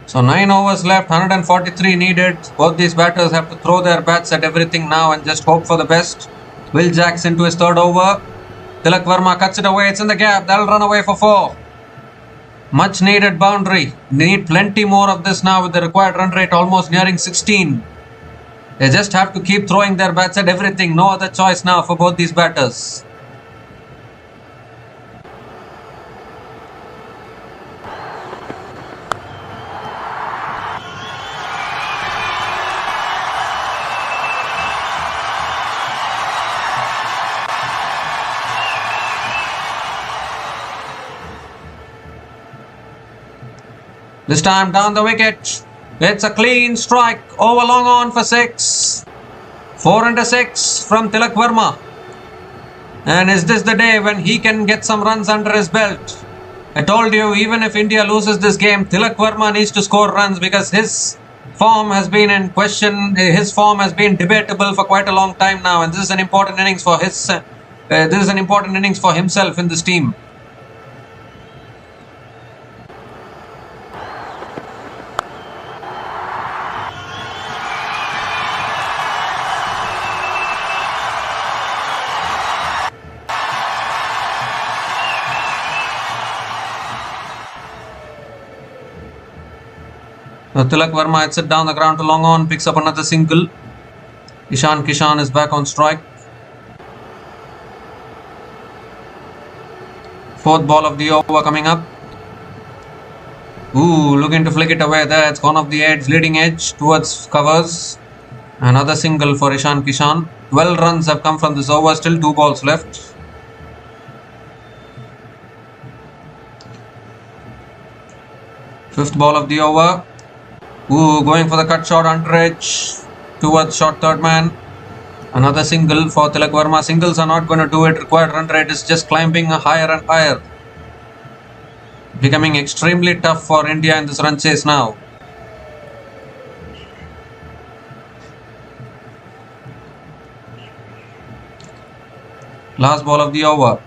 So 9 overs left, 143 needed. Both these batters have to throw their bats at everything now and just hope for the best. Will Jacks into his third over. Tilak Verma cuts it away. It's in the gap. That'll run away for 4. Much needed boundary. Need plenty more of this now with the required run rate almost nearing 16. They just have to keep throwing their bats at everything. No other choice now for both these batters. This time down the wicket. It's a clean strike. Over long on for 6. 4 under 6 from Tilak Verma. And is this the day when he can get some runs under his belt? I told you, even if India loses this game, Tilak Verma needs to score runs because his form has been in question. His form has been debatable for quite a long time now, and this is an important innings for himself in this team. Tilak Verma hits it down the ground to long on, picks up another single. Ishan Kishan is back on strike. 4th ball of the over coming up. Looking to flick it away there. It's gone off the edge, leading edge towards covers. Another single for Ishan Kishan. 12 runs have come from this over, still 2 balls left. Fifth ball of the over. Going for the cut shot under edge towards short third man. Another single for Tilak Verma. Singles are not going to do it. Required run rate is just climbing higher and higher. Becoming extremely tough for India in this run chase now. Last ball of the over.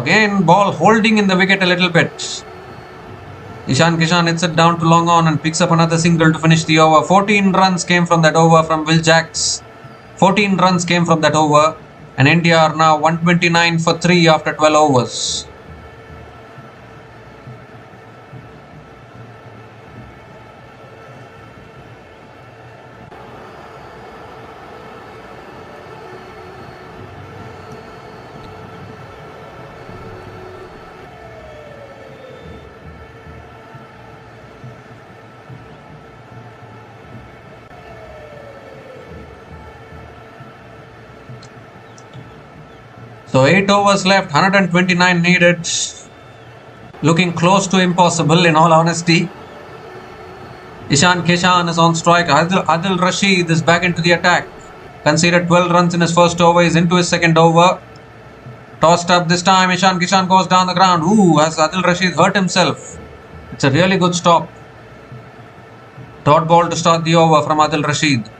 Again ball holding in the wicket a little bit. Ishan Kishan hits it down to long on and picks up another single to finish the over. 14 runs came from that over from Will Jacks. 14 runs came from that over. And India are now 129 for 3 after 12 overs. So 8 overs left, 129 needed. Looking close to impossible in all honesty. Ishan Kishan is on strike. Adil Rashid is back into the attack. Conceded 12 runs in his first over. He's into his second over. Tossed up this time. Ishan Kishan goes down the ground. Has Adil Rashid hurt himself? It's a really good stop. Dot ball to start the over from Adil Rashid.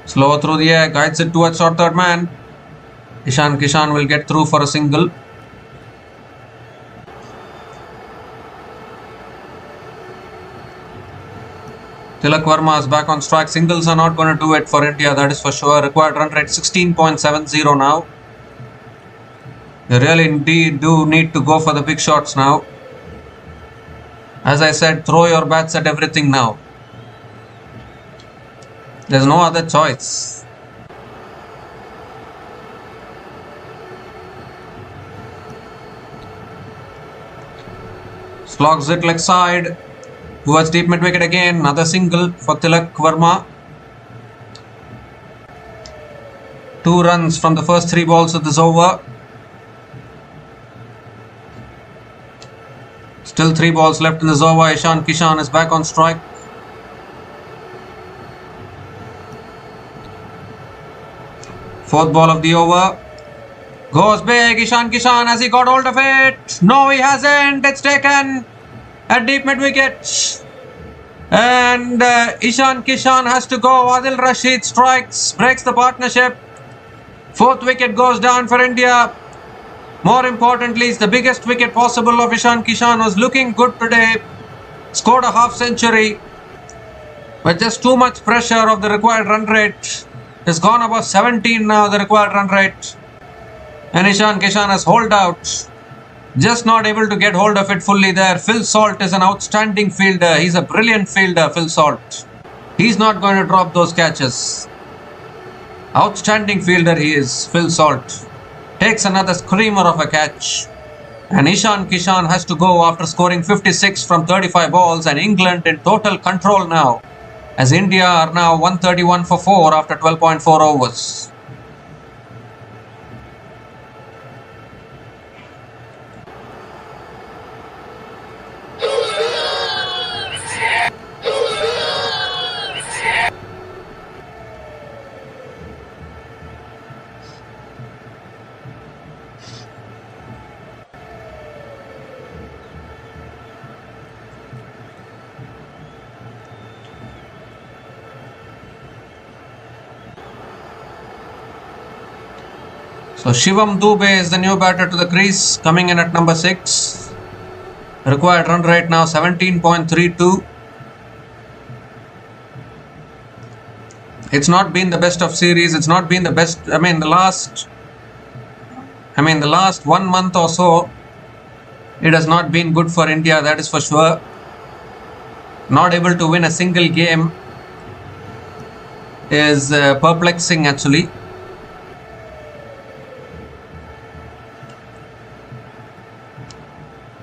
Slow through the air, guides it towards short third man. Ishan Kishan will get through for a single. Tilak Verma is back on strike. Singles are not going to do it for India, that is for sure. Required run rate 16.70 now. They really indeed do need to go for the big shots now. As I said, throw your bats at everything now. There's no other choice. Slogs it leg side towards deep mid wicket again. Another single for Tilak Verma. 2 runs from the first 3 balls of this over. Still 3 balls left in this over. Ishan Kishan is back on strike. Fourth ball of the over. Goes big. Ishan Kishan, has he got hold of it? No, he hasn't. It's taken at deep mid wicket. And Ishan Kishan has to go. Adil Rashid strikes, breaks the partnership. 4th wicket goes down for India. More importantly, it's the biggest wicket possible of Ishan Kishan. Was looking good today. Scored a half century. But just too much pressure of the required run rate. It's gone above 17 now, the required run rate. And Ishan Kishan has holed out. Just not able to get hold of it fully there. Phil Salt is an outstanding fielder. He's a brilliant fielder, Phil Salt. He's not going to drop those catches. Outstanding fielder he is, Phil Salt. Takes another screamer of a catch. And Ishan Kishan has to go after scoring 56 from 35 balls, and England in total control now, as India are now 131 for 4 after 12.4 overs. So Shivam Dube is the new batter to the crease, coming in at number 6. Required run rate now 17.32. It's not been the best of series. It's not been the best. The last 1 month or so, it has not been good for India, that is for sure. Not able to win a single game is perplexing actually.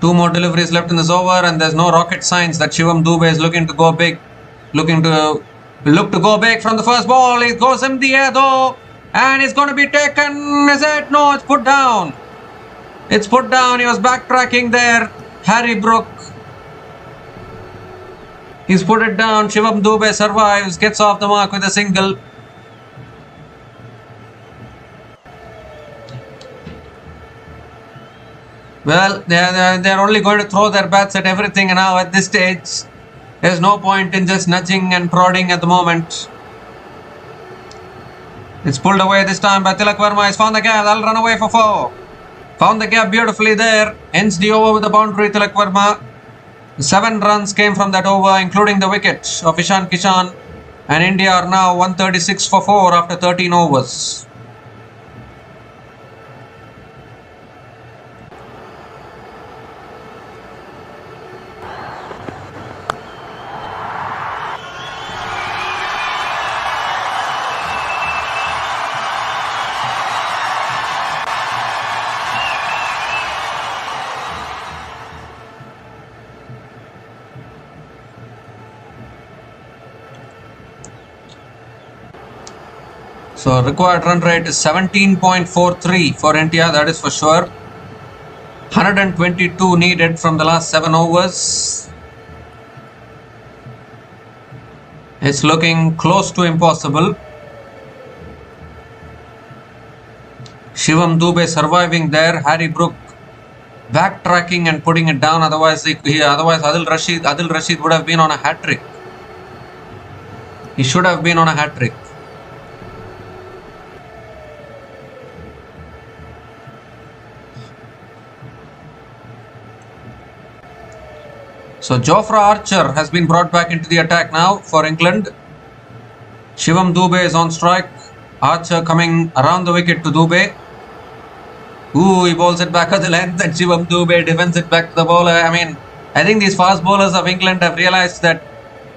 Two more deliveries left in this over, and there's no rocket science that Shivam Dube is looking to go big. Look to go big from the first ball. It goes in the air though, and it's going to be taken. Is it? No, it's put down. It's put down. He was backtracking there. Harry Brook. He's put it down. Shivam Dube survives, gets off the mark with a single. Well, they're only going to throw their bats at everything now at this stage. There's no point in just nudging and prodding at the moment. It's pulled away this time by Tilak Verma. He's found the gap. I'll run away for 4. Found the gap beautifully there. Ends the over with the boundary, Tilak Verma. 7 runs came from that over, including the wicket of Ishan Kishan. And India are now 136 for 4 after 13 overs. So required run rate is 17.43 for India, that is for sure. 122 needed from the last 7 overs. It's looking close to impossible. Shivam Dube surviving there. Harry Brook backtracking and putting it down. Otherwise Adil Rashid would have been on a hat trick. He should have been on a hat trick. So Jofra Archer has been brought back into the attack now for England. Shivam Dube is on strike. Archer coming around the wicket to Dube. He bowls it back at the length, and Shivam Dube defends it back to the bowler. I think these fast bowlers of England have realized that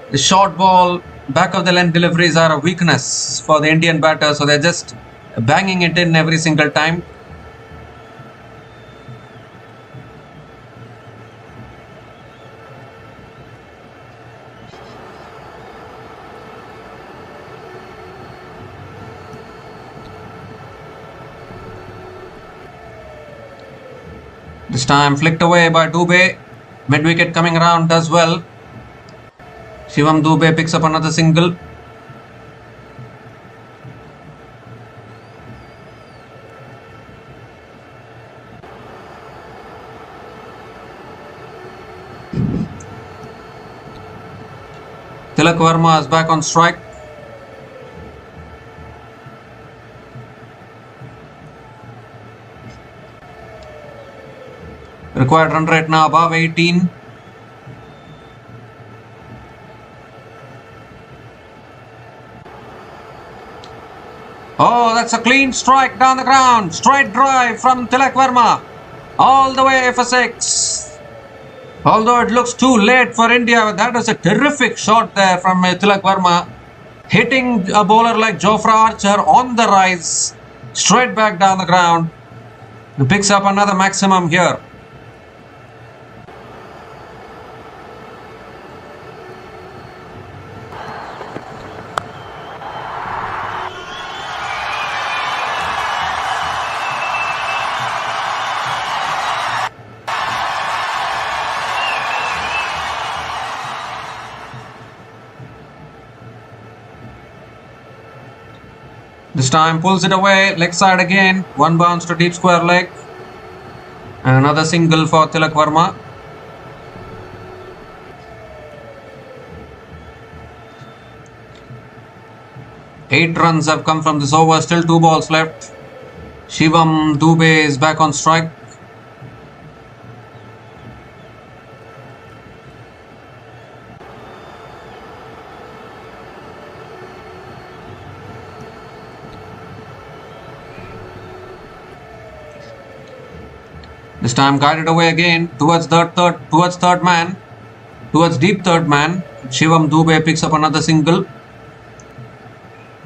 the short ball, back of the length deliveries are a weakness for the Indian batter, so they're just banging it in every single time. This time flicked away by Dube. Mid-wicket coming around does well. Shivam Dube picks up another single. Tilak Verma is back on strike. Required run rate now above 18. Oh, that's a clean strike down the ground. Straight drive from Tilak Verma. All the way for 6. Although it looks too late for India, that was a terrific shot there from Tilak Verma. Hitting a bowler like Jofra Archer on the rise. Straight back down the ground. He picks up another maximum here. This time pulls it away, leg side again, one bounce to deep square leg. And another single for Tilak Verma. Eight runs have come from this over, still 2 balls left. Shivam Dubey is back on strike. This time guided away again towards third man, towards deep third man. Shivam Dubey picks up another single.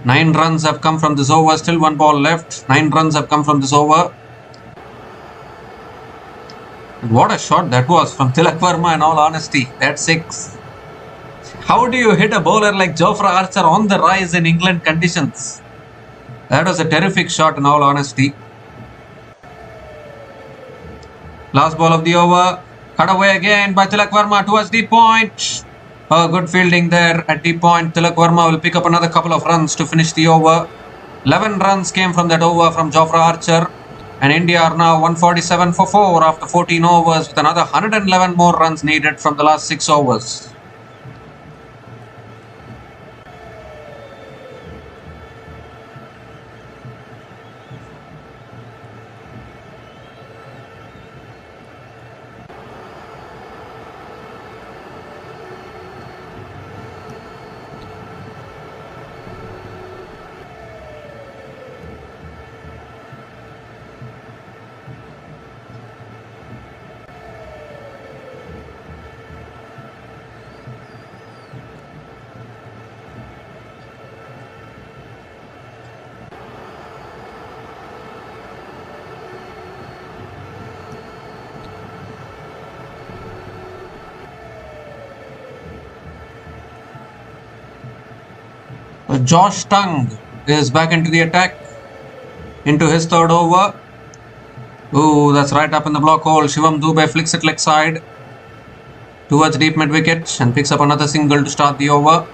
9 runs have come from this over, still 1 ball left. 9 runs have come from this over. What a shot that was from Tilak Verma, in all honesty. That's 6. How do you hit a bowler like Jofra Archer on the rise in England conditions? That was a terrific shot, in all honesty. Last ball of the over. Cut away again by Tilak Verma towards deep point. Good fielding there at deep point. Tilak Verma will pick up another couple of runs to finish the over. 11 runs came from that over from Jofra Archer. And India are now 147 for 4 after 14 overs, with another 111 more runs needed from the last 6 overs. Josh Tung is back into the attack, into his third over. Ooh, that's right up in the block hole. Shivam Dubey flicks it leg side towards deep mid wicket and picks up another single to start the over.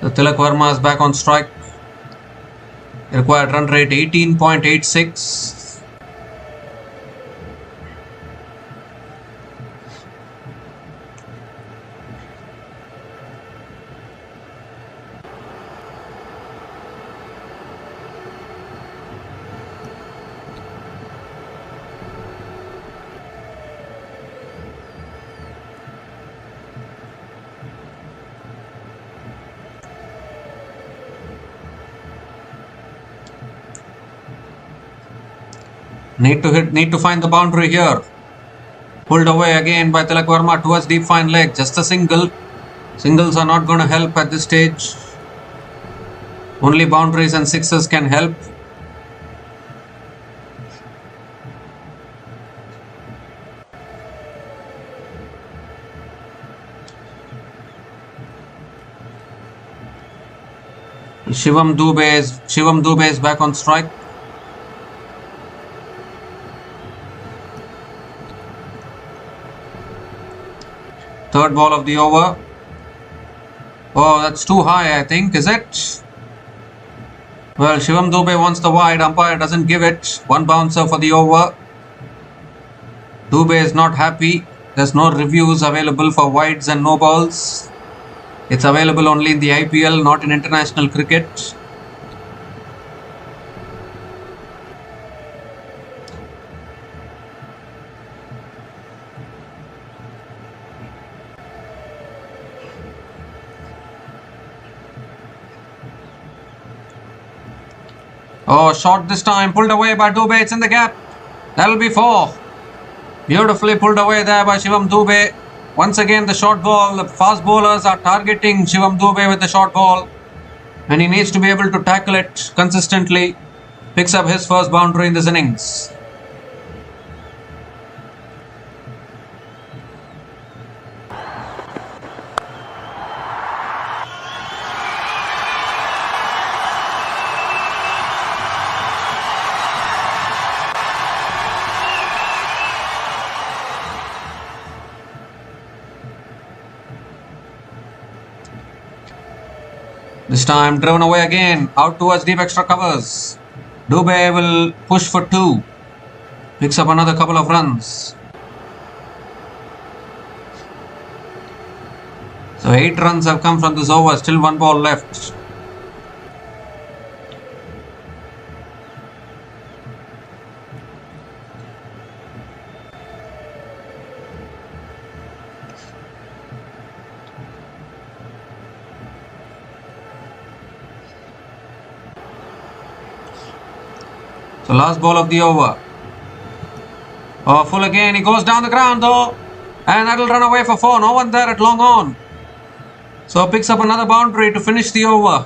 The Tilak Verma is back on strike. Required run rate 18.86. Need to find the boundary here. Pulled away again by Tilak Verma towards deep fine leg. Just a single. Singles are not going to help at this stage. Only boundaries and sixes can help. Shivam Dubey is back on strike. Third ball of the over. Oh, that's too high, I think. Is it? Well, Shivam Dubey wants the wide. Umpire doesn't give it. One bouncer for the over. Dubey is not happy. There's no reviews available for wides and no balls. It's available only in the IPL, not in international cricket. Oh, shot this time. Pulled away by Dubey. It's in the gap. That'll be 4. Beautifully pulled away there by Shivam Dubey. Once again, the short ball. The fast bowlers are targeting Shivam Dubey with the short ball. And he needs to be able to tackle it consistently. Picks up his first boundary in this innings. This time driven away again, out towards deep extra covers. Dubey will push for 2. Picks up another couple of runs. So 8 runs have come from this over, still 1 ball left. So last ball of the over. Oh, full again. He goes down the ground though. And that'll run away for 4. No one there at long on. So picks up another boundary to finish the over.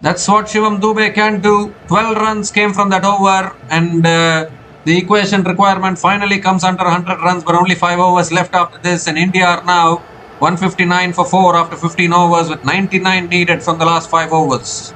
That's what Shivam Dube can do. 12 runs came from that over. And the equation requirement finally comes under 100 runs. But only 5 overs left after this. And India are now 159 for 4 after 15 overs with 99 needed from the last 5 overs.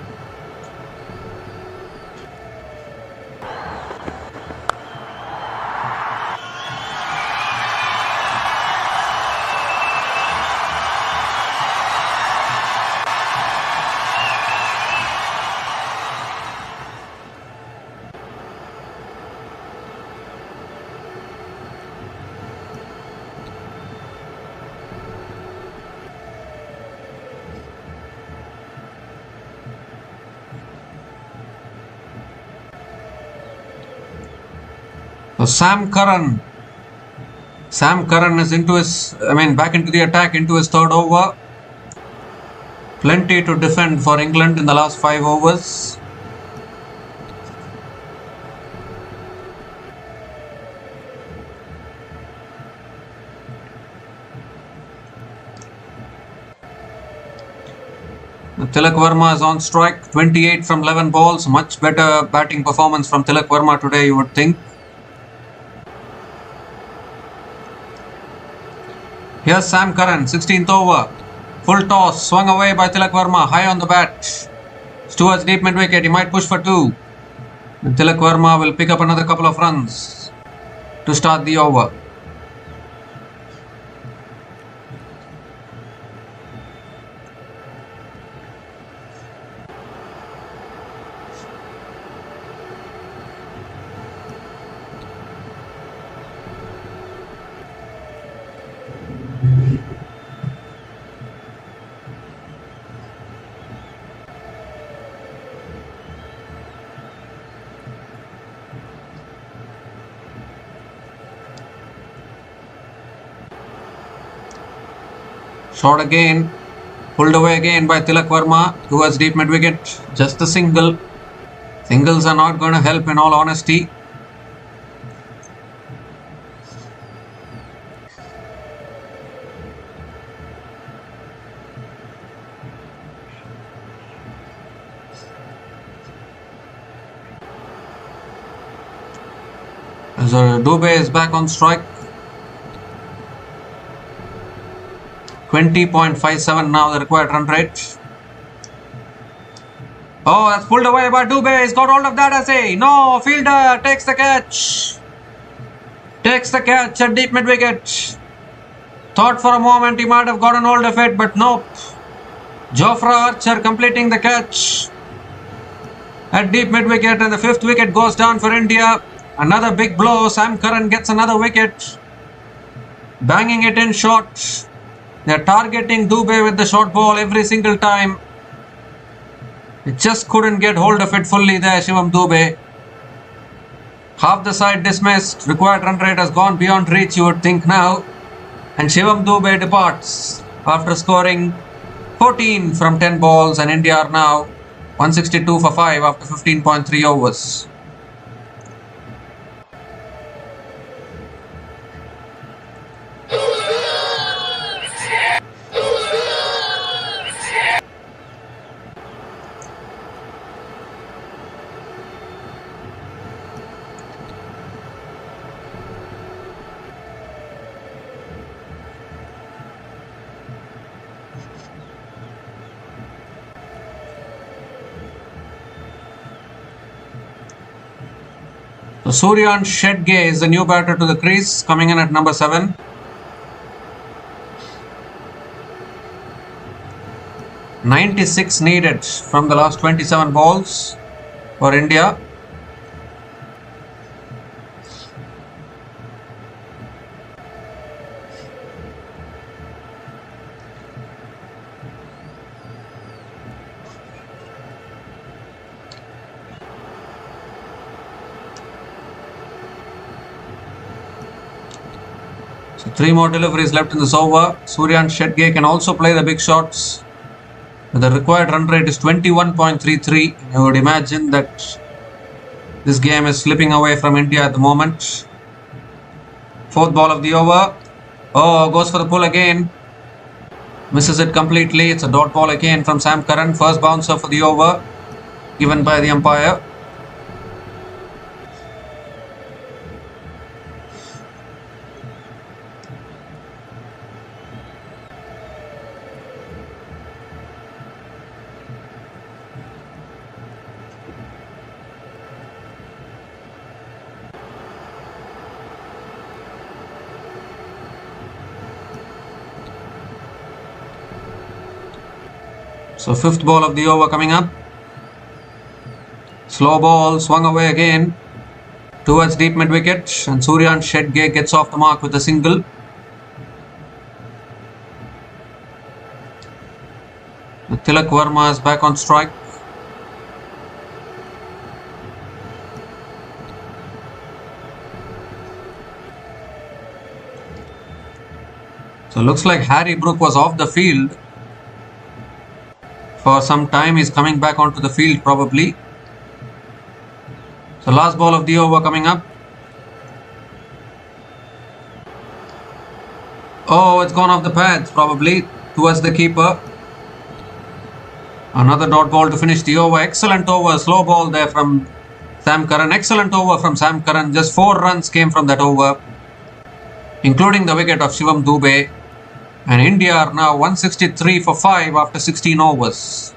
So Sam Curran is back into the attack into his 3rd over. Plenty to defend for England in the last 5 overs. Tilak Verma is on strike, 28 from 11 balls. Much better batting performance from Tilak Verma today, you would think. Here's Sam Curran, 16th over. Full toss, swung away by Tilak Verma, high on the bat. Towards deep mid wicket, he might push for 2. And Tilak Verma will pick up another couple of runs to start the over. Shot again, pulled away again by Tilak Verma towards deep mid wicket. Just a single. Singles are not going to help in all honesty. So Dube is back on strike. 20.57 now the required run rate. Oh, that's pulled away by Dube. He's got hold of that as a no fielder takes the catch. Takes the catch at deep mid wicket. Thought for a moment he might have gotten hold of it, but nope. Jofra Archer completing the catch at deep mid wicket, and the 5th wicket goes down for India. Another big blow. Sam Curran gets another wicket. Banging it in short. They're targeting Dube with the short ball every single time. It just couldn't get hold of it fully there, Shivam Dube. Half the side dismissed. Required run rate has gone beyond reach, you would think now. And Shivam Dube departs after scoring 14 from 10 balls, and India are now 162 for 5 after 15.3 overs. So Suryan Shedge is the new batter to the crease, coming in at number 7. 96 needed from the last 27 balls for India. So 3 more deliveries left in this over. Surya and Shetge can also play the big shots. The required run rate is 21.33. I would imagine that this game is slipping away from India at the moment. 4th ball of the over. Oh, goes for the pull again. Misses it completely. It's a dot ball again from Sam Curran. First bouncer for the over, given by the umpire. So 5th ball of the over coming up. Slow ball swung away again towards deep mid wicket, and Suryan Shetge gets off the mark with a single. Tilak Verma is back on strike. So looks like Harry Brook was off the field for some time. He's coming back onto the field probably. So last ball of the over coming up. Oh, it's gone off the pads probably towards the keeper. Another dot ball to finish the over. Excellent over. Slow ball there from Sam Curran. Excellent over from Sam Curran. Just 4 runs came from that over, including the wicket of Shivam Dube. And India are now 163 for 5 after 16 overs.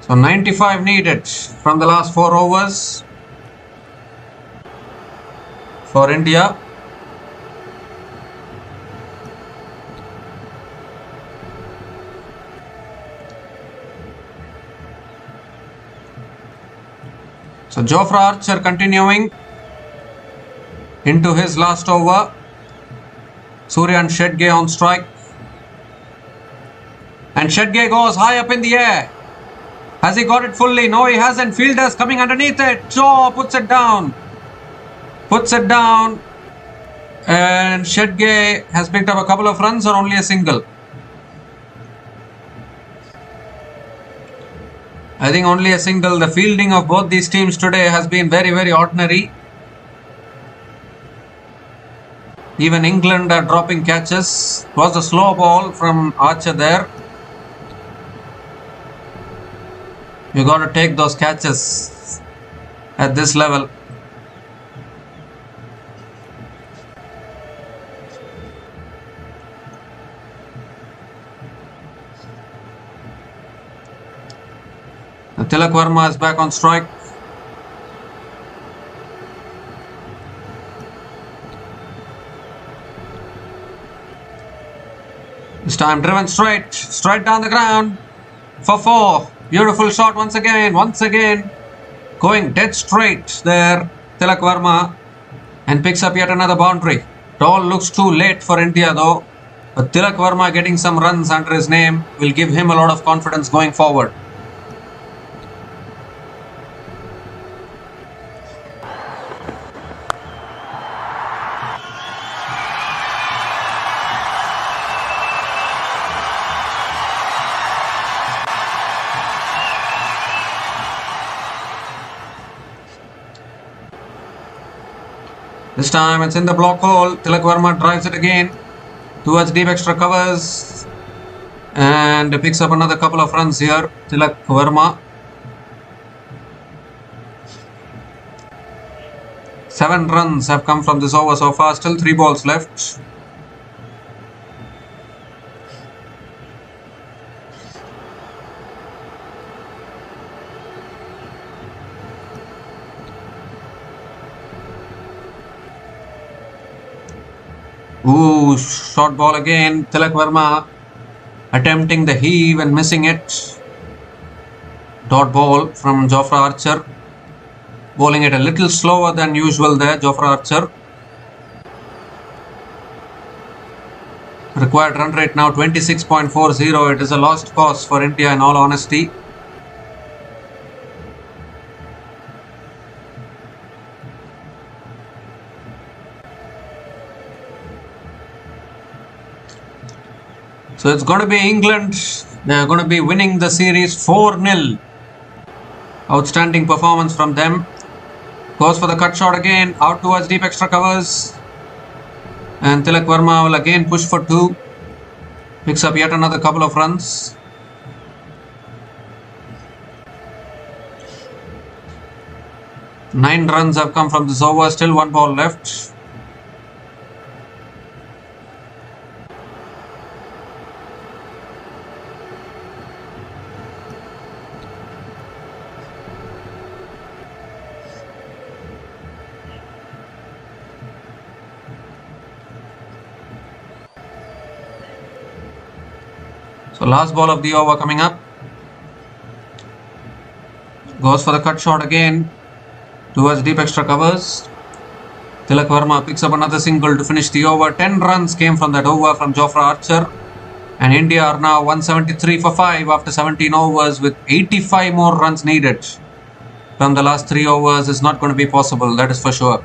So 95 needed from the last 4 overs for India. So Jofra Archer continuing into his last over. Suryan Shetge on strike. And Shetge goes high up in the air. Has he got it fully? No, he hasn't. Fielders coming underneath it. Oh, puts it down. Puts it down. And Shetge has picked up a couple of runs or only a single? I think only a single. The fielding of both these teams today has been very, very ordinary. Even England are dropping catches. It was a slow ball from Archer there. You got to take those catches at this level. Tilak Verma is back on strike. This time driven straight down the ground for 4. Beautiful shot once again, going dead straight there, Tilak Verma, and picks up yet another boundary. It all looks too late for India though, but Tilak Verma getting some runs under his name will give him a lot of confidence going forward. This time it's in the block hole. Tilak Verma drives it again towards deep extra covers and picks up another couple of runs here. Tilak Verma. 7 runs have come from this over so far. Still 3 balls left. Ooh, short ball again. Tilak Verma attempting the heave and missing it. Dot ball from Jofra Archer. Bowling it a little slower than usual there, Jofra Archer. Required run rate now 26.40. It is a lost cause for India in all honesty. So it's going to be England. They are going to be winning the series 4-0. Outstanding performance from them. Goes for the cut shot again. Out towards deep extra covers. And Tilak Verma will again push for 2. Picks up yet another couple of runs. Nine runs have come from this over. Still 1 ball left. So last ball of the over coming up. Goes for the cut shot again towards deep extra covers. Tilak Verma picks up another single to finish the over. 10 runs came from that over from Jofra Archer. And India are now 173 for 5 after 17 overs with 85 more runs needed. From the last 3 overs is not going to be possible, that is for sure.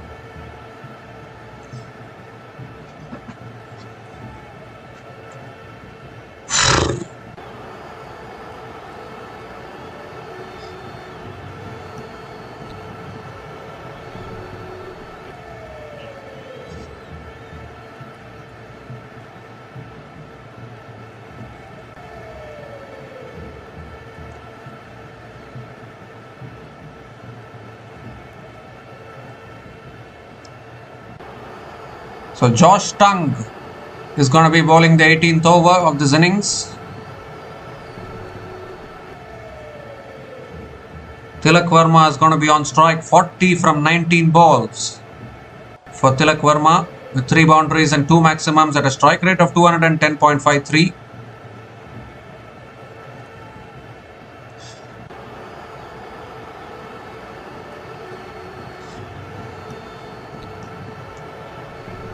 So Josh Tongue is going to be bowling the 18th over of this innings. Tilak Verma is going to be on strike. 40 from 19 balls for Tilak Verma with 3 boundaries and 2 maximums at a strike rate of 210.53.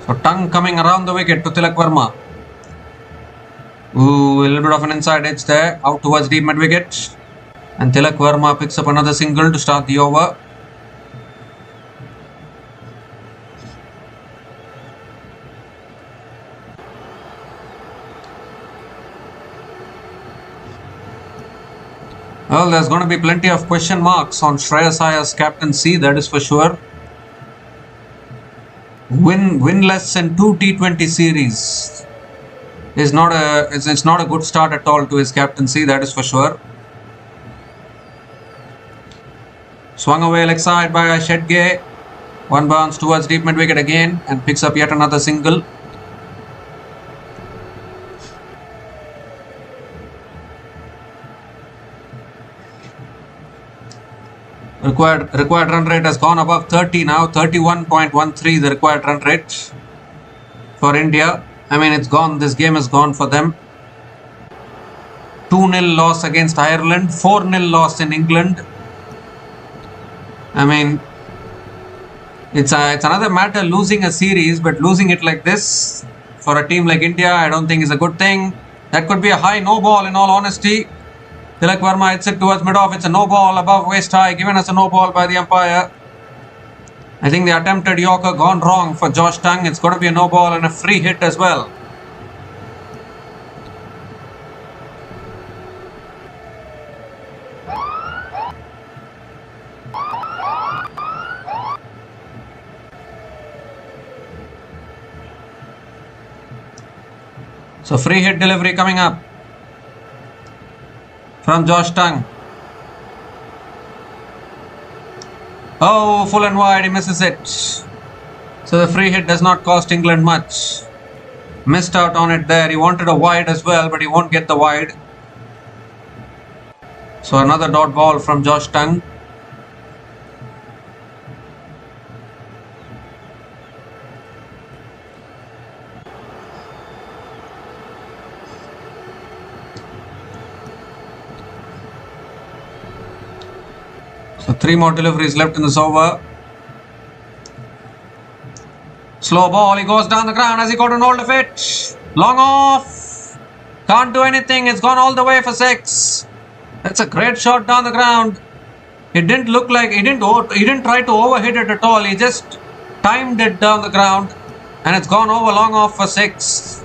So Tongue coming around the wicket to Tilak Verma. Ooh, a little bit of an inside edge there. Out towards deep mid wicket. And Tilak Verma picks up another single to start the over. Well, there's going to be plenty of question marks on Shreyas Iyer's captaincy, that is for sure. Winless in 2 T20 series is not a good start at all to his captaincy, that is for sure. Swung away leg side by Shedge. 1 bounce towards deep mid wicket again and picks up yet another single. Required run rate has gone above 30 now. 31.13 the required run rate for India. I mean, it's gone. This game is gone for them. 2-0 loss against Ireland. 4-0 loss in England. I mean, it's another matter losing a series, but losing it like this for a team like India, I don't think is a good thing. That could be a high no ball in all honesty. Tilak Verma hits it towards mid-off. It's a no ball above waist high, given as a no ball by the umpire. I think the attempted Yorker gone wrong for Josh Tongue. It's going to be a no ball and a free hit as well. So free hit delivery coming up from Josh Tongue. Oh, full and wide, he misses it. So the free hit does not cost England much. Missed out on it there. He wanted a wide as well, but he won't get the wide. So another dot ball from Josh Tongue. So 3 more deliveries left in this over. Slow ball, he goes down the ground. Has he got an hold of it? Long off. Can't do anything. It's gone all the way for 6. That's a great shot down the ground. It didn't look like he didn't try to overhit it at all. He just timed it down the ground, and it's gone over long off for 6.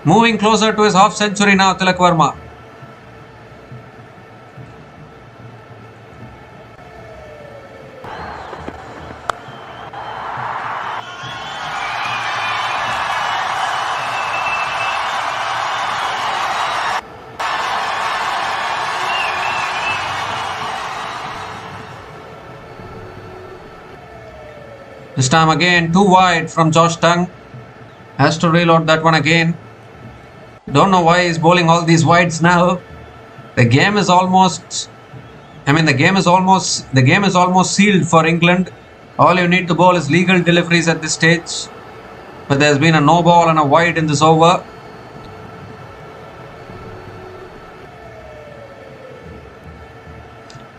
Moving closer to his half century now, Tilak Varma. This time again, too wide from Josh Tongue. Has to reload that one again. Don't know why he's bowling all these wides now. The game is almost sealed for England. All you need to bowl is legal deliveries at this stage. But there's been a no ball and a wide in this over.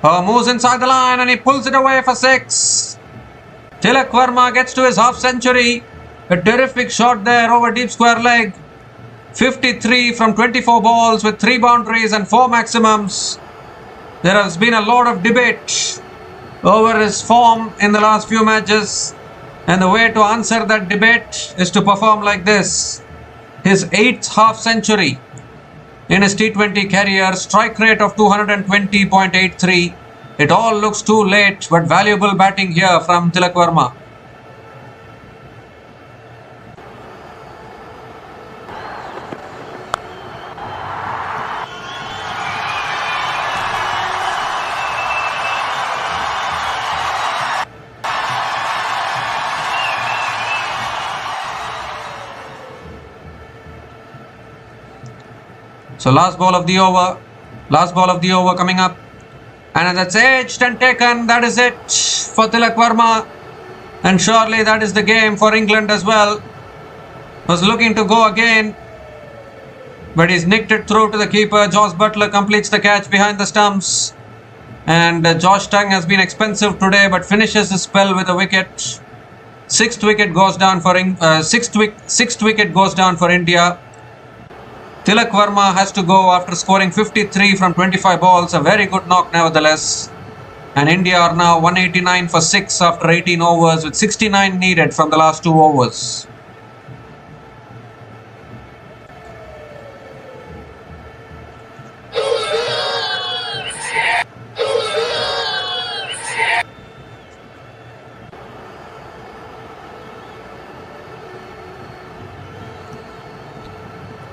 Moves inside the line and he pulls it away for 6. Tilak Varma gets to his half century. A terrific shot there over deep square leg. 53 from 24 balls with 3 boundaries and 4 maximums. There has been a lot of debate over his form in the last few matches. And the way to answer that debate is to perform like this. His 8th half century in his T20 career. Strike rate of 220.83. It all looks too late, but valuable batting here from Tilak Varma. So last ball of the over coming up. And that's edged and taken. That is it for Tilak Varma. And surely that is the game for England as well. Was looking to go again, but he's nicked it through to the keeper. Josh Buttler completes the catch behind the stumps. And Josh Tongue has been expensive today, but finishes his spell with a wicket. Sixth wicket goes down for India. Tilak Varma has to go after scoring 53 from 25 balls. A very good knock nevertheless. And India are now 189 for 6 after 18 overs with 69 needed from the last 2 overs.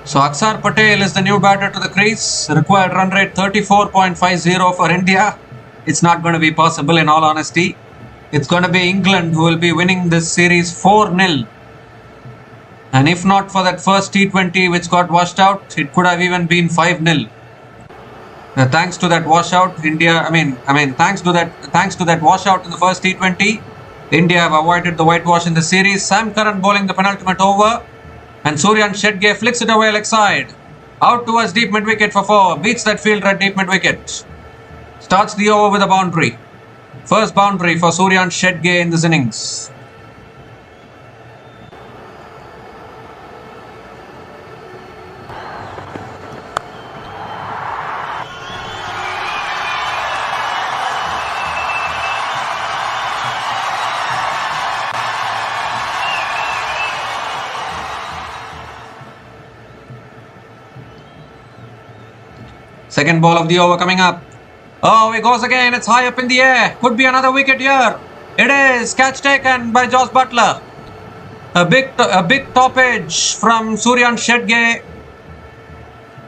So Aksar Patel is the new batter to the crease. Required run rate 34.50 for India. It's not going to be possible in all honesty. It's going to be England who will be winning this series 4-0. And if not for that first T20 which got washed out, it could have even been 5-0. Thanks to that washout, thanks to that washout in the first T20, India have avoided the whitewash in the series. Sam Curran bowling the penultimate over. And Suryan Shedge flicks it away leg side. Out towards deep mid wicket for 4. Beats that fielder at deep mid wicket. Starts the over with a boundary. First boundary for Suryan Shedge in this innings. Second ball of the over coming up. Oh, he goes again. It's high up in the air. Could be another wicket here. It is. Catch taken by Josh Buttler. A big top edge from Suryan Shedge.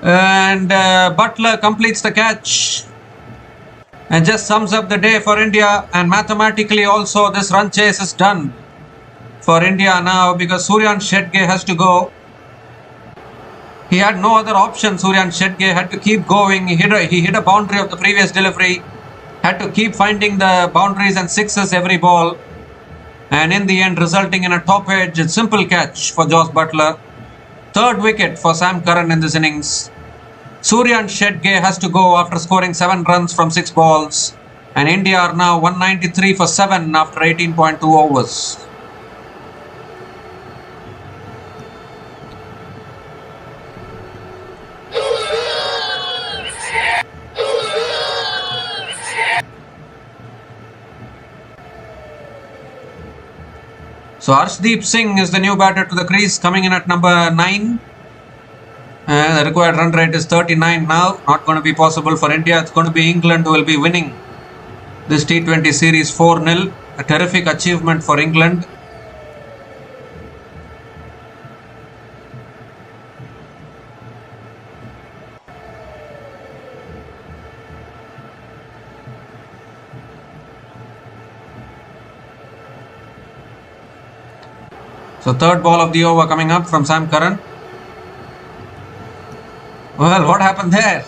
And Buttler completes the catch. and just sums up the day for India. And mathematically also this run chase is done for India now because Suryan Shetge has to go. He had no other option. Suryan Shetge had to keep going. He hit a boundary of the previous delivery. Had to keep finding the boundaries and sixes every ball. And in the end resulting in a top edge simple catch for Josh Butler. Third wicket for Sam Curran in this innings. Suryan Shetge has to go after scoring 7 runs from 6 balls. And India are now 193 for 7 after 18.2 overs. So Arshdeep Singh is the new batter to the crease, coming in at number 9. The required run rate is 39 now. Not going to be possible for India. It's going to be England who will be winning this T20 series 4-0. A terrific achievement for England. So third ball of the over coming up from Sam Curran. Well, what happened there?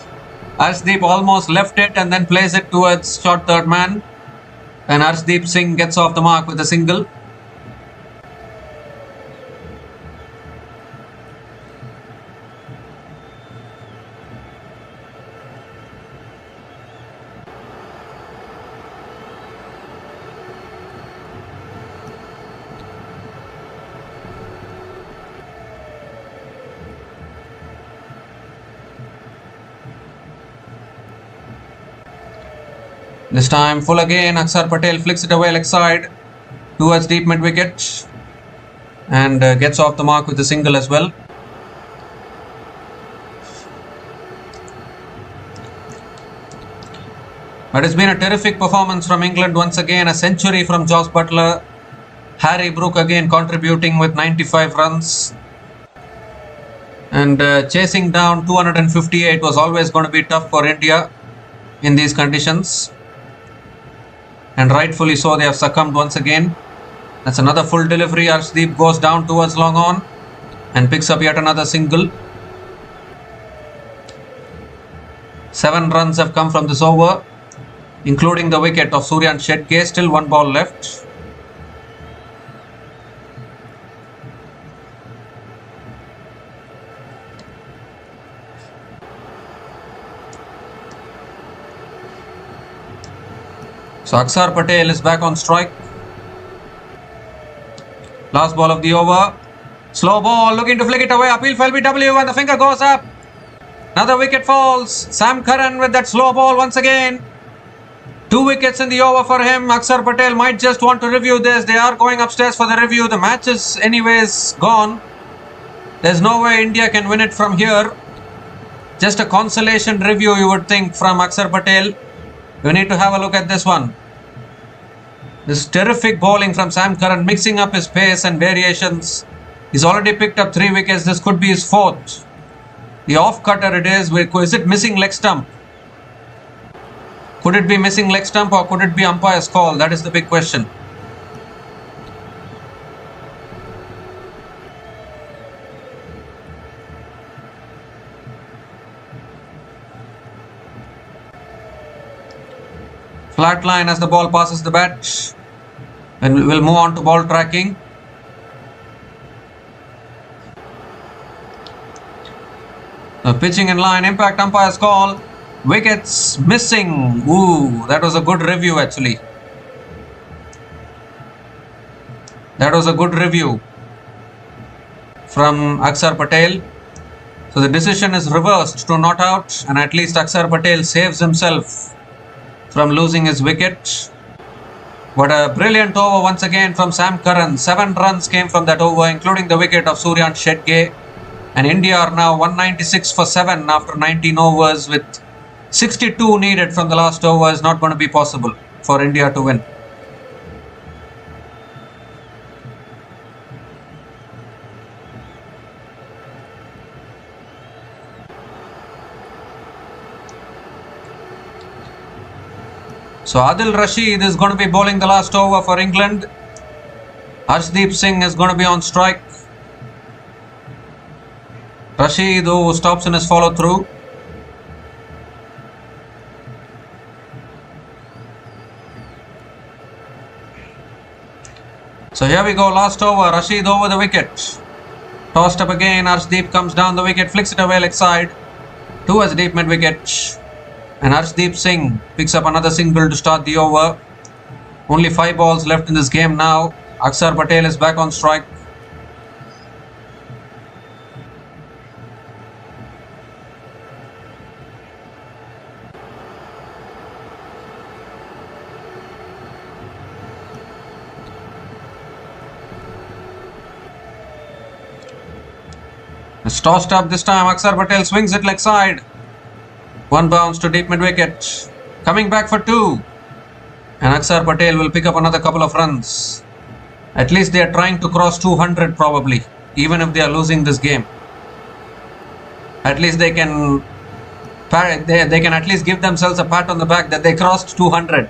Arshdeep almost left it and then plays it towards short third man. And Arshdeep Singh gets off the mark with a single. This time full again. Akshar Patel flicks it away leg side towards deep mid wicket and gets off the mark with a single as well. But it's been a terrific performance from England once again. A century from Josh Butler. Harry Brook again contributing with 95 runs. And chasing down 258 was always going to be tough for India in these conditions. And rightfully so, they have succumbed once again. That's another full delivery. Arshdeep goes down towards long on and picks up yet another single. 7 runs have come from this over, including the wicket of Suryan Shetge. Still 1 ball left. So Akshar Patel is back on strike. Last ball of the over. Slow ball, looking to flick it away. Appeal for LBW and the finger goes up. Another wicket falls. Sam Curran with that slow ball once again. 2 wickets in the over for him. Akshar Patel might just want to review this. They are going upstairs for the review. The match is anyways gone. There's no way India can win it from here. Just a consolation review, you would think, from Akshar Patel. We need to have a look at this one. This terrific bowling from Sam Curran, mixing up his pace and variations. He's already picked up 3 wickets. This could be his 4th. The off cutter it is. Is it missing leg stump? Could it be missing leg stump or could it be umpire's call? That is the big question. Flat line as the ball passes the bat. And we'll move on to ball tracking. Pitching in line, impact umpire's call. Wickets missing. Ooh, that was a good review actually. That was a good review from Akshar Patel. So the decision is reversed to not out, and at least Akshar Patel saves himself from losing his wicket. What a brilliant over once again from Sam Curran. 7 runs came from that over, including the wicket of Suryan Shetge. And India are now 196 for 7 after 19 overs, with 62 needed from the last over. Is not going to be possible for India to win. So Adil Rashid is going to be bowling the last over for England. Arshdeep Singh is going to be on strike. Rashid, who stops in his follow through. So here we go, last over. Rashid over the wicket. Tossed up again. Arshdeep comes down the wicket, flicks it away leg side towards deep mid wicket. And Arshdeep Singh picks up another single to start the over. Only 5 balls left in this game now. Akshar Patel is back on strike. It's tossed up this time. Akshar Patel swings it leg side. 1 bounce to deep mid wicket. Coming back for 2. And Akshar Patel will pick up another couple of runs. At least they are trying to cross 200 probably. Even if they are losing this game. At least they can at least give themselves a pat on the back that they crossed 200.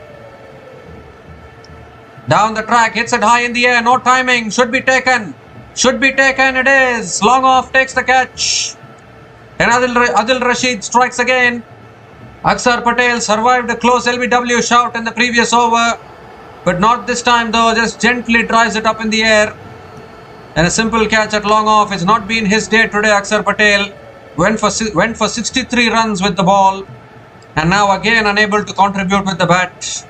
Down the track. Hits it high in the air. No timing. Should be taken. Should be taken. It is. Long off takes the catch. And Adil Rashid strikes again. Akshar Patel survived a close LBW shout in the previous over. But not this time though. Just gently drives it up in the air. And a simple catch at long off. It's not been his day today. Akshar Patel went for 63 runs with the ball. And now again unable to contribute with the bat.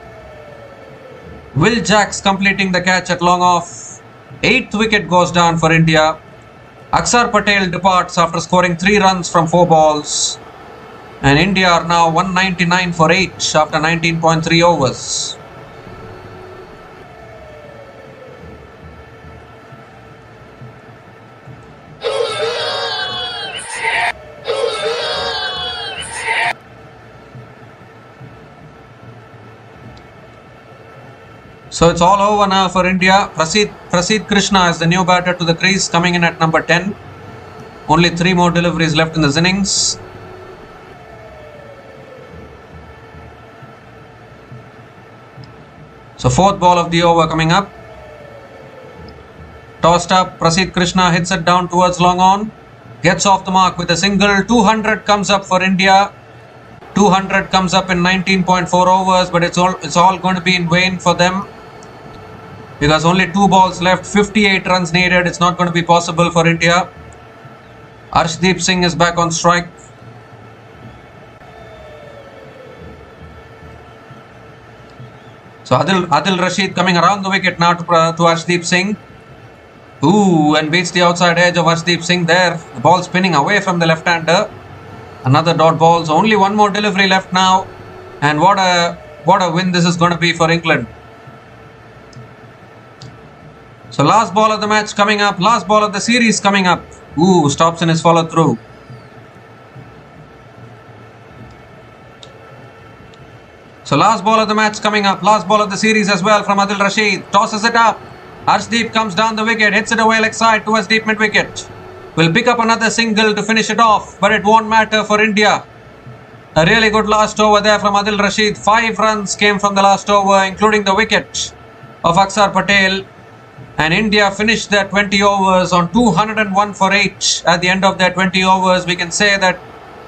Will Jacks completing the catch at long off. 8th wicket goes down for India. Akshar Patel departs after scoring 3 runs from 4 balls. And India are now 199 for 8 after 19.3 overs. So it's all over now for India. Prasidh Krishna is the new batter to the crease, coming in at number 10. Only 3 more deliveries left in this innings. So 4th ball of the over coming up. Tossed up, Prasidh Krishna hits it down towards long on. Gets off the mark with a single. 200 comes up for India. 200 comes up in 19.4 overs, but it's all going to be in vain for them. Because only 2 balls left, 58 runs needed. It's not going to be possible for India. Arshdeep Singh is back on strike. So Adil Rashid coming around the wicket now to Arshdeep Singh. Ooh, and beats the outside edge of Arshdeep Singh there. The ball spinning away from the left-hander. Another dot ball. So only 1 more delivery left now. And what a win this is going to be for England. So last ball of the match coming up. Last ball of the series coming up. Ooh, stops in his follow through. So last ball of the match coming up. Last ball of the series as well from Adil Rashid. Tosses it up. Arshdeep comes down the wicket. Hits it away leg side towards deep mid wicket. Will pick up another single to finish it off. But it won't matter for India. A really good last over there from Adil Rashid. 5 runs came from the last over, including the wicket of Akshar Patel. And India finished their 20 overs on 201 for 8. At the end of their 20 overs, we can say that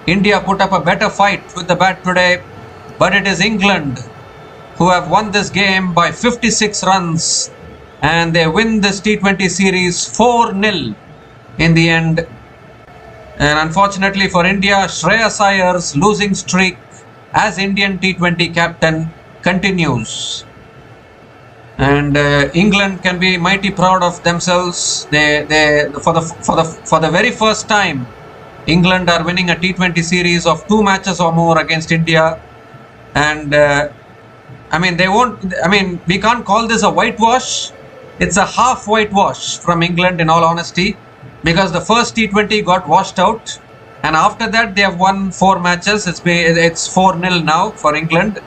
India put up a better fight with the bat today. But it is England who have won this game by 56 runs. And they win this T20 series 4-0 in the end. And unfortunately for India, Shreyas Iyer's losing streak as Indian T20 captain continues. And England can be mighty proud of themselves. For the very first time, England are winning a T20 series of 2 matches or more against India. And we can't call this a whitewash. It's a half whitewash from England, in all honesty, because the first T20 got washed out, and after that they have won 4 matches. It's 4-0 now for England.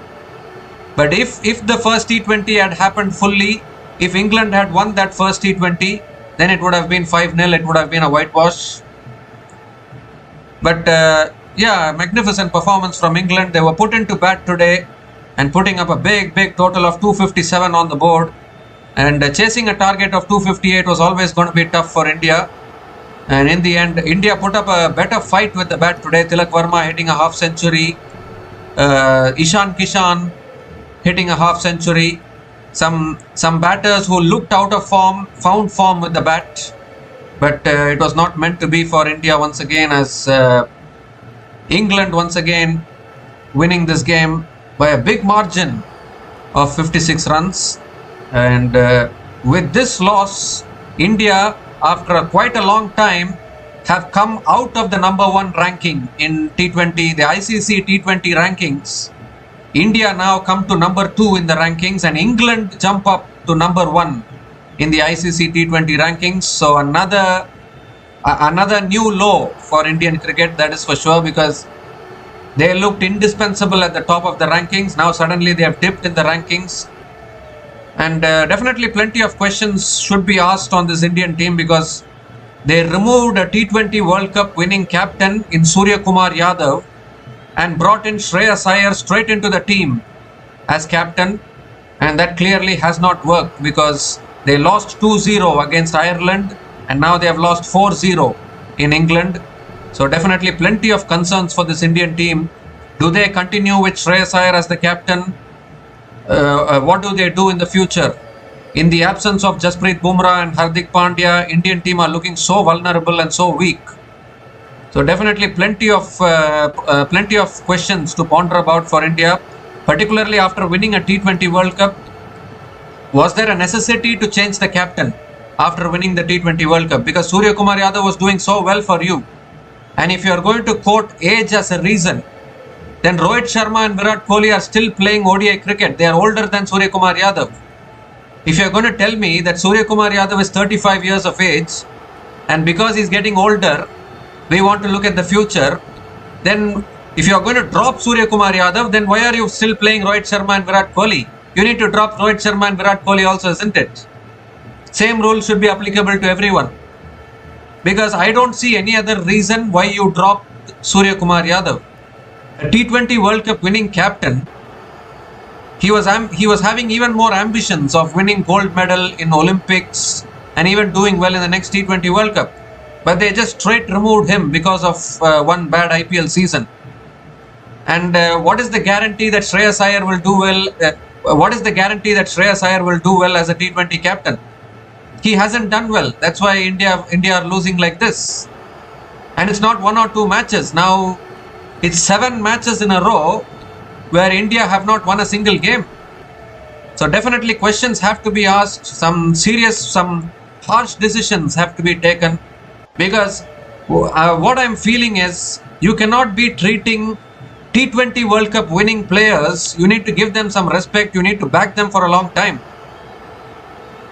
But if the first T20 had happened fully, if England had won that first T20, then it would have been 5-0. It would have been a whitewash. But magnificent performance from England. They were put into bat today. and putting up a big total of 257 on the board. And chasing a target of 258 was always going to be tough for India. And in the end, India put up a better fight with the bat today. Tilak Verma hitting a half century. Ishan Kishan hitting a half century. Some batters who looked out of form found form with the bat. But it was not meant to be for India once again, as England once again winning this game by a big margin of 56 runs. And with this loss, India, after quite a long time, have come out of the number 1 ranking in T20, the ICC T20 rankings. India now come to number 2 in the rankings, and England jump up to number 1 in the ICC T20 rankings. So another new low for Indian cricket, that is for sure, because they looked indispensable at the top of the rankings. Now suddenly they have dipped in the rankings. And definitely plenty of questions should be asked on this Indian team, because they removed a T20 World Cup winning captain in Surya Kumar Yadav and brought in Shreyas Iyer straight into the team as captain. And that clearly has not worked, because they lost 2-0 against Ireland and now they have lost 4-0 in England. So definitely plenty of concerns for this Indian team. Do they continue with Shreyas Iyer as the captain? What do they do in the future? In the absence of Jasprit Bumrah and Hardik Pandya, Indian team are looking so vulnerable and so weak. So definitely plenty of questions to ponder about for India, particularly after winning a T20 World Cup. Was there a necessity to change the captain after winning the T20 World Cup? Because Surya Kumar Yadav was doing so well for you. And if you are going to quote age as a reason, then Rohit Sharma and Virat Kohli are still playing ODI cricket. They are older than Surya Kumar Yadav. If you are going to tell me that Surya Kumar Yadav is 35 years of age, and because he's getting older, we want to look at the future, then if you are going to drop Surya Kumar Yadav, then why are you still playing Rohit Sharma and Virat Kohli? You need to drop Rohit Sharma and Virat Kohli also, isn't it? Same rule should be applicable to everyone. Because I don't see any other reason why you dropped Surya Kumar Yadav. A T20 World Cup winning captain, he was having even more ambitions of winning gold medal in Olympics and even doing well in the next T20 World Cup. But they just straight removed him because of one bad IPL season. And what is the guarantee that Shreyas Iyer will do well? What is the guarantee that Shreyas Iyer will do well as a T20 captain? He hasn't done well. That's why India are losing like this. And it's not 1 or 2 matches. Now it's 7 matches in a row where India have not won a single game. So definitely questions have to be asked. Some harsh decisions have to be taken. Because what I'm feeling is you cannot be treating T20 World Cup winning players. You need to give them some respect. You need to back them for a long time.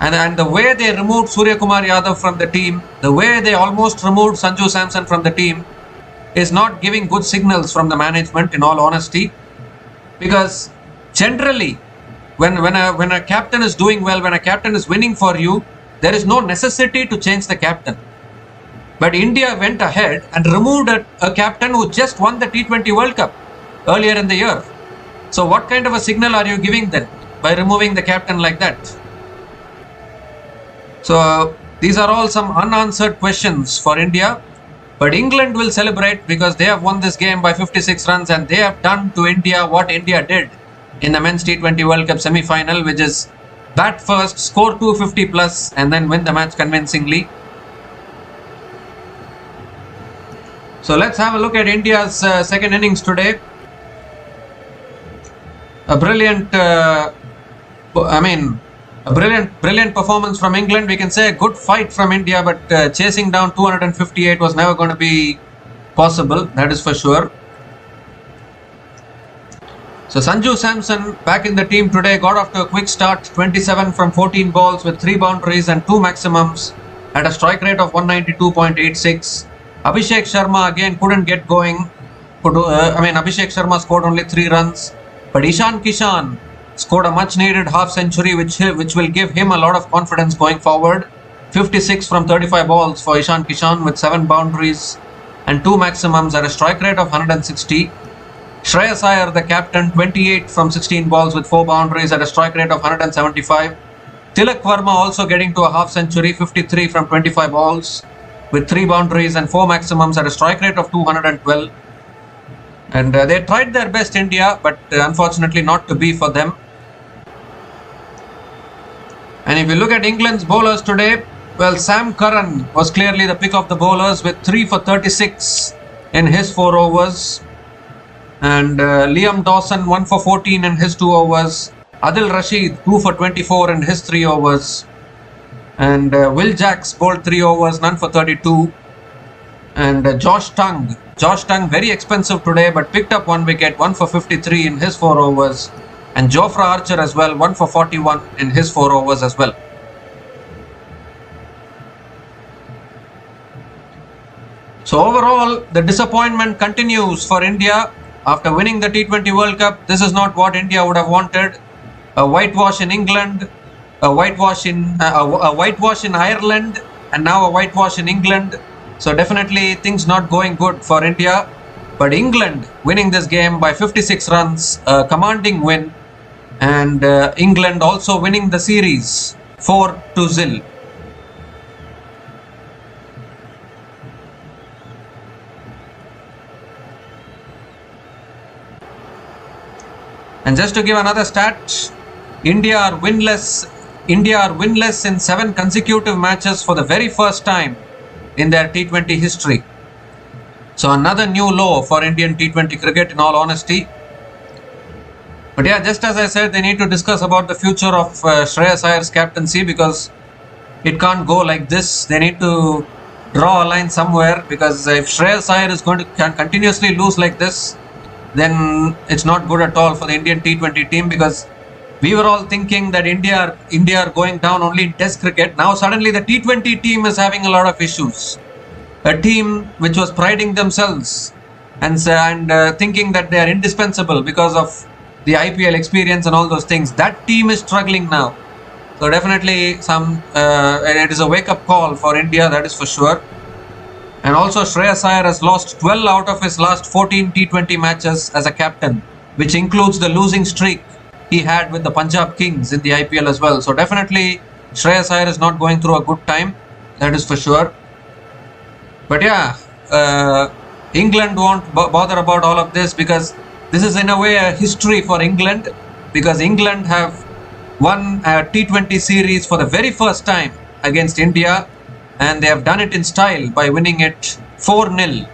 And the way they removed Surya Kumar Yadav from the team, the way they almost removed Sanju Samson from the team, is not giving good signals from the management, in all honesty. Because generally, when a captain is doing well, when a captain is winning for you, there is no necessity to change the captain. But India went ahead and removed a captain who just won the T20 World Cup earlier in the year. So what kind of a signal are you giving then by removing the captain like that? So these are all some unanswered questions for India. But England will celebrate because they have won this game by 56 runs and they have done to India what India did in the Men's T20 World Cup semi-final, which is bat first, score 250 plus and then win the match convincingly. So let's have a look at India's second innings today. A brilliant performance from England. We can say a good fight from India, but chasing down 258 was never going to be possible. That is for sure. So Sanju Samson back in the team today, got off to a quick start. 27 from 14 balls with 3 boundaries and 2 maximums at a strike rate of 192.86. Abhishek Sharma again couldn't get going. Abhishek Sharma scored only 3 runs. But Ishan Kishan scored a much needed half century which will give him a lot of confidence going forward. 56 from 35 balls for Ishan Kishan with 7 boundaries and 2 maximums at a strike rate of 160. Shreyas Iyer, the captain, 28 from 16 balls with 4 boundaries at a strike rate of 175. Tilak Verma also getting to a half century, 53 from 25 balls with 3 boundaries and 4 maximums at a strike rate of 212. And they tried their best, India, but unfortunately not to be for them. And if you look at England's bowlers today, well, Sam Curran was clearly the pick of the bowlers with 3 for 36 in his 4 overs. And Liam Dawson 1 for 14 in his 2 overs. Adil Rashid 2 for 24 in his 3 overs. And Will Jacks bowled 3 overs, none for 32. And Josh Tongue very expensive today, but picked up 1 wicket, 1 for 53 in his 4 overs. And Jofra Archer as well, 1 for 41 in his 4 overs as well. So overall, the disappointment continues for India. After winning the T20 World Cup, this is not what India would have wanted. A whitewash in England, a whitewash in Ireland, and now a whitewash in England. So definitely things not going good for India. But England winning this game by 56 runs, a commanding win. And England also winning the series 4-0. And just to give another stat, India are winless in 7 consecutive matches for the very first time in their T20 history. So another new low for Indian T20 cricket, in all honesty. But yeah, just as I said, they need to discuss about the future of Shreyas Iyer's captaincy, because it can't go like this. They need to draw a line somewhere, because if Shreyas Iyer is going to continuously lose like this, then it's not good at all for the Indian T20 team, because we were all thinking that India are going down only in Test cricket. Now suddenly the T20 team is having a lot of issues. A team which was priding themselves and thinking that they are indispensable because of the IPL experience and all those things, that team is struggling now. So definitely it is a wake-up call for India, that is for sure. And also Shreyas Iyer has lost 12 out of his last 14 T20 matches as a captain, which includes the losing streak he had with the Punjab Kings in the IPL as well. So definitely Shreyas Iyer is not going through a good time, that is for sure. But yeah, England won't bother about all of this, because this is in a way a history for England, because England have won a T20 series for the very first time against India, and they have done it in style by winning it 4-0,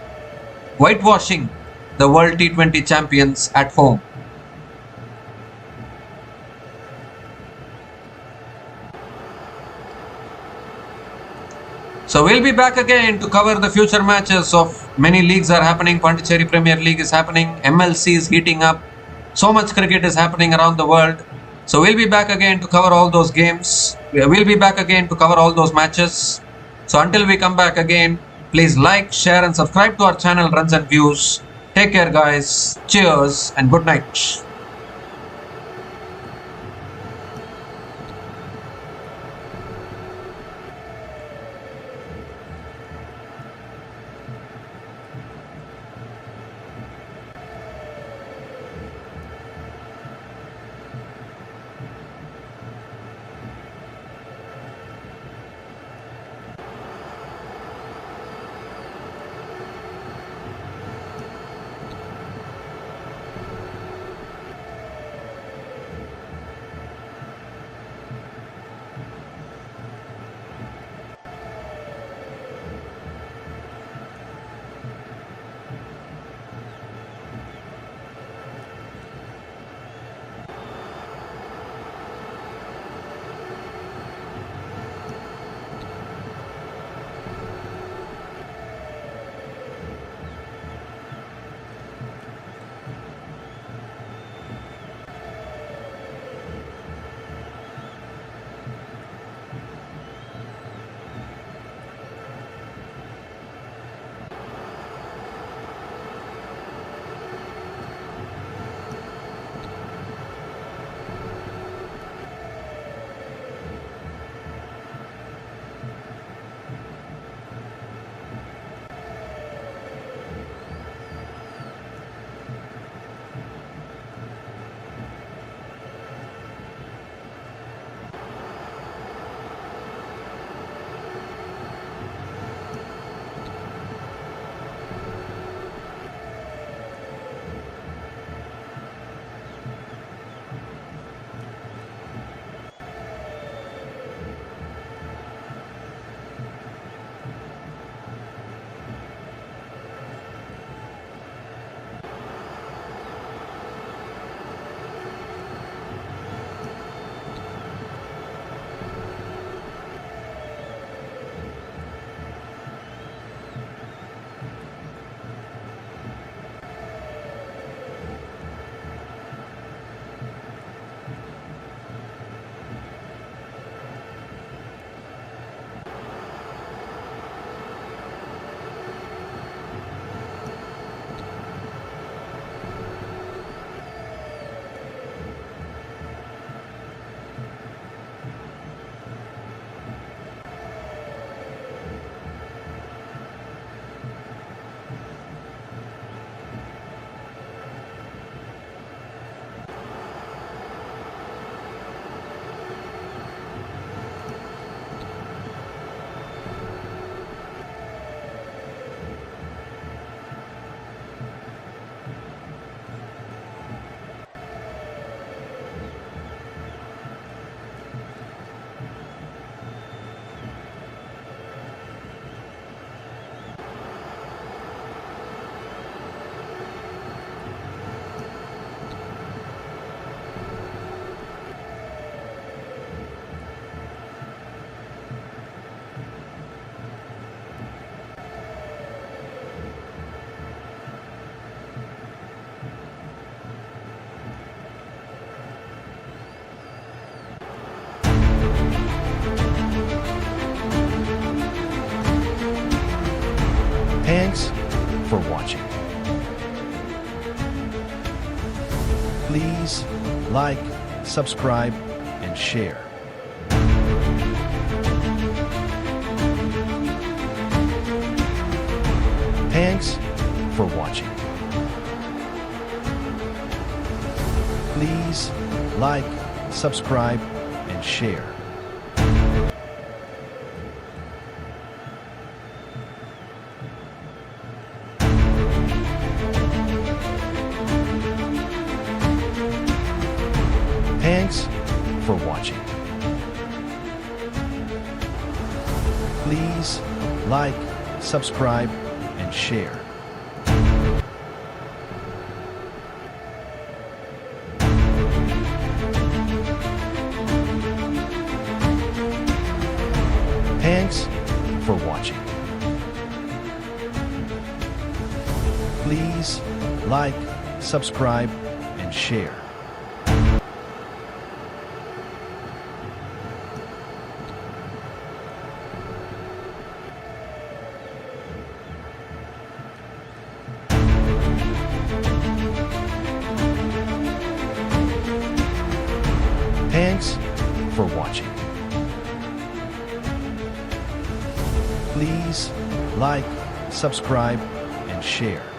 whitewashing the World T20 champions at home. So we'll be back again to cover the future matches of many leagues are happening. Pondicherry Premier League is happening. MLC is heating up. So much cricket is happening around the world. So we'll be back again to cover all those games. We'll be back again to cover all those matches. So until we come back again, please like, share and subscribe to our channel Runs and Views. Take care guys. Cheers and good night. like, subscribe, and share. Thanks for watching. Please like, subscribe, and share. Thanks for watching. Please like, subscribe, and share. Thanks for watching. Please like, subscribe, and share. Thanks for watching. Please like, subscribe, and share.